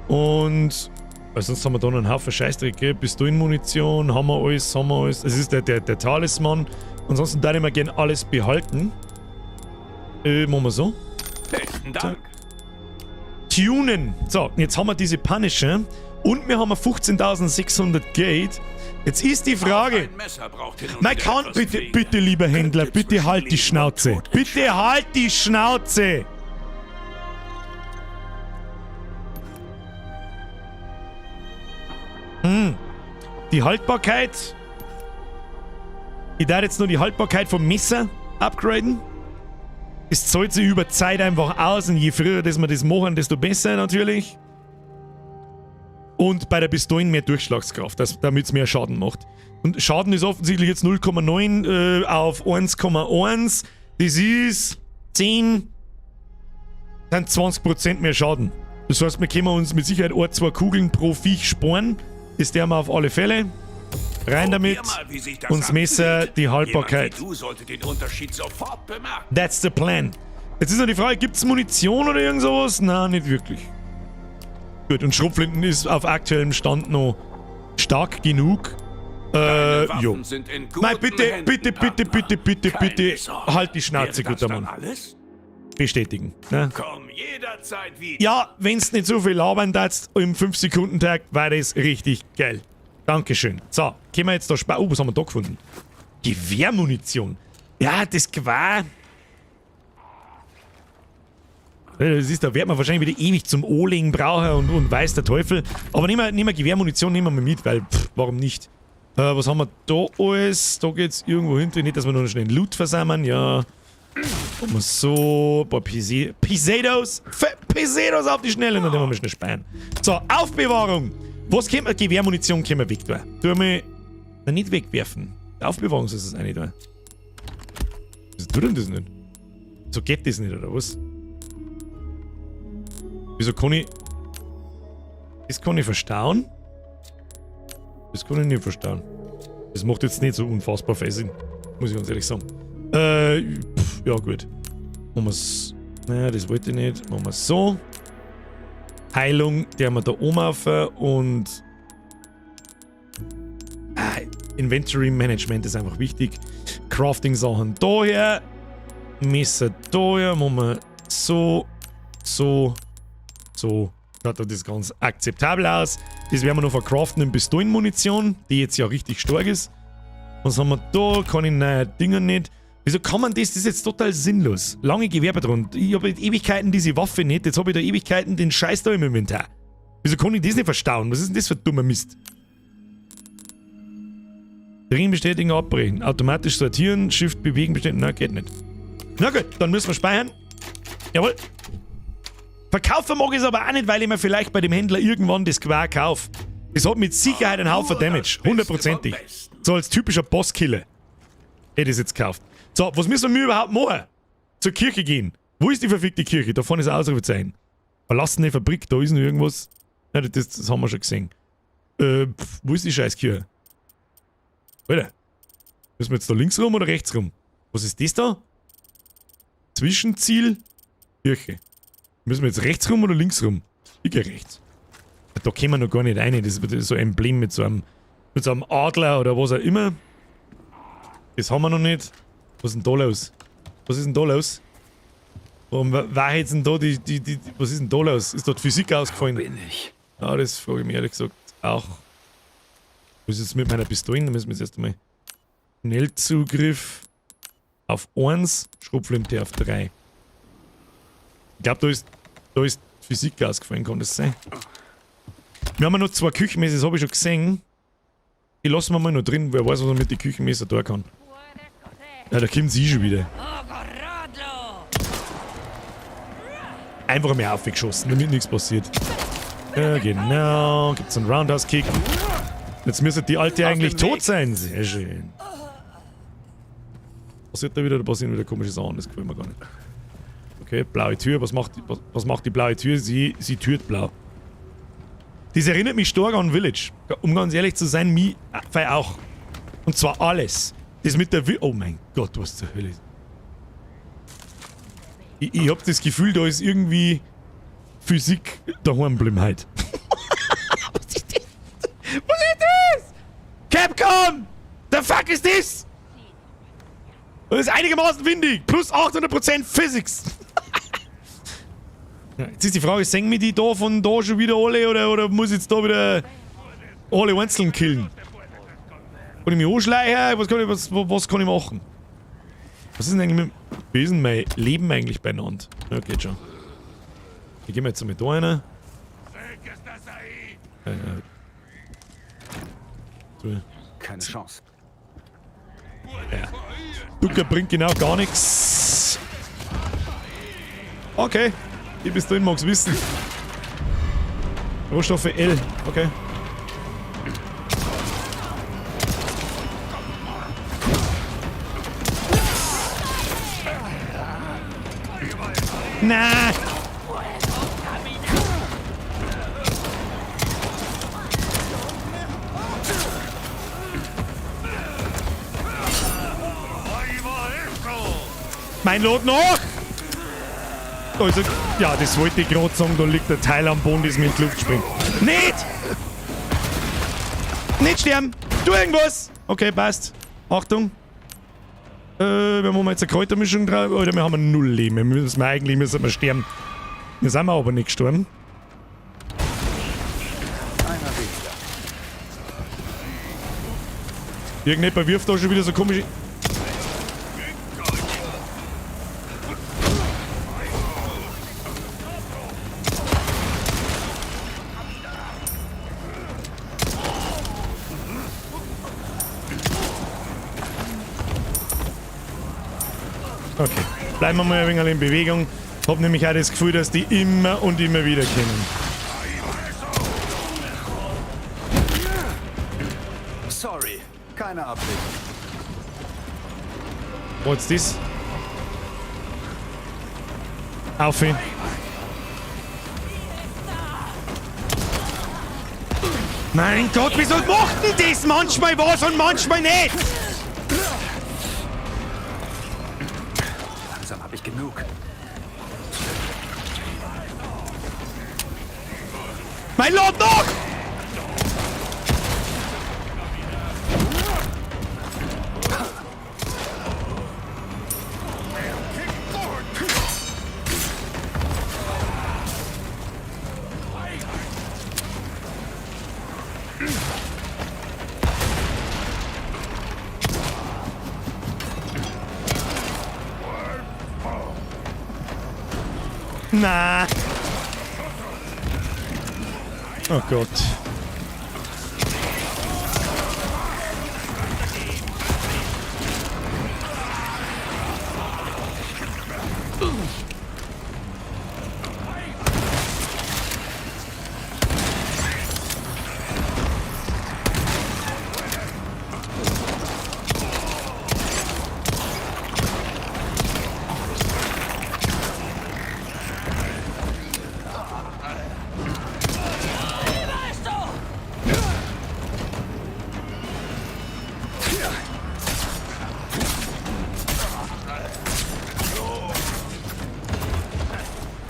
auch. Und weil sonst haben wir da noch einen Haufen Scheißdreck, gell? Pistolenmunition, haben wir alles. Das ist der Talisman. Ansonsten darf ich mir gerne alles behalten. Machen wir so.
Besten Dank.
Tunen. So, jetzt haben wir diese Punisher und wir haben 15.600 Geld. Jetzt ist die Frage. Man kann, bitte, lieber Händler, bitte halt die Schnauze. Bitte halt die Schnauze. Die Haltbarkeit. Ich darf jetzt nur die Haltbarkeit vom Messer upgraden. Es zahlt sich über Zeit einfach aus und je früher dass wir das machen, desto besser natürlich. Und bei der Pistole mehr Durchschlagskraft, damit es mehr Schaden macht. Und Schaden ist offensichtlich jetzt 0,9 auf 1,1. Das ist 10, dann 20% mehr Schaden. Das heißt, wir können uns mit Sicherheit 2 Kugeln pro Viech sparen. Das tun wir auf alle Fälle. Rein damit. Und das Messer, die Haltbarkeit. That's the plan. Jetzt ist noch die Frage, gibt es Munition oder irgend sowas? Nein, nicht wirklich. Gut, und Schrotflinten ist auf aktuellem Stand noch stark genug. Jo. Nein, bitte, halt die Schnauze, guter Mann. Bestätigen. Ne?
Komm jederzeit wieder.
Ja, wenn's nicht so viel labern darfst im 5-Sekunden-Tag, war das richtig geil. Dankeschön. So, können wir jetzt da sparen. Oh, was haben wir da gefunden? Gewehrmunition. Ja, das Gewehr. Das ist, da wird man wahrscheinlich wieder ewig zum Ohlegen brauchen und weiß der Teufel. Aber nehmen wir Gewehrmunition, nehmen wir mit, weil, warum nicht? Was haben wir da alles? Da geht's irgendwo hinter. Nicht, dass wir nur schnell Loot versammeln, ja. Machen wir so. Ein paar Pesetos auf die Schnelle, dann nehmen wir schnell sparen. So, Aufbewahrung. Was können wir? Gewehrmunition können wir weg tun. Tun wir nicht wegwerfen. Aufbewahrung ist es auch nicht da. Wieso tut denn das nicht? So geht das nicht, oder was? Wieso kann ich... Das kann ich verstauen? Das kann ich nicht verstauen. Das macht jetzt nicht so unfassbar viel Sinn. Muss ich ganz ehrlich sagen. Ja gut. Machen wir es... Naja, das wollte ich nicht. Machen wir es so. Heilung, die haben wir da oben auf und... Inventory Management ist einfach wichtig. Crafting-Sachen daher. Messer daher. Machen wir so. So. So. Schaut das ganz akzeptabel aus. Das werden wir noch verkraften in Pistolenmunition, die jetzt ja richtig stark ist. Was haben wir da? Kann ich neue Dinger nicht. Wieso kann man das? Das ist jetzt total sinnlos. Lange Gewehrpatronen. Ich habe Ewigkeiten diese Waffe nicht. Jetzt habe ich da Ewigkeiten den Scheiß da im Inventar. Wieso kann ich das nicht verstauen? Was ist denn das für ein dummer Mist? Drin bestätigen, abbrechen. Automatisch sortieren, Shift bewegen, bestätigen. Nein, geht nicht. Na gut, dann müssen wir speichern. Jawohl. Verkaufen mag ich es aber auch nicht, weil ich mir vielleicht bei dem Händler irgendwann das Gewehr kaufe. Das hat mit Sicherheit einen Haufen Damage. 100%ig. So als typischer Bosskiller. Hätte ich es jetzt gekauft. So, was müssen wir überhaupt machen? Zur Kirche gehen. Wo ist die verfickte Kirche? Da vorne ist ein Ausrufezeichen. Verlassene Fabrik, da ist noch irgendwas. Ja, das haben wir schon gesehen. Wo ist die Scheißkirche? Alter. Müssen wir jetzt da links rum oder rechts rum? Was ist das da? Zwischenziel Kirche. Müssen wir jetzt rechts rum oder links rum? Ich gehe rechts. Da kommen wir noch gar nicht rein. Das ist so ein Emblem mit so einem Adler oder was auch immer. Das haben wir noch nicht. Was ist denn da los? Was ist denn da los? Warum war jetzt denn da was ist denn da los? Ist dort Physik ausgefallen?
Wo bin ich?
Ja, das frage ich mich ehrlich gesagt auch. Was ist jetzt mit meiner Pistole? Da müssen wir jetzt erst einmal Schnellzugriff auf 1, Schrotflinte auf 3. Ich glaube, da ist Physik ausgefallen, kann das sein? Wir haben ja noch 2 Küchenmesser, das habe ich schon gesehen. Die lassen wir mal noch drin, wer weiß, was man mit den Küchenmesser tun kann. Ja, da kommt sie schon wieder. Einfach mehr aufgeschossen, damit nichts passiert. Ja, genau. Gibt's einen Roundhouse-Kick. Jetzt müsste die Alte eigentlich tot sein. Sehr schön. Passiert da wieder, da passieren wieder komische Sachen, das gefällt mir gar nicht. Okay, blaue Tür. Was macht die blaue Tür? Sie türt blau. Das erinnert mich stark an Village. Um ganz ehrlich zu sein, mich auch. Und zwar alles. Das mit der Oh mein Gott, was zur Hölle ist. Ich hab das Gefühl, da ist irgendwie Physik daheim geblieben heute. Was ist das? Was ist das? Capcom! The fuck is this? Das ist einigermaßen windig. Plus 800% Physics. Ja, jetzt ist die Frage, singen wir die da von da schon wieder alle oder muss ich jetzt da wieder alle einzeln killen? Kann ich mich anschleichen? Was kann ich machen? Was ist denn eigentlich mit... Wie ist denn mein Leben eigentlich beieinander? Ja, geht schon. Ich geh mal jetzt mit da rein. So.
Keine Chance.
Ja. Ducker bringt genau gar nichts. Okay. Ich bis dahin mag's wissen. Rohstoffe L. Okay. Na. Mein Lot noch! Also, ja, das wollte ich gerade sagen, da liegt der Teil am Boden, das mir in die Luft springt. Nicht! Nicht sterben! Tu irgendwas! Okay, passt. Achtung. Wir haben jetzt eine Kräutermischung drauf. Oder wir haben 0 Leben. Eigentlich müssen wir sterben. Wir sind aber nicht gestorben. Irgendjemand wirft da schon wieder so komische... Okay, bleiben wir mal ein wenig in Bewegung. Hab nämlich auch das Gefühl, dass die immer und immer wieder kommen.
Sorry, keine Absicht.
Was ist das? Auf ihn. Mein Gott, wieso macht denn das manchmal was und manchmal nicht?
Langsam habe ich genug.
Mein Lord noch! Na. Oh Gott.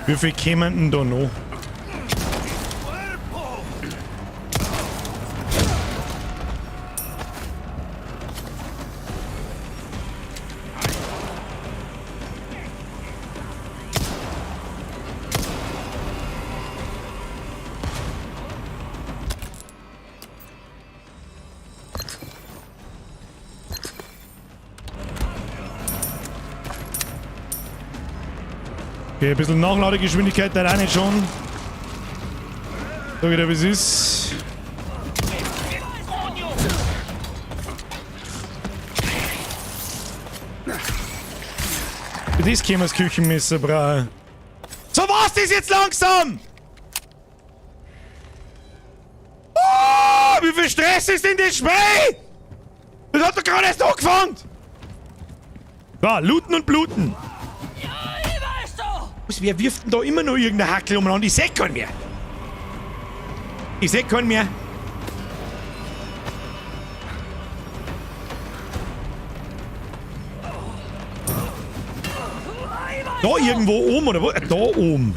Wie viel kämen denn da noch? Okay, ein bisschen Nachladegeschwindigkeit da auch nicht schon. Sag ich dir, wie es ist. Für das können wir das Küchenmesser brauchen. So, was ist jetzt langsam? Oh, wie viel Stress ist in das Spiel? Das hat doch gerade erst angefangen. Ja, looten und bluten. Wer wirft denn da immer noch irgendeine Hackel umeinander? Ich seh keinen mehr. Ich seh keinen mehr. Da irgendwo oben, oder wo? Da oben.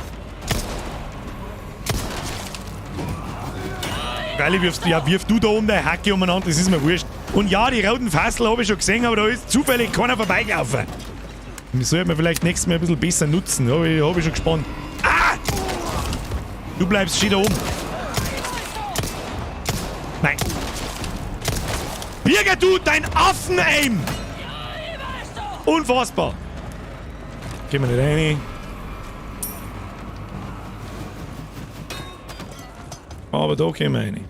Freilich wirf du da oben deine Hacke umeinander, das ist mir wurscht. Und ja, die roten Fassel habe ich schon gesehen, aber da ist zufällig keiner vorbeigelaufen. Das sollte man vielleicht nächstes Mal ein bisschen besser nutzen. Hab ich schon gespannt. Ah! Du bleibst schön da oben. Nein. Ja! Krieger, du, dein Affen-Aim! Unfassbar! Gehen wir nicht rein. Aber da gehen wir rein.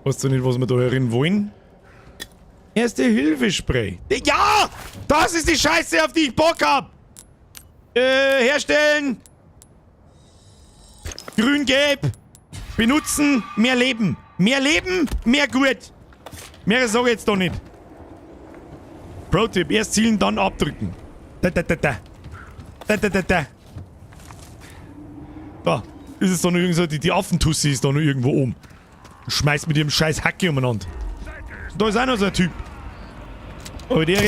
Weißt du nicht, was wir da herin wollen? Erste-Hilfe-Spray. Ja! Das ist die Scheiße, auf die ich Bock hab! Herstellen! Grün-Gelb! Benutzen, mehr Leben! Mehr Leben, mehr gut! Mehr sag ich jetzt doch nicht. Pro-Tipp, erst zielen, dann abdrücken. Da. Da, ist es doch noch irgendwo, die Affentussi ist da noch irgendwo oben. Schmeißt mit ihrem scheiß Hacke umeinander. Da ist auch noch so ein Typ. Aber der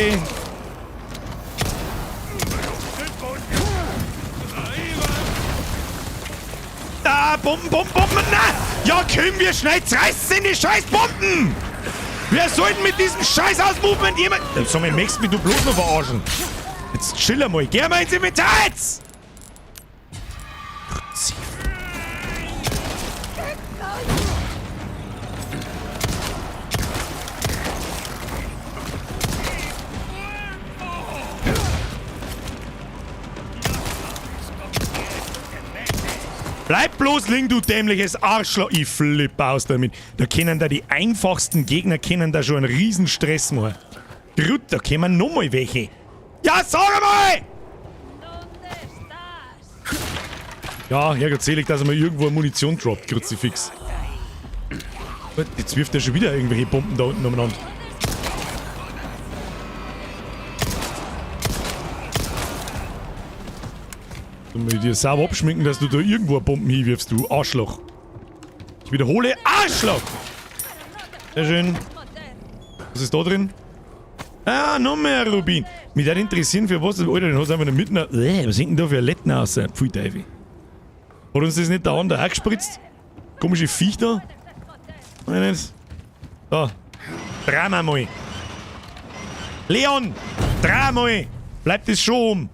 Bomben, na! Ja, können wir schnell zerreißen die scheiß Bomben! Wir sollten mit diesem scheiß Ausmovement jemand... Sag mal, möchtest mich du bloß noch verarschen? Jetzt chill mal, geh mal ins Inventar jetzt! Bleib bloß liegen, du dämliches Arschloch. Ich flippe aus damit. Da können da die einfachsten Gegner da schon einen riesen Stress machen. Gut, da kommen noch mal welche. Ja, sag mal! Ja, Herrgott selig, dass er mal irgendwo Munition droppt, Kruzifix. Jetzt wirft er schon wieder irgendwelche Bomben da unten umeinander. Du musst dir sauber abschminken, dass du da irgendwo Bomben hinwirfst, du Arschloch. Ich wiederhole, Arschloch! Sehr schön. Was ist da drin? Ah, noch mehr Rubin. Mich würde interessieren, für was das, Alter, den hast du einfach nicht mitten. Was hängt denn da für ein Letten raus? Pfui Teufel. Hat uns das nicht da an der auch gespritzt? Komische Viech da? Nein, nicht. Da. Dreimal. Leon! Dreimal! Bleibt das schon oben.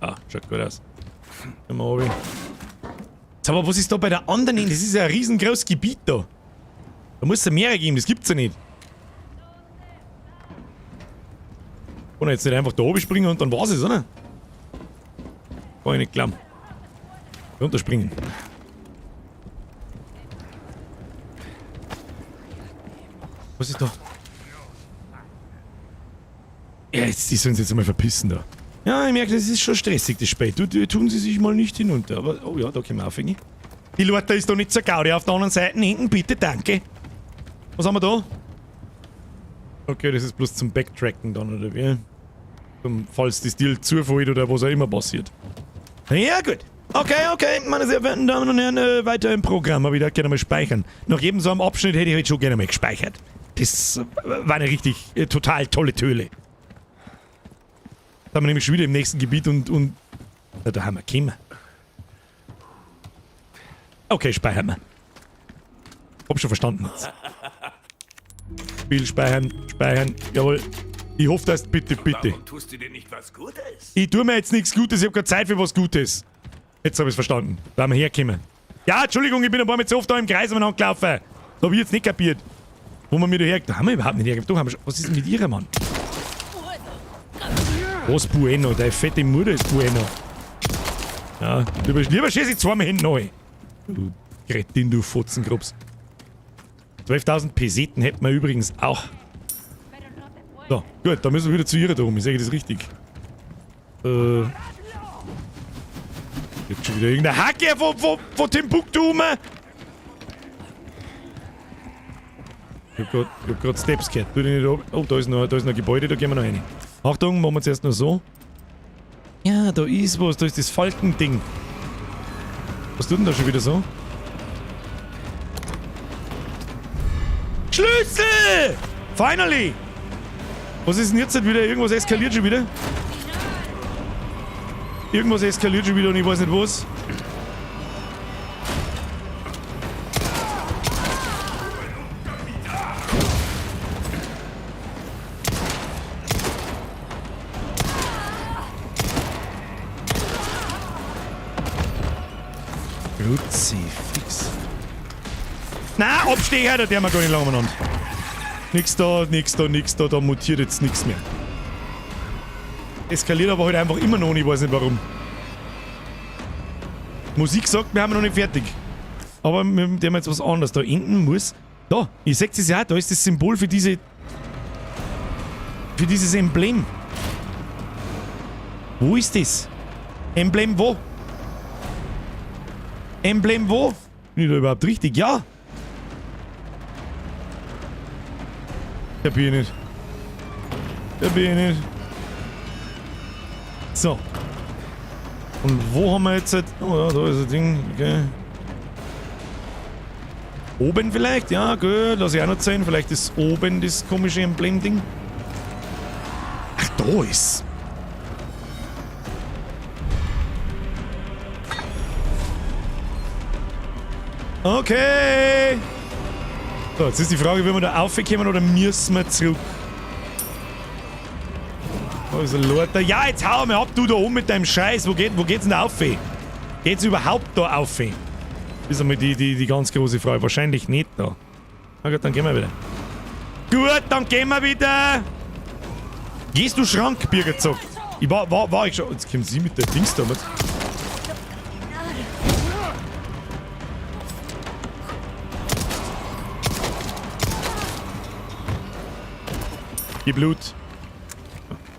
Ah, schaut gut aus. Gehen wir runter. Aber was ist da bei der anderen hin? Das ist ja ein riesengroßes Gebiet da. Da muss es mehrere geben, das gibt's ja nicht. Kann ich jetzt nicht einfach da oben springen und dann war's es, oder? Kann ich nicht glauben. Runterspringen. Was ist da? Ja, jetzt, die sollen sich jetzt mal verpissen da. Ja, ich merke, das ist schon stressig, das Spiel. Tun sie sich mal nicht hinunter. Aber, oh ja, da können wir aufhängen. Die Leute ist doch nicht so gaudi auf der anderen Seite. Hinten, bitte, danke. Was haben wir da? Okay, das ist bloß zum Backtracken dann, oder wie? Falls das Deal zufällt oder was auch immer passiert. Ja, gut. Okay, meine sehr verehrten Damen und Herren, weiter im Programm. Aber ich würde gerne mal speichern. Nach jedem so einem Abschnitt hätte ich heute schon gerne mal gespeichert. Das war eine richtig total tolle Töle. Da haben wir nämlich schon wieder im nächsten Gebiet und ja, da haben wir Kämmer. Okay, speichern wir. Hab schon verstanden jetzt. Spiel speichern, jawohl. Ich hoffe, dass bitte.
Warum tust du dir nicht was Gutes?
Ich tue mir jetzt nichts Gutes, ich habe keine Zeit für was Gutes. Jetzt habe ich es verstanden. Da wir herkommen. Ja, Entschuldigung, ich bin ein paar Mal zu oft da im Kreis umeinander gelaufen. Da habe ich jetzt nicht kapiert. Wo wir wieder her... Da haben wir überhaupt nicht hergegeben. Haben wir schon... Was ist denn mit ihr, Mann? Was Bueno? Deine fette Mutter ist Bueno. Ja, lieber schieß ich zweimal hinten rein. Du Grettin, du Fotzenkrups. 12.000 Peseten hätten wir übrigens auch. So, gut, da müssen wir wieder zu ihr drum. Ich sage das richtig. Jetzt schon wieder irgendeine Hacke von Timbuktu rum. Ich hab grad Steps gehört. Tu die nicht ab. Oh, da ist noch ein Gebäude, da gehen wir noch rein. Achtung, machen wir zuerst noch so. Ja, da ist was. Da ist das Falkending. Was tut denn da schon wieder so? Schlüssel! Finally! Was ist denn jetzt wieder? Irgendwas eskaliert schon wieder? Irgendwas eskaliert schon wieder und ich weiß nicht was. Kruzifix. Nein, Abstecher, da der wir gar nicht lang miteinander. Nix da, da mutiert jetzt nichts mehr. Eskaliert aber halt einfach immer noch, ich weiß nicht warum. Musik sagt, wir haben noch nicht fertig. Aber wir haben jetzt was anderes. Da enden muss... Da, ich sag es ja, da ist das Symbol für diese... Für dieses Emblem. Wo ist das? Emblem wo? Emblem wo? Bin ich da überhaupt richtig? Ja! Da bin ich nicht. Da bin ich nicht. So. Und wo haben wir jetzt... Oh ja, da ist das Ding. Okay. Oben vielleicht? Ja, gut. Lass ich auch noch sehen. Vielleicht ist oben das komische Emblem-Ding. Ach, da ist. Okay. So, jetzt ist die Frage, will wir da raufkommen oder müssen wir zurück? Also, Leute. Ja, jetzt hau mir ab, du da oben mit deinem Scheiß. Wo geht's denn da rauf? Geht's überhaupt da rauf? Das ist einmal die ganz große Frage. Wahrscheinlich nicht da. Na gut, dann gehen wir wieder. Gut, dann gehen wir wieder. Gehst du Schrank, Birgerzock? Ich war ich schon. Jetzt kommen sie mit der Dings da. Gib Blut.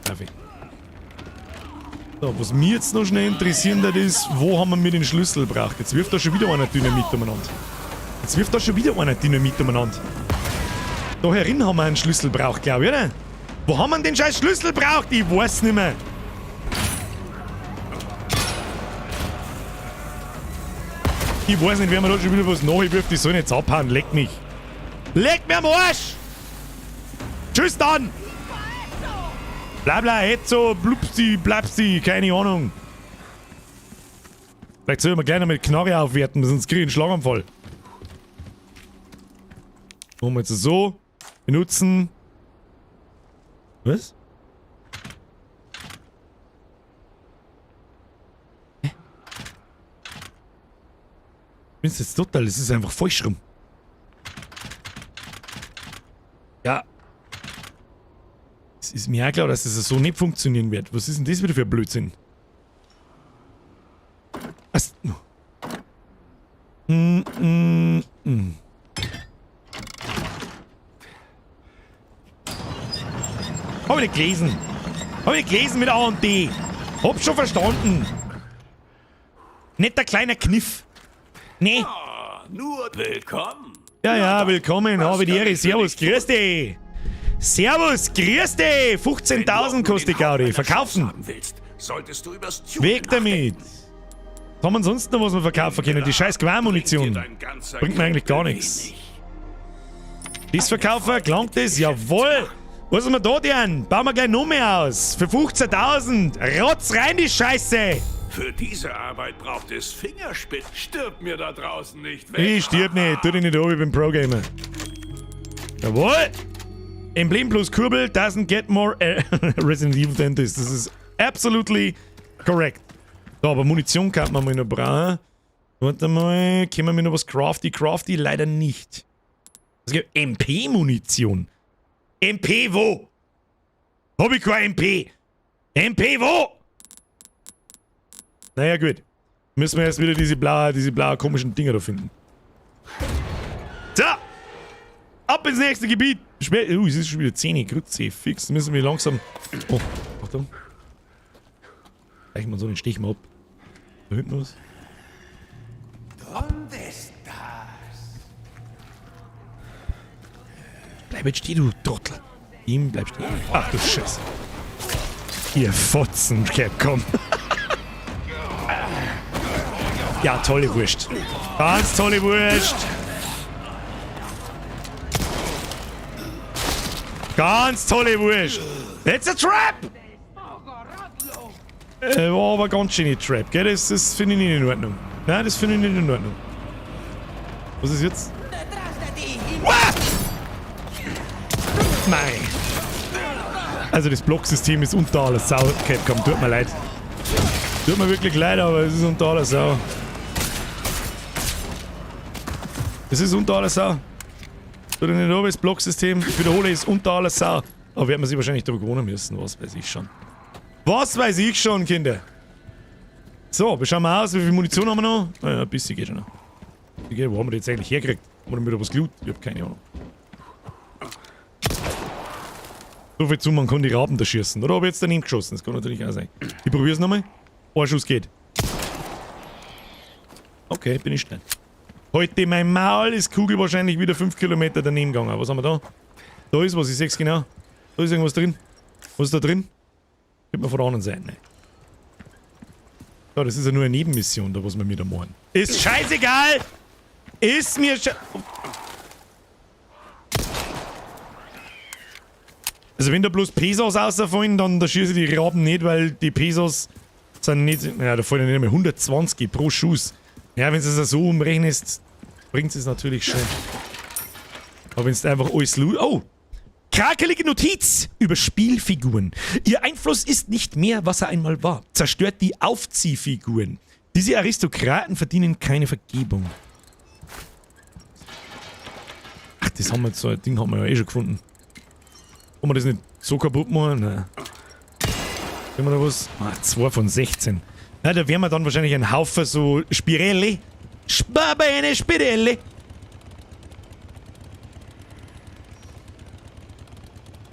Perfekt. So, was mich jetzt noch schnell interessieren das ist, wo haben wir den Schlüssel gebraucht? Jetzt wirft da schon wieder einer Dynamit umeinander. Da herin haben wir einen Schlüssel gebraucht, glaube ich, oder? Wo haben wir den scheiß Schlüssel gebraucht? Ich weiß nicht mehr. Ich weiß nicht, wer mir da schon wieder was nachwirft. Ich soll nicht abhauen. Leck mich. Leck mir am Arsch! Tschüss dann! Blabla, Hetzo, Blupsi, keine Ahnung. Vielleicht sollen wir gleich noch mit Knarre aufwerten, sonst kriege ich einen Schlaganfall. Machen wir jetzt so. Benutzen. Was? Hä? Ich bin's jetzt total, das ist einfach falsch rum. Ja. Es ist mir auch klar, dass das so nicht funktionieren wird. Was ist denn das wieder für ein Blödsinn? Hab ich nicht gelesen. Hab ich nicht gelesen mit A und D. Hab's schon verstanden. Nicht der kleine Kniff. Nee.
Nur willkommen.
Ja, willkommen. Habe die Ehre. Servus, grüß dich. Servus, grüß dich. 15.000 kostet die Gaudi. Verkaufen. Weg damit. Was haben wir sonst noch, was wir verkaufen können? Die scheiß Gewehrmunition. Bringt mir eigentlich gar nichts. Das verkaufen, gelangt das? Jawohl. Was haben wir da denn? Bauen wir gleich noch mehr aus. Für 15.000. Rotz rein, die Scheiße.
Für diese Arbeit braucht es Fingerspitz. Stirb mir da draußen nicht weg.
Ich stirb nicht. Tu dich nicht an, ich bin Pro-Gamer. Jawohl. Emblem plus Kurbel doesn't get more Resident Evil than this. Das ist absolutely correct. So, aber Munition kann man mal noch brauchen. Warte mal, können wir noch was crafty? Crafty leider nicht. Es gibt MP-Munition. MP wo? Hab ich kein MP? MP wo? Naja, gut. Müssen wir erst wieder diese blauen komischen Dinger da finden. So! Ab ins nächste Gebiet! Es ist schon wieder 10 Grütze. Fix, müssen wir langsam... Oh, Achtung. Gleich mal so den Stich mal ab. Da hinten was. Bleib jetzt stehen, du Trottel. Ihm bleib stehen. Ach du Scheiße. Ihr Fotzen, komm. Ja, tolle Wurst. Ganz tolle Wurst. Ganz tolle Wurst. It's a trap! War aber ganz schöne Trap, gell? Das finde ich nicht in Ordnung. Nein, das finde ich nicht in Ordnung. Was ist jetzt? Nein. Also das Blocksystem ist unter aller Sau, Capcom. Tut mir leid. Tut mir wirklich leid, aber es ist unter aller Sau. Das ist unter aller Sau. Oder nicht oben das Blocksystem. Ich wiederhole, ist unter aller Sau. Aber werden wir sich wahrscheinlich darüber gewohnen müssen. Was weiß ich schon. Was weiß ich schon, Kinder. So, wir schauen mal aus. Wie viel Munition haben wir noch? Naja, ein bisschen geht schon noch. Wo haben wir die jetzt eigentlich hergekriegt? Haben wir denn wieder was geloot? Ich hab keine Ahnung. So viel zu, man kann die Raben da schießen. Oder habe ich jetzt daneben geschossen? Das kann natürlich auch sein. Ich probiere es nochmal. Ein Schuss geht. Okay, bin ich schnell. Heute mein Maul ist Kugel wahrscheinlich wieder 5 Kilometer daneben gegangen. Was haben wir da? Da ist was, ich seh's genau. Da ist irgendwas drin. Was ist da drin? Könnte man von der anderen Seite. Nein. Ja, das ist ja nur eine Nebenmission, da was wir mir da machen. Ist scheißegal! Ist mir Also wenn da bloß Pesos rausfallen, dann da schieße ich die Raben nicht, weil die Pesos sind nicht... Ja, da fallen ja nicht mehr 120 pro Schuss. Ja, wenn du es so umrechnest, bringt es natürlich schon. Aber wenn es einfach alles... Oh! Krakelige Notiz über Spielfiguren. Ihr Einfluss ist nicht mehr, was er einmal war. Zerstört die Aufziehfiguren. Diese Aristokraten verdienen keine Vergebung. Ach, das haben wir jetzt, so ein Ding haben wir ja eh schon gefunden. Kann man das nicht so kaputt machen? Nein. Haben wir da was? 2 von 16. Ja, da werden wir dann wahrscheinlich einen Haufen so Spirelli. Spabene Spirelli.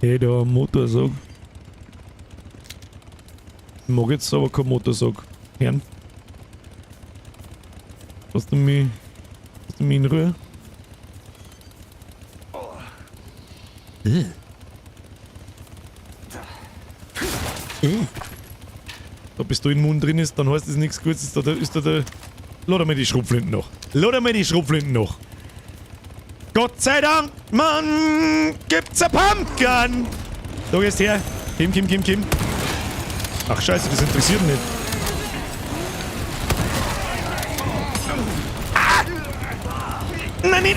Hey, da Motorsag. Ich mag jetzt aber kein Motorsag. Herrn. Hast du mich in Ruhe? Da bis da in den Mund drin ist, dann heißt das nichts Gutes. Ist da der... Lade mal die Schrotflinten noch. Lade mal die Schrotflinten noch. Gott sei Dank, Mann, gibt's ein Pumpgun. Da gehst her. Kim. Ach scheiße, das interessiert mich nicht. Ah! Nein.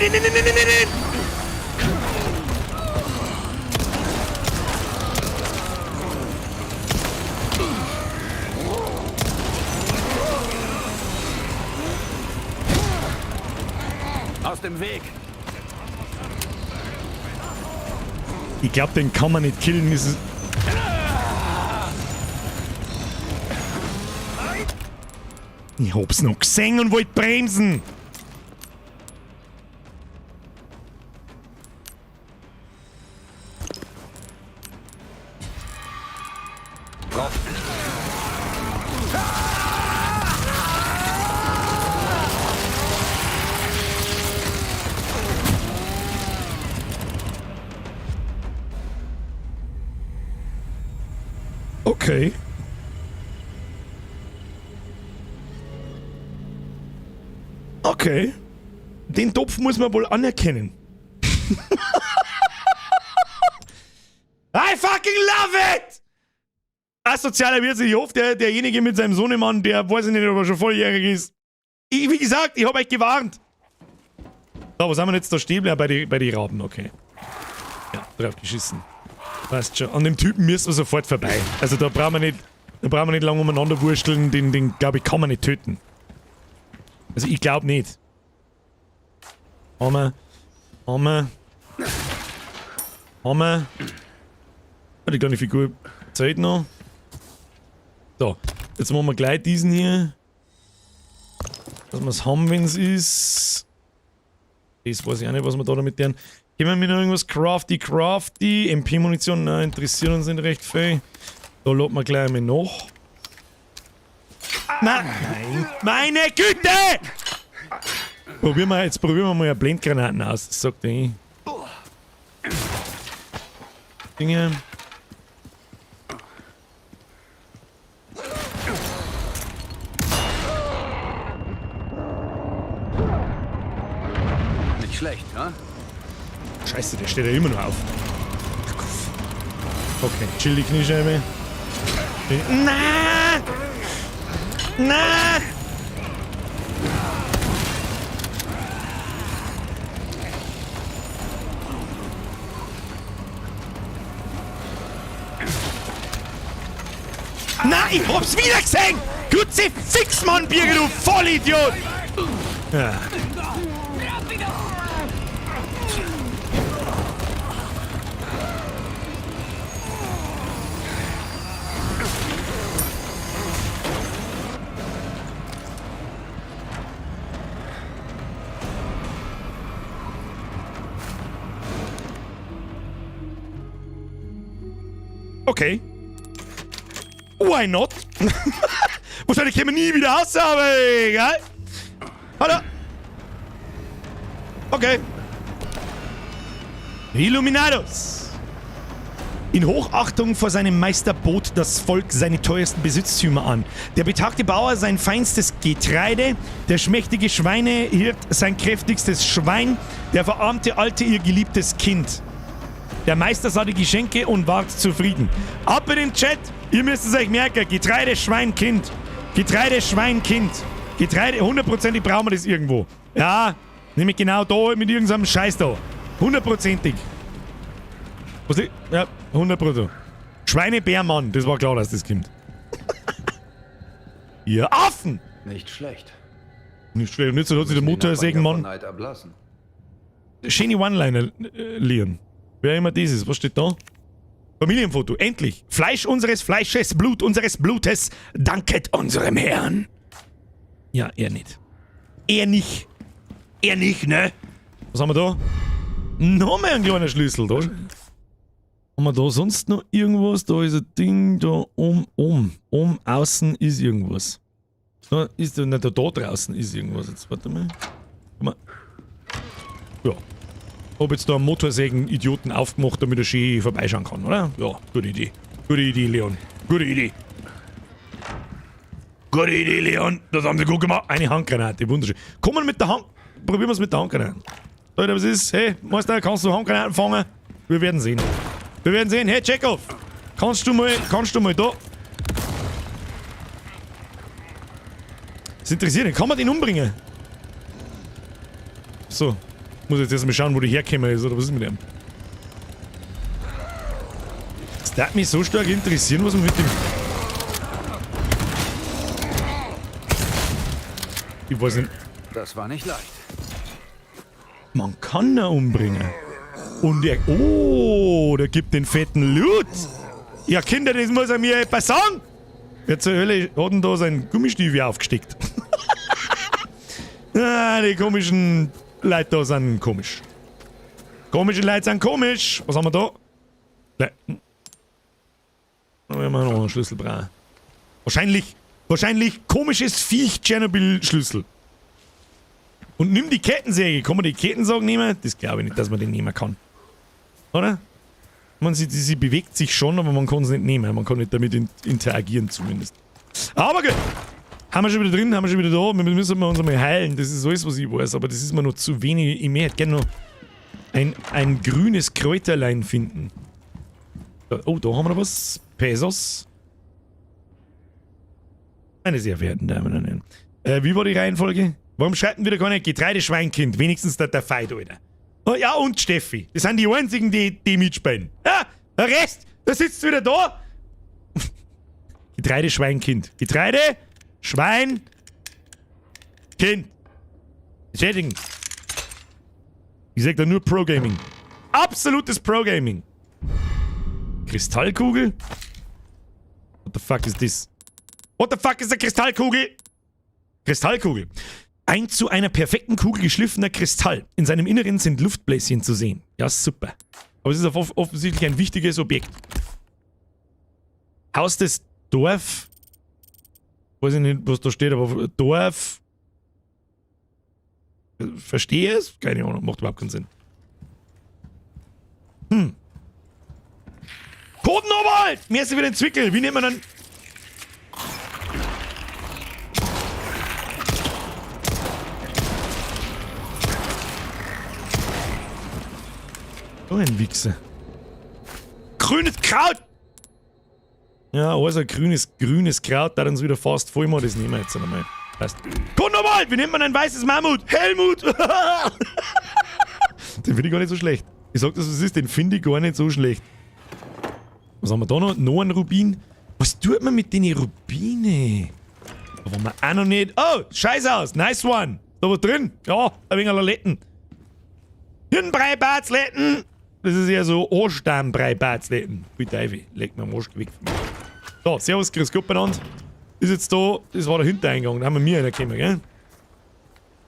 Aus dem Weg.
Ich glaube, den kann man nicht killen. Ich hab's noch gesehen und wollte bremsen. Okay. Okay. Den Topf muss man wohl anerkennen. I fucking love it! Asozialer wird sich oft, derjenige mit seinem Sohnemann, der weiß ich nicht, ob er schon volljährig ist. Wie gesagt, ich hab euch gewarnt. So, was haben wir jetzt da stehen? Ja, bei die Raben, okay. Ja, drauf geschissen. Passt schon. An dem Typen müssen wir sofort vorbei. Also da brauchen wir nicht lange umeinander wursteln. Den glaube ich, kann man nicht töten. Also ich glaube nicht. Hammer. Die kleine Figur Zeit noch. So, jetzt machen wir gleich diesen hier. Dass wir es haben, wenn es ist. Das weiß ich auch nicht, was wir da damit tun. Geben wir mir noch irgendwas crafty. MP-Munition, nein, interessiert uns nicht recht viel. Da laden wir gleich mal nach. Nein! Meine Güte! Jetzt probieren wir mal eine Blendgranaten aus, das sagt er. Dinge.
Nicht schlecht, ha?
Scheiße, der steht ja immer noch auf. Okay, chill die Kniescheibe. Na! Na, ich hab's wieder gesehen! Kruzifix, Mann, Birger, du Vollidiot! Ja. Okay. Why not? Wahrscheinlich kommen wir nie wieder raus, aber egal. Hallo. Okay. Illuminados. In Hochachtung vor seinem Meister bot das Volk seine teuersten Besitztümer an. Der betagte Bauer sein feinstes Getreide, der schmächtige Schweinehirt sein kräftigstes Schwein, der verarmte Alte ihr geliebtes Kind. Der Meister sah die Geschenke und war zufrieden. Ab in den Chat, ihr müsst es euch merken, Getreide, Schwein, Kind. Getreide, Schwein, Kind. Getreide, 100%ig brauchen wir das irgendwo. Ja, nämlich genau da mit irgendeinem Scheiß da. 100%ig. Was liegt? Ja, 100%. Schweinebärmann, das war klar, dass das kommt. Ihr Affen!
Nicht schlecht.
Nicht schlecht, nicht so, dass sie der Motorsägenmann. Schöne One-Liner, Leon. Wer immer das ist, was steht da? Familienfoto, endlich. Fleisch unseres Fleisches, Blut unseres Blutes, danket unserem Herrn. Ja, er nicht. Er nicht. Er nicht, ne? Was haben wir da? Nochmal ein kleiner Schlüssel, da. Haben wir da sonst noch irgendwas? Da ist ein Ding, da außen ist irgendwas. Da ist da nicht, da draußen ist irgendwas. Jetzt warte mal. Ja. Hab jetzt da einen Motorsägen-Idioten aufgemacht, damit er schön vorbeischauen kann, oder? Ja, gute Idee. Gute Idee, Leon. Gute Idee. Gute Idee, Leon. Das haben sie gut gemacht. Eine Handgranate, wunderschön. Kommen mit der Hand. Probieren wir es mit der Handgranate. Leute, was ist? Hey, Meister, kannst du Handgranaten fangen? Wir werden sehen. Wir werden sehen. Hey, Chekhov. Kannst du mal da? Das interessiert mich. Kann man den umbringen? So. Muss jetzt erstmal schauen, wo der hergekommen ist, oder was ist mit dem? Das darf mich so stark interessieren, was man mit dem... Ich weiß nicht.
Das war nicht leicht.
Man kann ihn umbringen. Und der... Oh, der gibt den fetten Loot. Ja, Kinder, das muss er mir etwas sagen. Wer zur Hölle hat denn da seinen Gummistiefel aufgesteckt? Ah, die komischen Leute da sind komisch. Komische Leute sind komisch. Was haben wir da? Da werden wir noch einen Schlüssel brauchen. Wahrscheinlich komisches Viech Tschernobyl-Schlüssel. Und nimm die Kettensäge. Kann man die Kettensäge nehmen? Das glaube ich nicht, dass man den nehmen kann. Oder? Sie bewegt sich schon, aber man kann es nicht nehmen. Man kann nicht damit interagieren zumindest. Aber gut. Haben wir schon wieder drin, haben wir schon wieder da. Wir müssen uns einmal heilen. Das ist alles, was ich weiß. Aber das ist mir noch zu wenig. Ich möchte gerne noch ein grünes Kräuterlein finden. Oh, da haben wir noch was. Pesos. Meine sehr verehrten Damen und Herren. Wie war die Reihenfolge? Warum schreibt denn wieder gar nicht Getreideschweinkind? Wenigstens der Feind, Alter. Oh, ja, und Steffi. Das sind die einzigen, die mitspielen. Ja, der Rest, da sitzt wieder da. Getreideschweinkind. Getreide, Schwein, Kind. Bestätigen. Ich sag da nur Pro-Gaming. Absolutes Pro-Gaming. Kristallkugel? What the fuck is this? What the fuck is a Kristallkugel? Kristallkugel. Ein zu einer perfekten Kugel geschliffener Kristall. In seinem Inneren sind Luftbläschen zu sehen. Ja, super. Aber es ist offensichtlich ein wichtiges Objekt. Haus des Dorf. Weiß ich nicht, was da steht, aber Dorf. Verstehe es? Keine Ahnung, macht überhaupt keinen Sinn. Kodenoberhalt! Merci für den Zwickel. Wie nennt man dann? Oh, ein Wichser. Grünes Kraut! Ja, also grünes Kraut, da dann so wieder fast voll mal. Das nehmen wir jetzt einmal. Passt. Kodenoberhalt! Wie nennt man ein weißes Mammut? Helmut! Den finde ich gar nicht so schlecht. Ich sag das, was es ist, den finde ich gar nicht so schlecht. Was haben wir da noch? Noch ein Rubin. Was tut man mit den Rubine? Da waren wir auch noch nicht. Oh, scheiß aus. Nice one. Da was drin? Ja, ein wenig Laletten. Hirnbrei-Barzletten. Das ist eher so Ohrstammbrei-Barzletten. Wie Teufel. Leg mir am Arsch weg von mir. So, servus, grüß Gott benannt. Ist jetzt da. Das war der Hintereingang. Da haben wir mir einer gekommen, gell?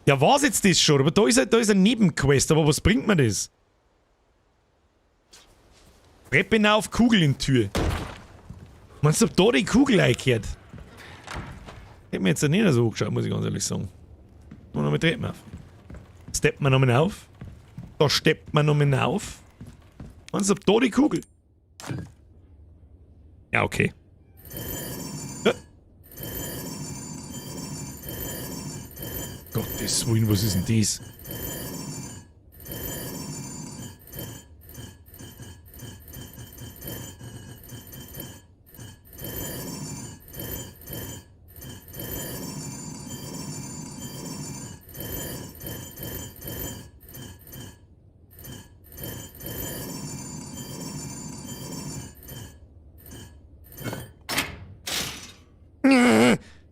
Ja, war's jetzt das schon? Aber da ist eine Nebenquest. Aber was bringt mir das? Treppe auf, Kugel in die Tür. Meinst du, ob da die Kugel eingekehrt? Hätte mir jetzt nicht so angeschaut, muss ich ganz ehrlich sagen. Und nochmal treten wir auf. Steppt man nochmal auf. Da steppt man nochmal auf. Meinst du, ob da die Kugel? Ja, okay. Ja. Gottes Willen, was ist denn das?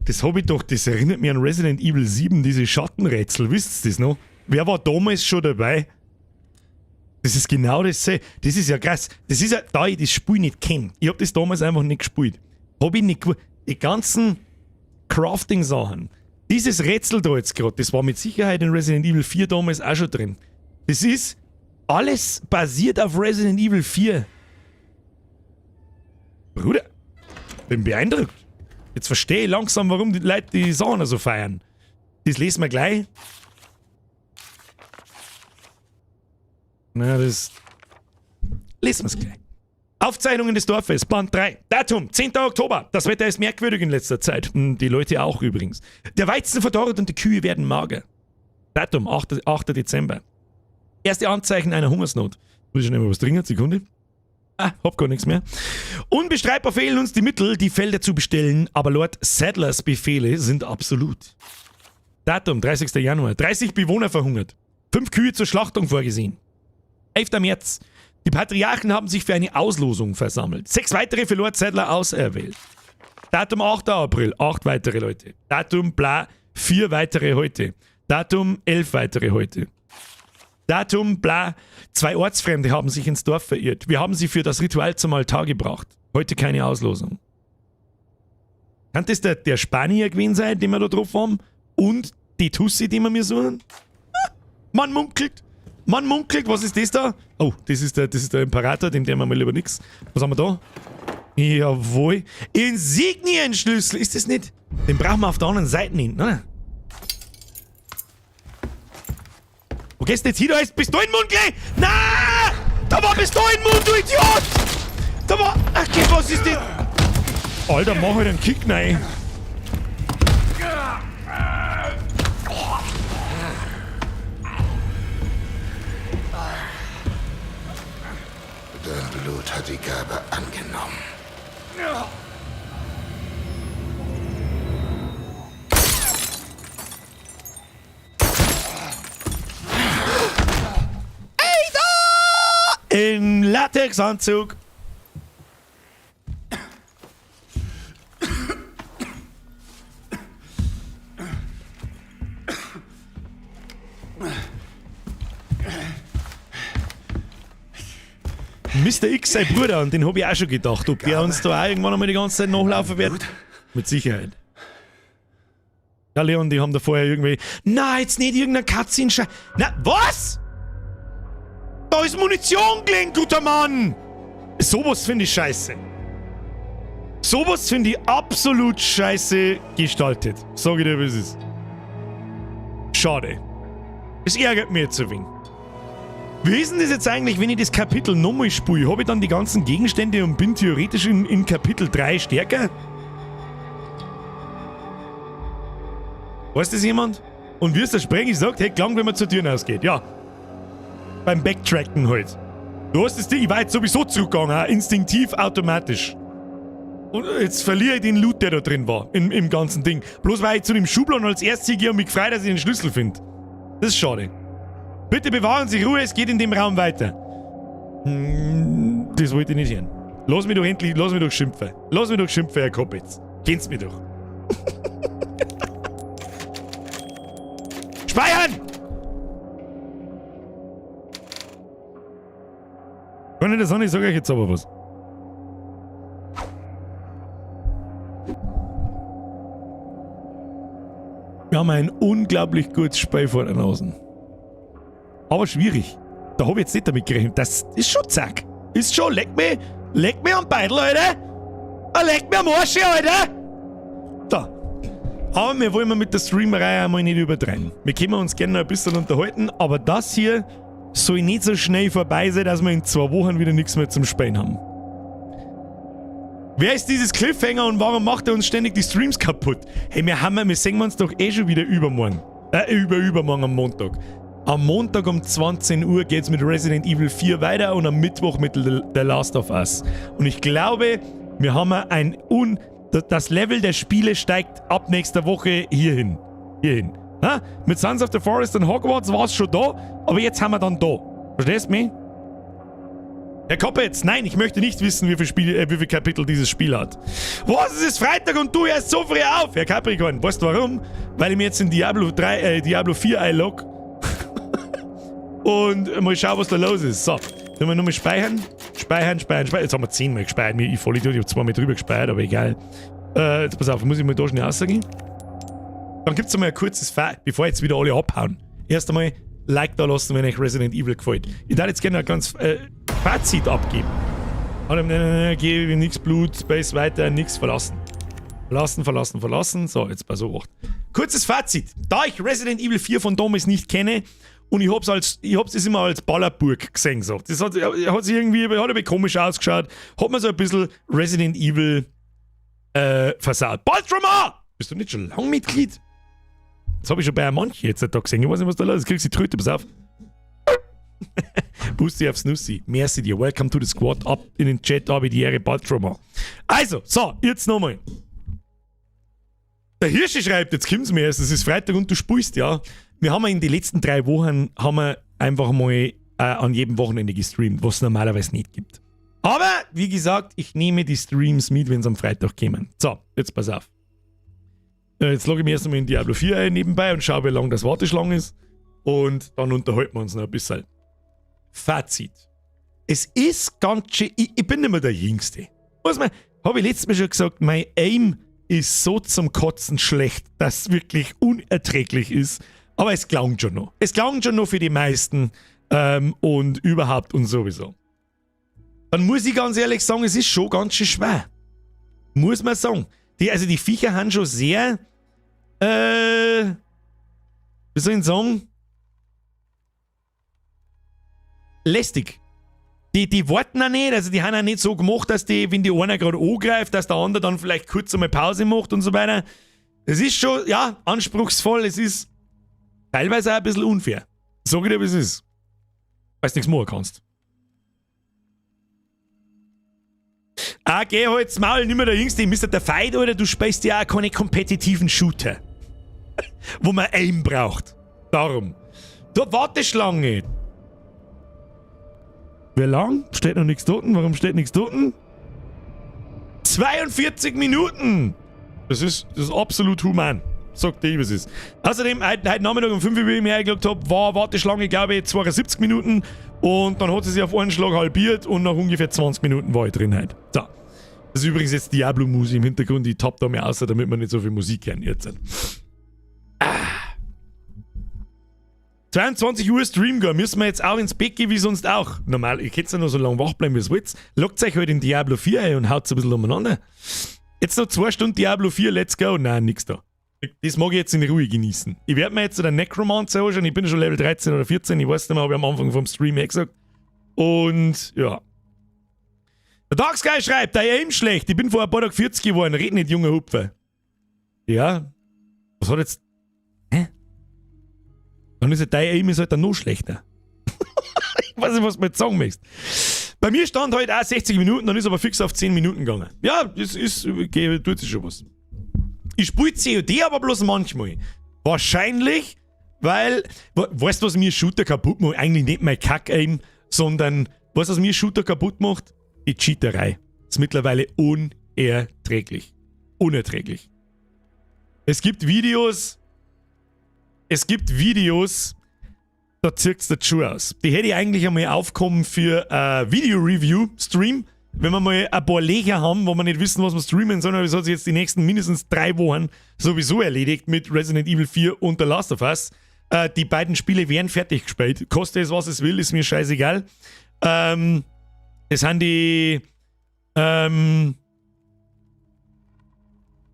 Das hab ich doch, das erinnert mich an Resident Evil 7, diese Schattenrätsel, wisst ihr das noch? Wer war damals schon dabei? Das ist genau das. Das ist ja krass. Das ist ja, da ich das Spiel nicht kenne. Ich hab das damals einfach nicht gespielt. Hab ich nicht gewusst. Die ganzen Crafting-Sachen. Dieses Rätsel da jetzt gerade, das war mit Sicherheit in Resident Evil 4 damals auch schon drin. Das ist alles basiert auf Resident Evil 4. Bruder, bin beeindruckt. Jetzt verstehe ich langsam, warum die Leute die Sachen so feiern. Das lesen wir gleich. Na, das lesen wir es gleich. Aufzeichnungen des Dorfes, Band 3. Datum, 10. Oktober. Das Wetter ist merkwürdig in letzter Zeit. Die Leute auch übrigens. Der Weizen verdorrt und die Kühe werden mager. Datum, 8. Dezember. Erste Anzeichen einer Hungersnot. Muss ich schon mal was trinken? Sekunde. Hab gar nichts mehr. Unbestreitbar fehlen uns die Mittel, die Felder zu bestellen, aber Lord Sadlers Befehle sind absolut. Datum, 30. Januar. 30 Bewohner verhungert. 5 Kühe zur Schlachtung vorgesehen. 11. März. Die Patriarchen haben sich für eine Auslosung versammelt. 6 weitere für Lord Sadler auserwählt. Datum, 8. April. 8 weitere Leute. Datum, bla, 4 weitere heute. Datum, 11 weitere heute. Datum, bla, 2 Ortsfremde haben sich ins Dorf verirrt. Wir haben sie für das Ritual zum Altar gebracht. Heute keine Auslosung. Kann das der Spanier gewesen sein, den wir da drauf haben? Und die Tussi, die wir mir suchen? Man munkelt. Man munkelt. Was ist das da? Oh, das ist der Imperator, dem wir mal lieber nix. Was haben wir da? Jawohl. Insignienschlüssel. Ist das nicht? Den brauchen wir auf der anderen Seite hinten, oder? Wo gehst du jetzt hin? Da ist Pistolenmund gleich! Na! Da war Pistolenmund, du Idiot! Da war... Ach, okay, was ist das? Alter, mach halt einen Kick rein.
Dein Blut hat die Gabe angenommen.
Im Latexanzug. Mr. X, sein Bruder, und den hab ich auch schon gedacht, ob der uns da auch irgendwann einmal die ganze Zeit nachlaufen wird. Mit Sicherheit. Ja, Leon, die haben da vorher irgendwie... Na, jetzt nicht irgendein Cutscene. Na, was? Da ist Munition gelegen, guter Mann! Sowas finde ich scheiße. Sowas finde ich absolut scheiße gestaltet. Sag ich dir, wie es ist. Schade. Es ärgert mich jetzt ein wenig. Wie ist denn das jetzt eigentlich, wenn ich das Kapitel nochmal spiele? Habe ich dann die ganzen Gegenstände und bin theoretisch in Kapitel 3 stärker? Weiß das jemand? Und wie es der Sprecher sagt, hey, klang, wenn man zur Tür rausgeht. Ja. Beim Backtracken halt. Du hast das Ding, ich war jetzt sowieso zurückgegangen, auch instinktiv, automatisch. Und jetzt verliere ich den Loot, der da drin war, im ganzen Ding. Bloß weil ich zu dem Schubladen als erstes gehe und mich gefreut, dass ich den Schlüssel finde. Das ist schade. Bitte bewahren Sie Ruhe, es geht in dem Raum weiter. Das wollte ich nicht hören. Lass mich doch endlich, lass mich doch schimpfen. Lass mich doch schimpfen, Herr Koppitz. Kennst mich doch. Speichern! Kann ich das auch nicht, sag euch jetzt aber was. Wir haben ein unglaublich gutes Spiel vor den Außen. Aber schwierig. Da habe ich jetzt nicht damit gerechnet. Das ist schon zack. Ist schon, leck mich am Beidel, Leute. Leck mir am Arsch, Alter! Da. Aber wir wollen mit der Streamerei einmal nicht übertreiben. Wir können uns gerne noch ein bisschen unterhalten, aber das hier soll nicht so schnell vorbei sein, dass wir in 2 Wochen wieder nichts mehr zum Spielen haben. Wer ist dieses Cliffhanger und warum macht er uns ständig die Streams kaputt? Hey, wir sehen uns doch eh schon wieder übermorgen. Übermorgen am Montag. Am Montag um 20 Uhr geht's mit Resident Evil 4 weiter und am Mittwoch mit The Last of Us. Und ich glaube, wir haben das Level der Spiele steigt ab nächster Woche hierhin. Ha? Mit Sons of the Forest und Hogwarts war es schon da, aber jetzt haben wir dann da. Verstehst du mich? Herr Koppetz, nein, ich möchte nicht wissen, wie viele Kapitel dieses Spiel hat. Was, es ist Freitag und du hörst so früh auf? Herr Capricorn, weißt du warum? Weil ich mir jetzt in Diablo 4 einlogge und mal schauen, was da los ist. So, können wir nochmal speichern? Speichern. Jetzt haben wir 10 Mal gespeichert. Ich Vollidiot, ich habe 2 Mal drüber gespeichert, aber egal. Jetzt pass auf, muss ich mal da schnell rausgehen. Dann gibt es einmal ein kurzes bevor jetzt wieder alle abhauen. Erst einmal Like da lassen, wenn euch Resident Evil gefällt. Ich darf jetzt gerne ein ganz Fazit abgeben. Gebe nichts Blut, Space weiter, nichts verlassen. Verlassen. So, jetzt pass auf. Kurzes Fazit. Da ich Resident Evil 4 von damals nicht kenne und ich hab's das immer als Ballerburg gesehen. So. Das hat sich irgendwie komisch ausgeschaut. Hat man so ein bisschen Resident Evil versaut. Baltrama! Bist du nicht schon lang Mitglied? Das habe ich schon bei einem manchen jetzt da gesehen. Ich weiß nicht, was da los ist. Kriegst du die Tröte, pass auf. Busti aufs Nussi. Merci dir. Welcome to the Squad. Ab in den Chat, habe ich die Ehre, Baltrama. Also, so, jetzt nochmal. Der Hirschi schreibt, jetzt kommt's mir erst, es ist Freitag und du spielst, ja. Wir haben in den letzten 3 Wochen einfach mal an jedem Wochenende gestreamt, was es normalerweise nicht gibt. Aber, wie gesagt, ich nehme die Streams mit, wenn sie am Freitag kommen. So, jetzt pass auf. Jetzt logge ich mich erst einmal in Diablo 4 ein nebenbei und schaue, wie lange das Warteschlange ist. Und dann unterhalten wir uns noch ein bisschen. Fazit. Es ist ganz schön. Ich bin nicht mehr der Jüngste. Habe ich letztes Mal schon gesagt, mein Aim ist so zum Kotzen schlecht, dass es wirklich unerträglich ist. Aber es klang schon noch. Es klang schon noch für die meisten und überhaupt und sowieso. Dann muss ich ganz ehrlich sagen, es ist schon ganz schön schwer. Muss man sagen. Die Viecher haben schon sehr, wie soll ich sagen, lästig. Die warten auch nicht, also die haben auch nicht so gemacht, dass die, wenn die einer gerade angreift, dass der andere dann vielleicht kurz einmal Pause macht und so weiter. Es ist schon, ja, anspruchsvoll, es ist teilweise auch ein bisschen unfair. Sag ich dir, wie es ist. Weil du nichts machen kannst. Geh halt's Maul, nicht mehr der Jüngste, Mr. der Fight, oder du spielst ja auch keine kompetitiven Shooter. Wo man Aim braucht. Darum. Da Warteschlange. Wie lang? Steht noch nichts dort? Warum steht nichts dort? 42 Minuten! Das ist absolut human. Sagt ich, was es ist. Außerdem, heute Nachmittag um 5 Uhr, wie ich mir eingeloggt habe, war Warteschlange, glaube ich, 72 Minuten. Und dann hat sie sich auf einen Schlag halbiert und nach ungefähr 20 Minuten war ich drin heute. So. Das ist übrigens jetzt Diablo-Musik im Hintergrund. Ich tapp da mal außer, damit man nicht so viel Musik hören jetzt. 22 Uhr Stream gehen. Müssen wir jetzt auch ins Bett gehen, wie sonst auch. Normal, ihr könnt ja noch so lange wach bleiben, wie es wollt. Lockt euch halt in Diablo 4 ein und haut ein bisschen umeinander. Jetzt noch 2 Stunden Diablo 4, let's go. Nein, nix da. Das mag ich jetzt in Ruhe genießen. Ich werde mir jetzt den Necromancer anschauen. Ich bin schon Level 13 oder 14. Ich weiß nicht mehr, habe ich am Anfang vom Stream gesagt. Und ja. Der Darksky schreibt, der Aim schlecht. Ich bin vor ein paar Tagen 40 geworden. Red nicht, junger Hupfer. Ja. Was hat jetzt. Hä? Dann ist ja dein Aim ist halt dann noch schlechter. Ich weiß nicht, was du jetzt sagen möchtest. Bei mir stand halt auch 60 Minuten, dann ist aber fix auf 10 Minuten gegangen. Ja, das ist. Okay, tut sich schon was. Ich spiele COD aber bloß manchmal. Wahrscheinlich, weil. Weißt du, was mir Shooter kaputt macht? Eigentlich nicht mein Kack-Aim, sondern. Weißt du, was mir Shooter kaputt macht? Die Cheaterei. Ist mittlerweile unerträglich. Unerträglich. Es gibt Videos, da zirkt's der Schuh aus. Die hätte ich eigentlich einmal aufkommen für Video-Review-Stream. Wenn wir mal ein paar Lecher haben, wo wir nicht wissen, was wir streamen sollen, aber das hat sich jetzt die nächsten mindestens 3 Wochen sowieso erledigt mit Resident Evil 4 und The Last of Us. Die beiden Spiele werden fertig gespielt. Koste es, was es will, ist mir scheißegal. Es haben die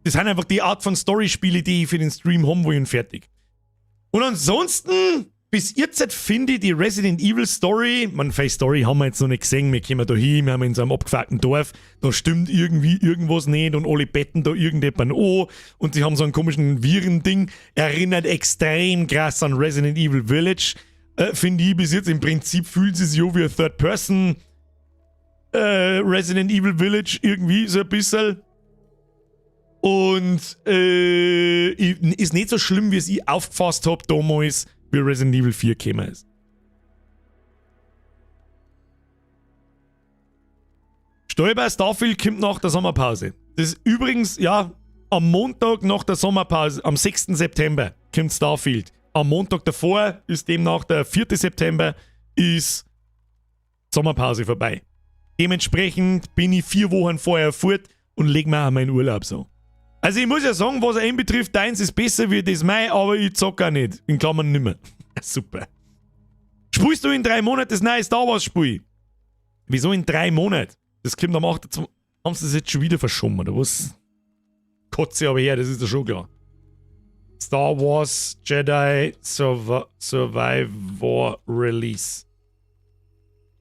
Das sind einfach die Art von Story-Spiele, die ich für den Stream haben will und fertig. Und ansonsten, bis jetzt finde ich die Resident Evil Story, Face Story haben wir jetzt noch nicht gesehen, wir kommen da hin, wir haben in so einem abgefuckten Dorf, da stimmt irgendwie irgendwas nicht und alle betten da irgendjemand an und sie haben so einen komischen Virending, erinnert extrem krass an Resident Evil Village, finde ich bis jetzt. Im Prinzip fühlt es sich ja wie ein Third-Person Resident Evil Village irgendwie so ein bisschen. Und ist nicht so schlimm, wie es ich aufgefasst habe damals, wie Resident Evil 4 gekommen ist. Steuerbar Starfield kommt nach der Sommerpause. Das ist übrigens, ja, am Montag nach der Sommerpause, am 6. September, kommt Starfield. Am Montag davor ist demnach der 4. September, ist Sommerpause vorbei. Dementsprechend bin ich 4 Wochen vorher fort und lege mir auch meinen Urlaub so. Also ich muss ja sagen, was er betrifft, deins ist besser wie das mein, aber ich zock auch nicht. In Klammern nimmer. Super. Spielst du in 3 Monaten das neue Star Wars Spiel? Wieso in 3 Monaten? Das kommt am 8. Haben sie das jetzt schon wieder verschoben, oder was? Kotze aber her, das ist ja schon klar. Star Wars Jedi Survivor Release.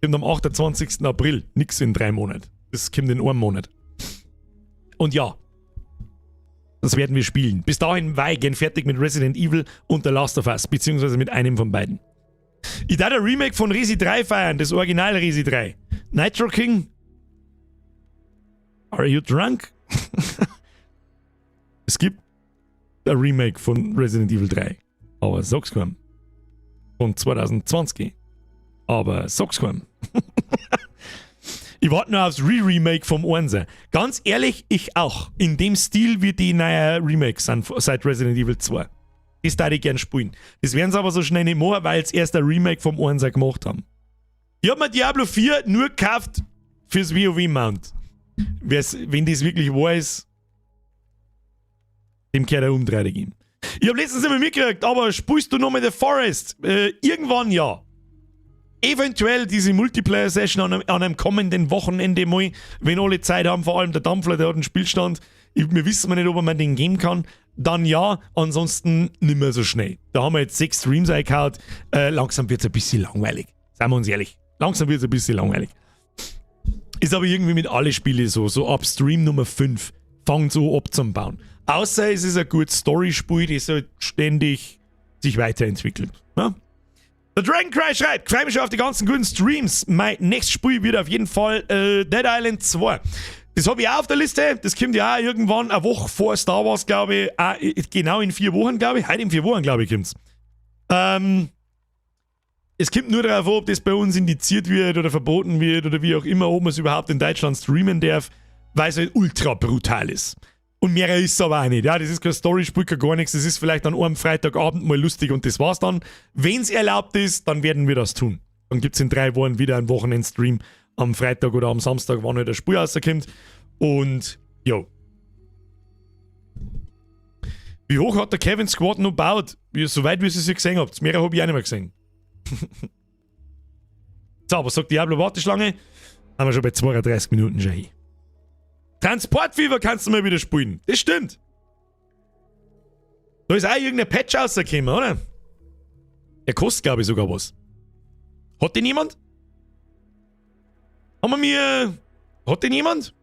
Kommt am 28. April. Nix in 3 Monaten. Das kommt in einem Monat. Und ja. Das werden wir spielen. Bis dahin war ich gern fertig mit Resident Evil und The Last of Us, beziehungsweise mit einem von beiden. Ich darf ein Remake von Resi 3 feiern, das Original Resi 3. Nitro King? Are you drunk? Es gibt ein Remake von Resident Evil 3. Aber sag's keinem. Von 2020. Aber sag's keinem. Ich warte nur aufs Re-Remake vom 1. Ganz ehrlich, ich auch. In dem Stil, wie die neuen Remakes sind seit Resident Evil 2. Das würde ich gerne spielen. Das werden sie aber so schnell nicht machen, weil sie erst ein Remake vom 1 gemacht haben. Ich habe mir Diablo 4 nur gekauft fürs WoW-Mount. Wenn das wirklich wahr ist, dem kehrt er umdrehen gehen. Ich habe letztens immer mitgekriegt, aber spielst du noch mit The Forest? Irgendwann ja. Eventuell diese Multiplayer-Session an einem kommenden Wochenende mal, wenn alle Zeit haben, vor allem der Dampfler, der hat einen Spielstand. Wir wissen nicht, ob man den geben kann. Dann ja, ansonsten nicht mehr so schnell. Da haben wir jetzt 6 Streams eingehauen. Langsam wird es ein bisschen langweilig. Seien wir uns ehrlich. Langsam wird es ein bisschen langweilig. Ist aber irgendwie mit allen Spielen so ab Stream Nummer 5 fangen so abzubauen. Außer es ist ein gutes Story-Spiel, das halt ständig sich weiterentwickelt. Ja? Der Dragon Cry schreibt, freue mich schon auf die ganzen guten Streams. Mein nächstes Spiel wird auf jeden Fall Dead Island 2. Das habe ich auch auf der Liste. Das kommt ja auch irgendwann eine Woche vor Star Wars, glaube ich. Genau in 4 Wochen, glaube ich. Heute in 4 Wochen, glaube ich, kommt's. Es kommt nur darauf an, ob das bei uns indiziert wird oder verboten wird oder wie auch immer, ob man es überhaupt in Deutschland streamen darf, weil es halt ultra brutal ist. Und mehr ist es aber auch nicht. Ja, das ist kein Storyspiel, gar nichts. Das ist vielleicht an einem Freitagabend mal lustig und das war's dann. Wenn es erlaubt ist, dann werden wir das tun. Dann gibt es in 3 Wochen wieder einen Wochenendstream am Freitag oder am Samstag, wann halt das Spiel rauskommt. Und, jo. Wie hoch hat der Kevin Squad noch gebaut? Soweit wie ihr sie gesehen habt. Mehrere habe ich auch nicht mehr gesehen. So, aber sagt Diablo Warteschlange, haben wir schon bei 32 Minuten schon hin. Transportfieber kannst du mal wieder spielen. Das stimmt. Da ist auch irgendein Patch rausgekommen, oder? Der kostet, glaube ich, sogar was. Hat den jemand? Hat den jemand?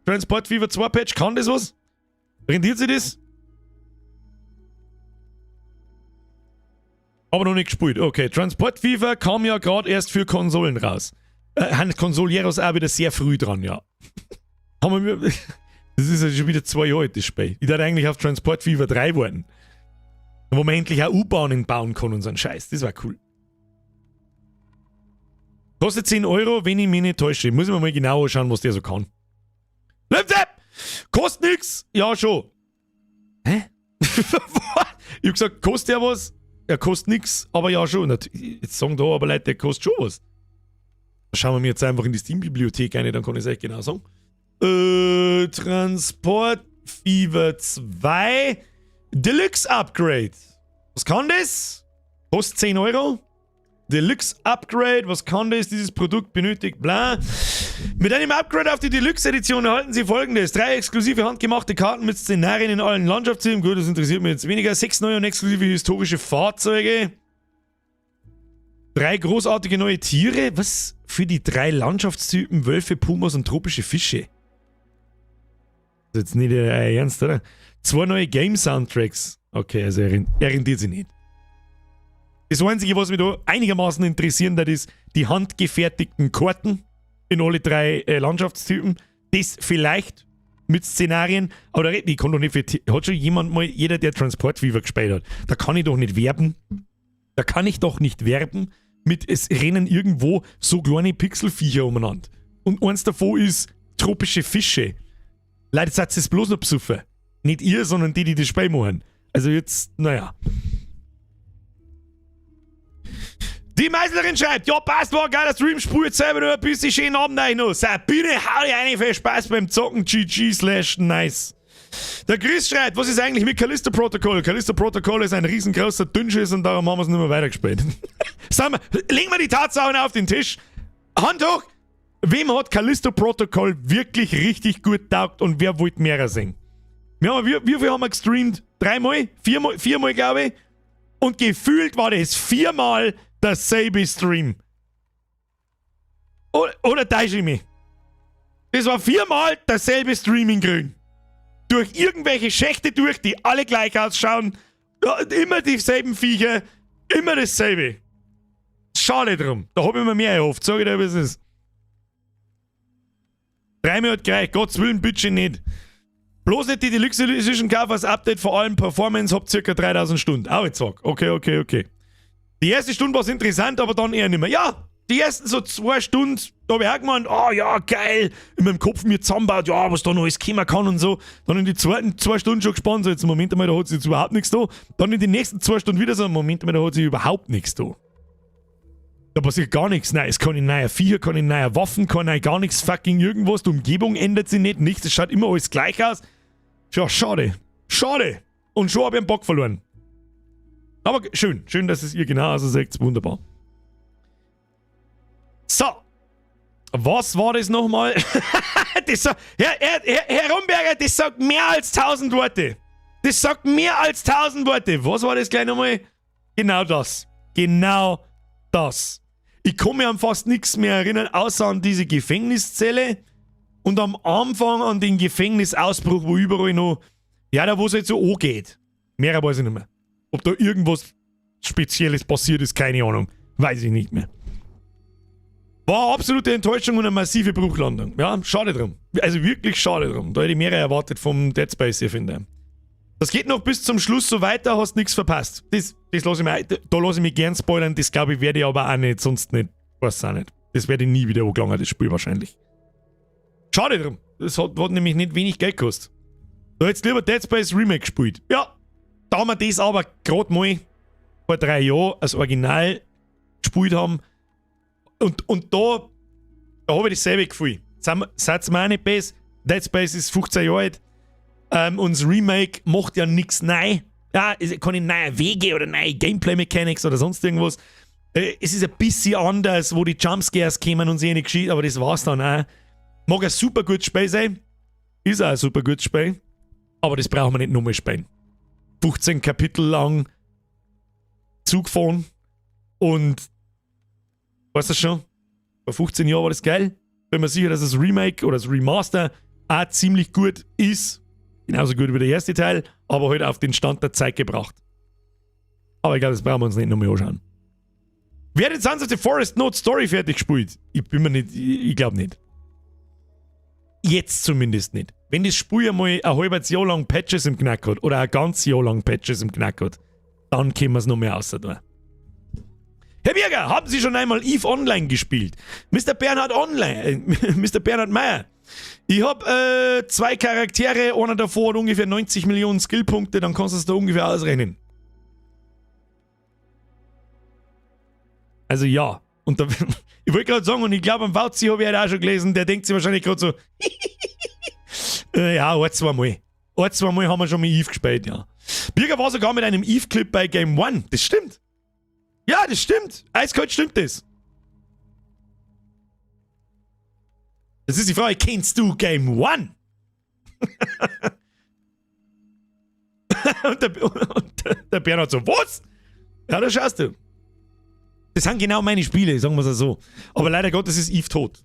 Transportfieber 2 Patch, kann das was? Rendiert sich das? Aber noch nicht gespielt. Okay, Transport Fever kam ja gerade erst für Konsolen raus. Konsolieros auch wieder sehr früh dran, ja. Das ist ja schon wieder 2 Jahre alt, das Spiel. Ich dachte eigentlich auf Transport Fever 3 warten. Wo man endlich auch U-Bahnen bauen kann und so einen Scheiß. Das war cool. Kostet 10 €, wenn ich mich nicht täusche. Muss ich mir mal genau anschauen, was der so kann. Laptop! Kostet nix! Ja, schon. Hä? Ich hab gesagt, kostet der was? Er kostet nix, aber ja schon. Jetzt sagen da aber Leute, der kostet schon was. Schauen wir mir jetzt einfach in die Steam-Bibliothek rein, dann kann ich es euch genau sagen. Transport Fever 2 Deluxe Upgrade. Was kann das? Kostet 10 €. Deluxe Upgrade, was kann das? Dieses Produkt benötigt, bla. Mit einem Upgrade auf die Deluxe-Edition erhalten Sie folgendes: 3 exklusive handgemachte Karten mit Szenarien in allen Landschaftstypen. Gut, das interessiert mich jetzt weniger. 6 neue und exklusive historische Fahrzeuge. 3 großartige neue Tiere. Was für die 3 Landschaftstypen? Wölfe, Pumas und tropische Fische. Das ist jetzt nicht ernst, oder? 2 neue Game-Soundtracks. Okay, also er rentiert sich nicht. Das Einzige, was mich da einigermaßen interessieren hat, ist die handgefertigten Karten in alle 3 Landschaftstypen. Das vielleicht mit Szenarien. Aber ich kann doch nicht für... Hat schon jemand mal... Jeder, der Transport Fever gespielt hat. Da kann ich doch nicht werben. Da kann ich doch nicht werben mit es rennen irgendwo so kleine Pixelviecher umeinander. Und eins davon ist tropische Fische. Leute, seid es bloß noch besoffen. Nicht ihr, sondern die das Spiel machen. Also jetzt, naja. Die Meislerin schreibt, ja passt, war ein geiler Stream, spult selber nur ein bisschen schönen Abend euch noch. Sabine, hau dir eine für Spaß beim Zocken, GG/nice. Der Chris schreibt, was ist eigentlich mit Callisto Protocol? Callisto Protocol ist ein riesengroßer Dünnschiss und darum haben wir es nicht mehr weitergespielt. Legen wir die Tatsachen auf den Tisch. Hand hoch. Wem hat Callisto Protocol wirklich richtig gut taugt und wer wollte mehr sehen? Wie viel haben wir gestreamt? 3 Mal? 4 Mal, glaube ich. Und gefühlt war das 4 Mal der Sabi-Stream. Oder täusche ich mich? Das war 4 Mal derselbe Stream in Grün. Durch irgendwelche Schächte durch, die alle gleich ausschauen. Immer dieselben Viecher. Immer dasselbe. Schade drum. Da habe ich mir mehr erhofft. Sag ich dir, wie es ist. 3 Mal hat gereicht. Gottes Willen, Budget nicht. Bloß nicht die Deluxe Edition kaufen als Update, vor allem Performance, hab ca. 3000 Stunden. Auch jetzt sag. Okay. Die erste Stunde war es interessant, aber dann eher nicht mehr. Ja, die ersten so 2 Stunden, da hab ich auch gemeint, oh ja, geil, in meinem Kopf mir zusammenbaut, ja, was da noch alles kommen kann und so. Dann in die zweiten 2 Stunden schon gespannt, so jetzt Moment einmal, da hat sich jetzt überhaupt nichts da. Dann in die nächsten 2 Stunden wieder so, Moment einmal, da hat sich überhaupt nichts da. Da passiert gar nichts Neues. Keine neue Viecher, keine neue Waffen, keine gar nichts fucking irgendwas. Die Umgebung ändert sich nicht, nichts, es schaut immer alles gleich aus. Ja, schade. Und schon hab ich einen Bock verloren. Aber schön, dass es ihr genau so sagt. Wunderbar. So. Was war das nochmal? Herr Rumberger, das sagt mehr als 1000 Worte. Das sagt mehr als 1000 Worte. Was war das gleich nochmal? Genau das. Ich kann mich an fast nichts mehr erinnern, außer an diese Gefängniszelle und am Anfang an den Gefängnisausbruch, wo überall noch, ja, da wo es halt so angeht. Mehr weiß ich nicht mehr. Ob da irgendwas Spezielles passiert ist, keine Ahnung. Weiß ich nicht mehr. War eine absolute Enttäuschung und eine massive Bruchlandung. Ja, schade drum. Also wirklich schade drum. Da hätte ich mehr erwartet vom Dead Space hier, finde ich. Das geht noch bis zum Schluss so weiter, hast nichts verpasst. Das lasse ich mich gern spoilern, das glaube ich werde ich aber auch nicht, sonst nicht. Weiß auch nicht. Das werde ich nie wieder angelangen, das Spiel wahrscheinlich. Schade drum. Das hat nämlich nicht wenig Geld gekostet. Da hättest du lieber Dead Space Remake gespielt. Ja, da wir das aber gerade mal vor 3 Jahren als Original gespielt haben und da habe ich dasselbe Gefühl. Seid mir auch nicht besser. Dead Space ist 15 Jahre alt. Und das Remake macht ja nichts neu. Ja, keine neue Wege oder neue Gameplay-Mechanics oder sonst irgendwas. Es ist ein bisschen anders, wo die Jumpscares kommen und so eine Geschichte, aber das war's dann auch. Mag ein super gutes Spiel sein. Ist auch ein super gutes Spiel. Aber das brauchen wir nicht nochmal spielen. 15 Kapitel lang Zug fahren und weißt du schon, vor 15 Jahren war das geil. Bin mir sicher, dass das Remake oder das Remaster auch ziemlich gut ist. Genauso gut wie der erste Teil, aber halt auf den Stand der Zeit gebracht. Aber ich glaube, das brauchen wir uns nicht nochmal anschauen. Wer hat Sons of the Forest Note Story fertig gespielt? Ich glaube nicht. Jetzt zumindest nicht. Wenn das Spiel einmal ein halbes Jahr lang Patches im Knack hat oder ein ganzes Jahr lang Patches im Knack hat, dann können wir es noch mehr außer. Herr Birger, haben Sie schon einmal EVE Online gespielt? Mr. Bernhard Meyer. Ich habe 2 Charaktere, einer davor hat ungefähr 90 Millionen Skillpunkte, dann kannst du es da ungefähr ausrechnen. Also ja. Und da, ich wollte gerade sagen, und ich glaube, am Vauzi habe ich halt auch schon gelesen, der denkt sich wahrscheinlich gerade so, ja, ein, zwei Mal haben wir schon mal EVE gespielt, ja. Birger war sogar mit einem EVE-Clip bei Game One. Das stimmt. Ja, das stimmt. Eiskalt stimmt das. Das ist die Frage, kennst du Game One? und der Bernhard so, was? Ja, da schaust du. Das sind genau meine Spiele, sagen wir es so. Aber leider Gottes ist Eve tot.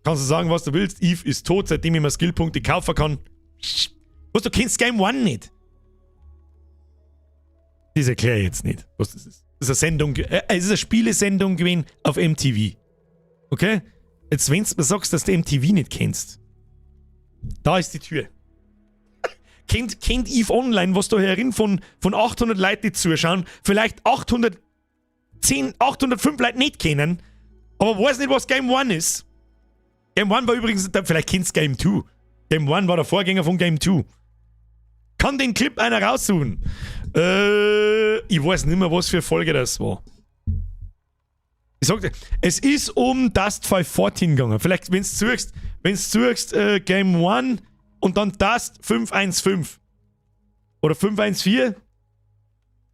Kannst du sagen, was du willst. Eve ist tot, seitdem ich mir Skillpunkte kaufen kann. Was, du kennst Game One nicht? Das erkläre ich jetzt nicht, was das ist. Das ist eine Sendung, es ist eine Spielesendung gewesen auf MTV. Okay? Jetzt, wenn du mir sagst, dass du MTV nicht kennst, da ist die Tür. Kennt Eve Online, was da herin von 800 Leuten, die zuschauen, vielleicht 805 Leute nicht kennen, aber weiß nicht, was Game One ist. Game One war übrigens, vielleicht kennst du Game 2. Game One war der Vorgänger von Game 2. Kann den Clip einer raussuchen? Ich weiß nicht mehr, was für Folge das war. Ich sagte, es ist um Dust 514 gegangen. Vielleicht, wenn du suchst, Game 1 und dann Dust 515. Oder 514.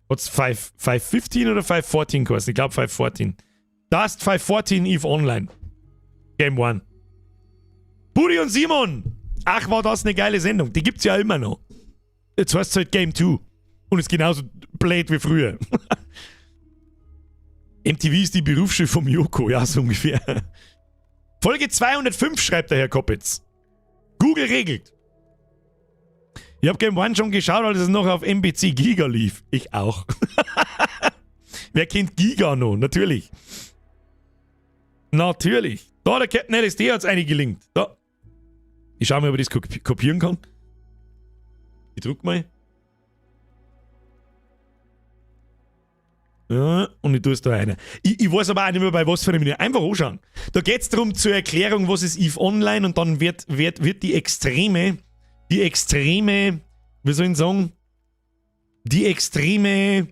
Hat's 515 oder 514 gekostet? Ich glaube 514. Dust 514 Eve Online. Game 1. Budi und Simon. Ach, war das eine geile Sendung. Die gibt's ja immer noch. Jetzt heißt es halt Game 2. Und ist genauso blöd wie früher. MTV ist die Berufsschule vom Joko, ja, so ungefähr. Folge 205 schreibt der Herr Koppitz. Google regelt. Ich habe Game One schon geschaut, als es noch auf MBC Giga lief. Ich auch. Wer kennt Giga noch? Natürlich. Natürlich. Da, der Captain LSD hat es eigentlich gelingt. Da. Ich schau mal, ob ich das kopieren kann. Ich druck mal. Ja, und ich tue es da rein. Ich weiß aber auch nicht mehr, bei was für einem Menü. Einfach anschauen. Da geht es darum, zur Erklärung, was ist Eve Online, und dann wird die extreme, wie soll ich sagen, die extreme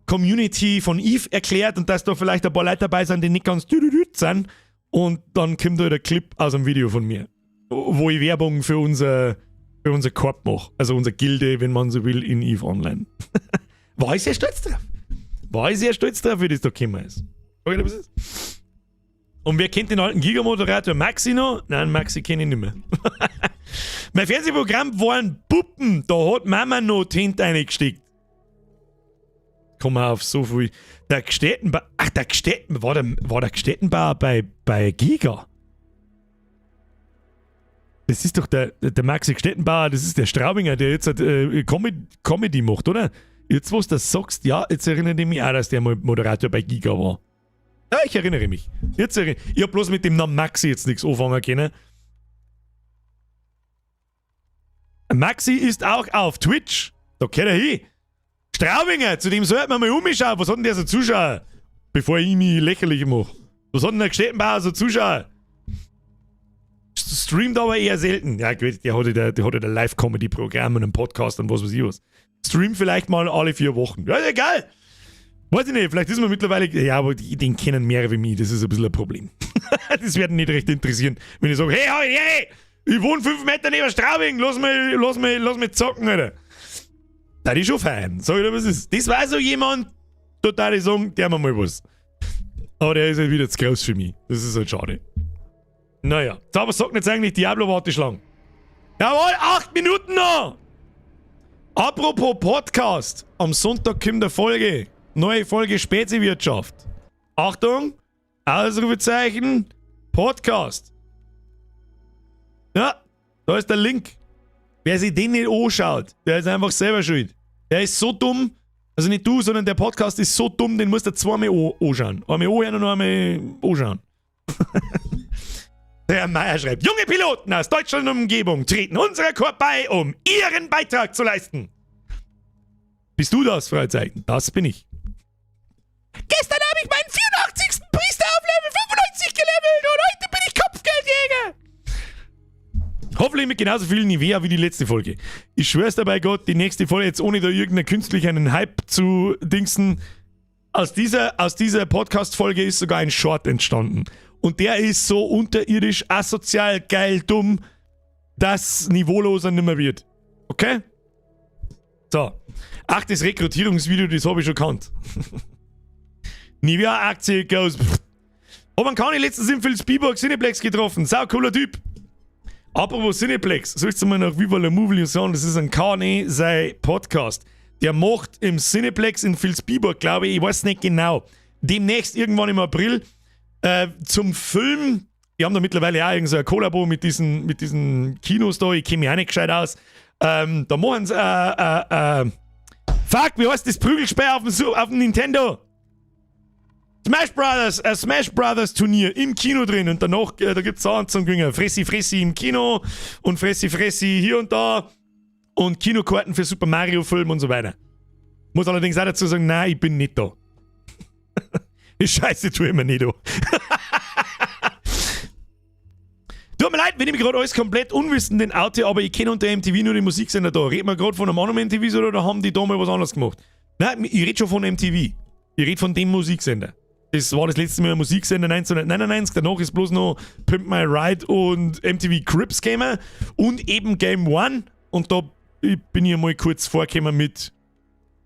Community von Eve erklärt, und dass da vielleicht ein paar Leute dabei sind, die nicht ganz sind. Und dann kommt da der Clip aus einem Video von mir, wo ich Werbung für unser Korb mache. Also unsere Gilde, wenn man so will, in Eve Online. War ich sehr stolz drauf. Wie das da gekommen ist. Und wer kennt den alten Giga-Moderator Maxi noch? Nein, Maxi kenne ich nicht mehr. Mein Fernsehprogramm waren Puppen. Da hat Mama noch die Hände reingesteckt. Komm mal auf so viel. Der Gstettenbauer. Ach, war der Gstettenbauer bei Giga? Das ist doch der Maxi Gstettenbauer, das ist der Straubinger, der jetzt Comedy macht, oder? Jetzt, wo du das sagst, ja, jetzt erinnere ich mich auch, dass der mal Moderator bei Giga war. Ja, ich erinnere mich. Ich habe bloß mit dem Namen Maxi jetzt nichts anfangen können. Maxi ist auch auf Twitch. Da geht er hin. Straubinger, zu dem sollte man mal umschauen. Was hat denn der so Zuschauer? Bevor ich mich lächerlich mache. Was hat denn der Gstettenbauer so Zuschauer? Streamt aber eher selten. Ja, der hat ja ein Live-Comedy-Programm und einen Podcast und was weiß ich was. Streamt vielleicht mal alle 4 Wochen. Ja, ist egal. Weiß ich nicht, vielleicht ist man mittlerweile... Ja, aber den kennen mehr wie mich. Das ist ein bisschen ein Problem. Das wird nicht recht interessieren, wenn ich sage, hey, ich wohne 5 Meter neben Straubing, lass mich zocken, Alter. Das ist schon fein. Sag ich dir, was ist. Das war so jemand, total sagen, der mir mal was. Aber der ist halt wieder zu groß für mich. Das ist halt schade. Naja, aber sagt jetzt eigentlich Diablo-Warteschlange. Jawohl, 8 Minuten noch! Apropos Podcast. Am Sonntag kommt eine Folge. Neue Folge Speziwirtschaft. Achtung! Ausrufezeichen. Podcast. Ja, da ist der Link. Wer sich den nicht anschaut, der ist einfach selber schuld. Der ist so dumm, also nicht du, sondern der Podcast ist so dumm, den musst du 2-mal anschauen. Einmal anhören und einmal anschauen. Der Meier schreibt, junge Piloten aus Deutschland und Umgebung treten unserer Korps bei, um ihren Beitrag zu leisten. Bist du das, Fragezeichen? Das bin ich. Gestern habe ich meinen 84. Priester auf Level 95 gelevelt und heute bin ich Kopfgeldjäger. Hoffentlich mit genauso viel Nivea wie die letzte Folge. Ich schwör's dabei Gott, die nächste Folge, jetzt ohne da irgendeinen künstlichen Hype zu dingsen, aus dieser Podcast-Folge ist sogar ein Short entstanden. Und der ist so unterirdisch, asozial, geil, dumm, dass niveauloser nimmer wird. Okay? So. Ach, das Rekrutierungsvideo, das habe ich schon gekannt. Nivea-Aktie goes... Aber kann ich letztens in Vilsbiburg Cineplex getroffen. Sau cooler Typ. Apropos Cineplex, sollst du mal nach Viva la Movie sagen, das ist ein KNE, sein Podcast. Der macht im Cineplex in Vilsbiburg, glaube ich weiß nicht genau, demnächst irgendwann im April zum Film. Die haben da mittlerweile auch irgend so ein Kollabo mit diesen Kinos da, ich kenne mich auch nicht gescheit aus. Da machen sie fuck, wie heißt das Prügelspeer auf dem Nintendo? Smash Brothers Turnier im Kino drin und danach, da gibt's Sachen zum Gewinnen. Fressi im Kino und Fressi hier und da und Kinokarten für Super Mario Film und so weiter. Muss allerdings auch dazu sagen, nein, ich bin nicht da. Die Scheiße tue ich mir nicht da. Tut mir leid, wenn ich mich gerade alles komplett unwissend oute, aber ich kenne unter MTV nur die Musiksender da. Reden wir gerade von einem anderen MTV oder haben die da mal was anderes gemacht? Nein, ich rede schon von MTV. Ich rede von dem Musiksender. Das war das letzte Mal ein Musiksender 1999, danach ist bloß noch Pimp My Ride und MTV Cribs gekommen und eben Game One. Und da bin ich mal kurz vorgekommen mit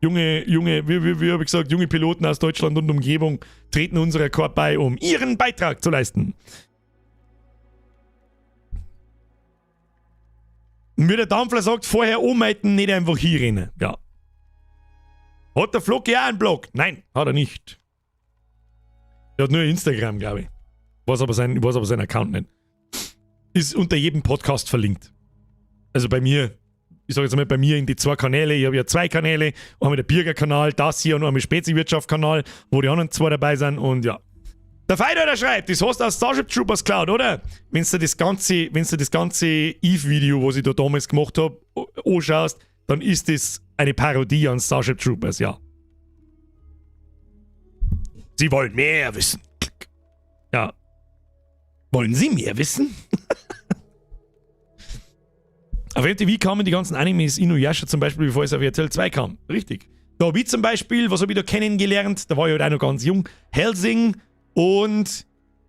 junge, wie habe ich gesagt, junge Piloten aus Deutschland und Umgebung treten unserer Korb bei, um ihren Beitrag zu leisten. Und wie der Dampfler sagt, vorher umhalten, nicht einfach hier rennen. Ja. Hat der Flocki auch einen Blog? Nein, hat er nicht. Er hat nur Instagram, glaube ich. Ich weiß aber sein Account nicht. Ist unter jedem Podcast verlinkt. Also bei mir, ich sage jetzt mal bei mir in die 2 Kanäle, ich habe ja 2 Kanäle, einmal der Bürgerkanal, das hier und einmal Spezi-Wirtschaft-Kanal, wo die anderen 2 dabei sind und ja. Der Feider schreibt, das hast du aus Starship Troopers geklaut, oder? Wenn du das ganze Eve-Video, was ich da damals gemacht habe, anschaust, dann ist das eine Parodie an Starship Troopers, ja. Sie wollen mehr wissen. Ja. Wollen Sie mehr wissen? Auf MTV kamen die ganzen Animes Inuyasha zum Beispiel, bevor es auf RTL 2 kam. Richtig. Da habe ich zum Beispiel, was habe ich da kennengelernt? Da war ich halt auch noch ganz jung. Hellsing und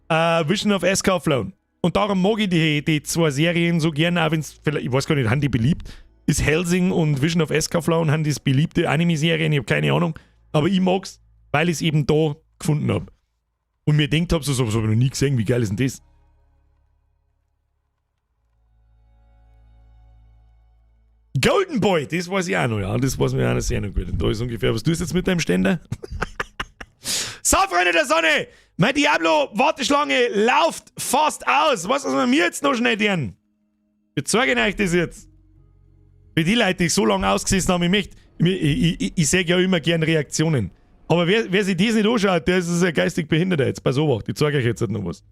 Vision of Escaflown. Und darum mag ich die 2 Serien so gerne, auch wenn es vielleicht, ich weiß gar nicht, haben die beliebt? Ist Hellsing und Vision of Escaflown haben das beliebte Anime-Serien? Ich habe keine Ahnung. Aber ich mag's, weil ich es eben da gefunden habe. Und mir gedacht habe, so habe ich noch nie gesehen, wie geil ist denn das? Golden Boy, das weiß ich auch noch, ja. Das weiß mir auch noch sehr noch gut. Und da ist ungefähr, was tust du jetzt mit deinem Ständer? So, Freunde der Sonne! Mein Diablo-Warteschlange läuft fast aus. Was wir mir jetzt noch schnell tun? Ich zeige euch das jetzt. Für die Leute, die so lange ausgesessen haben, ich sehe ja immer gern Reaktionen. Aber wer sich das nicht anschaut, der ist ein geistig Behinderter jetzt. Pass auf, ich zeige euch jetzt noch was.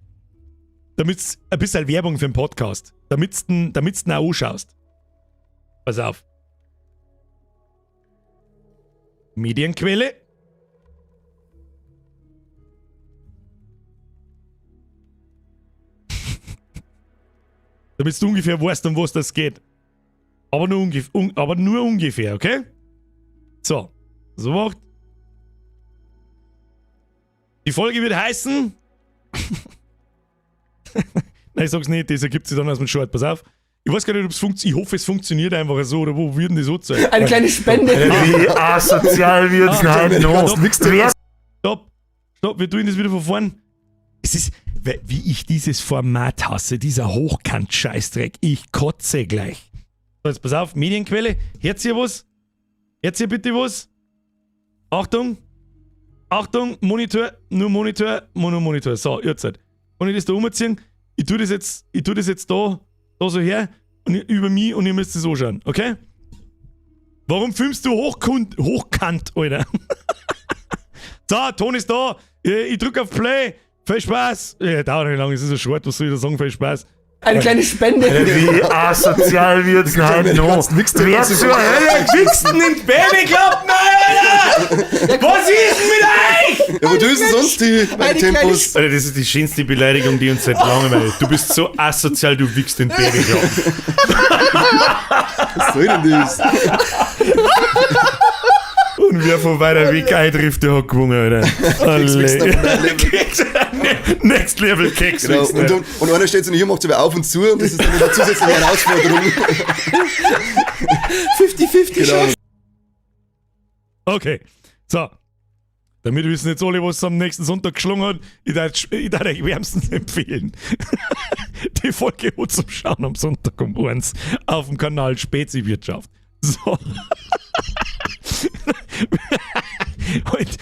Damit ein bisschen Werbung für den Podcast. Damit du auch anschaust. Pass auf. Medienquelle. Damit du ungefähr weißt, um was das geht. Aber nur ungefähr, okay? So macht. Die Folge wird heißen. Nein, ich sag's nicht, das ergibt sich dann aus dem Short. Pass auf. Ich weiß gar nicht, ob es funktioniert. Ich hoffe, es funktioniert einfach so, oder wo würden die so zeigen?
Eine kleine Spende.
Wie asozial wird's denn heute noch? Stopp, wir tun das wieder von vorn. Es ist, wie ich dieses Format hasse, dieser Hochkant-Scheißdreck. Ich kotze gleich. So, jetzt pass auf, Medienquelle. Hört ihr was? Hört ihr bitte was? Achtung, Monitor, nur Monitor, Monomonitor. So, jetzt. Und ich das da umziehen, ich tu das jetzt da so her, und über mich und ihr müsst es anschauen, okay? Warum filmst du hochkant, Alter? So, Ton ist da, ich drücke auf Play, viel Spaß. Ja, dauert nicht lange, es ist ein Short, was soll ich da sagen, viel Spaß.
Eine kleine Spende.
Wie asozial wird's denn heute noch? Wer zur Hölle wichst denn in Babyklappen, Alter? Was ist denn mit euch?
Ja, wo tust du sonst die Tempos?
Alter, das ist die schönste Beleidigung, die uns seit langem erlebt. Du bist so asozial, du wichst in Babyklappen.
Was soll denn das?
Und wer von weiter weg eintrifft, der hat gewonnen, Alter. Next Level Keks.
Genau. Und einer steht so hier, macht sich auf und zu, und das ist dann eine zusätzliche Herausforderung. 50-50
genau.
Chance.
Okay, so. Damit wissen jetzt alle, was es am nächsten Sonntag geschlungen hat. Ich darf euch wärmstens empfehlen. Die Folge hat zum Schauen am Sonntag um 1 auf dem Kanal Speziwirtschaft. So. Und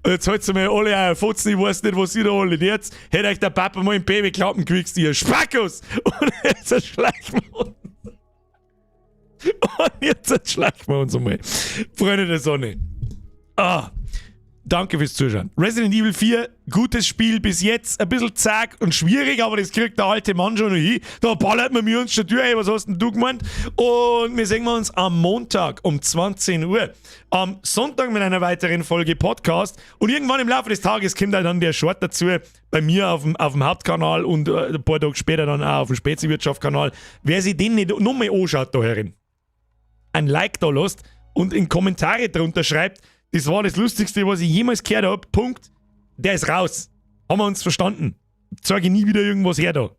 jetzt halt's mir alle euer Fotzen, ich weiß nicht, was ihr da alle jetzt. Hätte euch der Papa mal im Babyklappen gewichst, ihr Spackos! Und jetzt schleichen wir uns. Und jetzt schleichen wir uns einmal. Freunde der Sonne. Danke fürs Zuschauen. Resident Evil 4, gutes Spiel bis jetzt. Ein bisschen zag und schwierig, aber das kriegt der alte Mann schon noch hin. Da ballert man mir uns schon durch. Hey, was hast denn du gemeint? Und wir sehen uns am Montag um 20 Uhr. Am Sonntag mit einer weiteren Folge Podcast. Und irgendwann im Laufe des Tages kommt dann der Short dazu. Bei mir auf dem Hauptkanal und ein paar Tage später dann auch auf dem Speziwirtschaft-Kanal. Wer sich den nicht noch mal anschaut da herin, ein Like da lasst und in Kommentare drunter schreibt, das war das Lustigste, was ich jemals gehört habe. Punkt. Der ist raus. Haben wir uns verstanden. Zeige nie wieder irgendwas her da.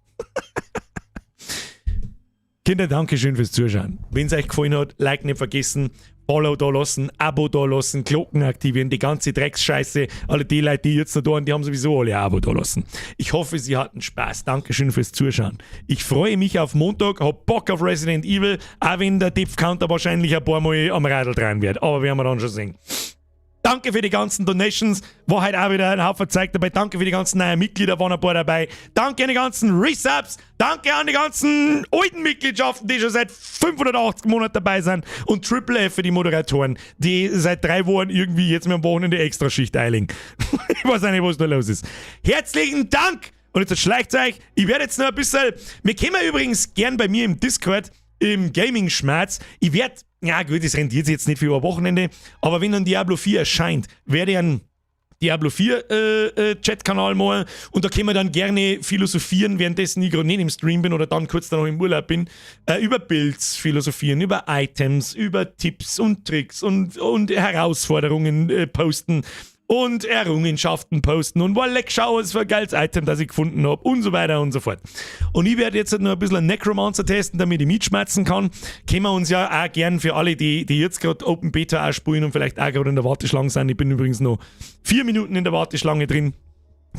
Kinder, danke schön fürs Zuschauen. Wenn es euch gefallen hat, Like nicht vergessen, Follow da lassen, Abo da lassen, Glocken aktivieren, die ganze Drecksscheiße. Alle die Leute, die jetzt noch da sind, die haben sowieso alle ein Abo da lassen. Ich hoffe, Sie hatten Spaß. Dankeschön fürs Zuschauen. Ich freue mich auf Montag, hab Bock auf Resident Evil, auch wenn der Depth-Counter wahrscheinlich ein paar Mal am Radl dran wird. Aber werden wir dann schon sehen. Danke für die ganzen Donations. War heute auch wieder ein Haufen Zeug dabei. Danke für die ganzen neuen Mitglieder, waren ein paar dabei. Danke an die ganzen Resubs. Danke an die ganzen alten Mitgliedschaften, die schon seit 580 Monaten dabei sind. Und Triple F für die Moderatoren, die seit 3 Wochen irgendwie jetzt mit am Wochenende Extraschicht eilen. Ich weiß auch nicht, was da los ist. Herzlichen Dank! Und jetzt schleicht euch. Ich werde jetzt noch ein bisschen... Wir kommen übrigens gern bei mir im Discord, im Gaming-Schmerz. Ich werde... Ja gut, das rentiert sich jetzt nicht für über Wochenende, aber wenn dann Diablo 4 erscheint, werde ich einen Diablo 4 Chat-Kanal machen und da können wir dann gerne philosophieren, währenddessen ich gerade nicht im Stream bin oder dann kurz danach im Urlaub bin, über Builds philosophieren, über Items, über Tipps und Tricks und Herausforderungen posten und Errungenschaften posten und leck, schau, was für ein geiles Item, das ich gefunden habe und so weiter und so fort. Und ich werde jetzt noch ein bisschen einen Necromancer testen, damit ich mitschmerzen kann. Können wir uns ja auch gern für alle, die jetzt gerade Open Beta auch spielen und vielleicht auch gerade in der Warteschlange sind. Ich bin übrigens noch 4 Minuten in der Warteschlange drin.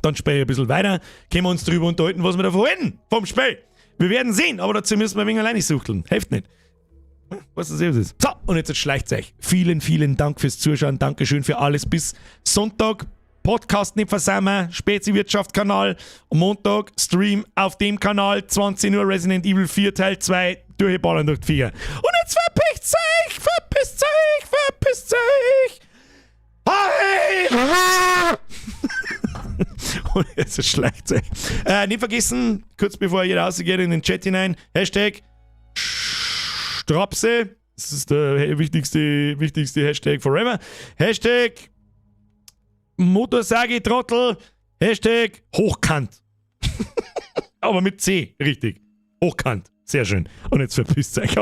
Dann spiele ich ein bisschen weiter. Können wir uns darüber unterhalten, was wir davon halten vom Spiel. Wir werden sehen, aber dazu müssen wir ein wenig alleine sucheln. Hilft nicht. Was das ist. So, und jetzt schleicht's euch. Vielen, vielen Dank fürs Zuschauen. Dankeschön für alles. Bis Sonntag. Podcast nicht versammeln. Speziwirtschaft-Kanal. Am Montag Stream auf dem Kanal. 20 Uhr Resident Evil 4 Teil 2. Durchballern durch die Finger. Und jetzt verpisst euch. Hi! Und jetzt schleicht's euch. Nicht vergessen, kurz bevor ihr rausgeht in den Chat hinein, Hashtag Strapse, das ist der wichtigste Hashtag forever. Hashtag Motorsäge-Trottel. Hashtag Hochkant. Aber mit C, richtig. Hochkant. Sehr schön. Und jetzt verpisst euch.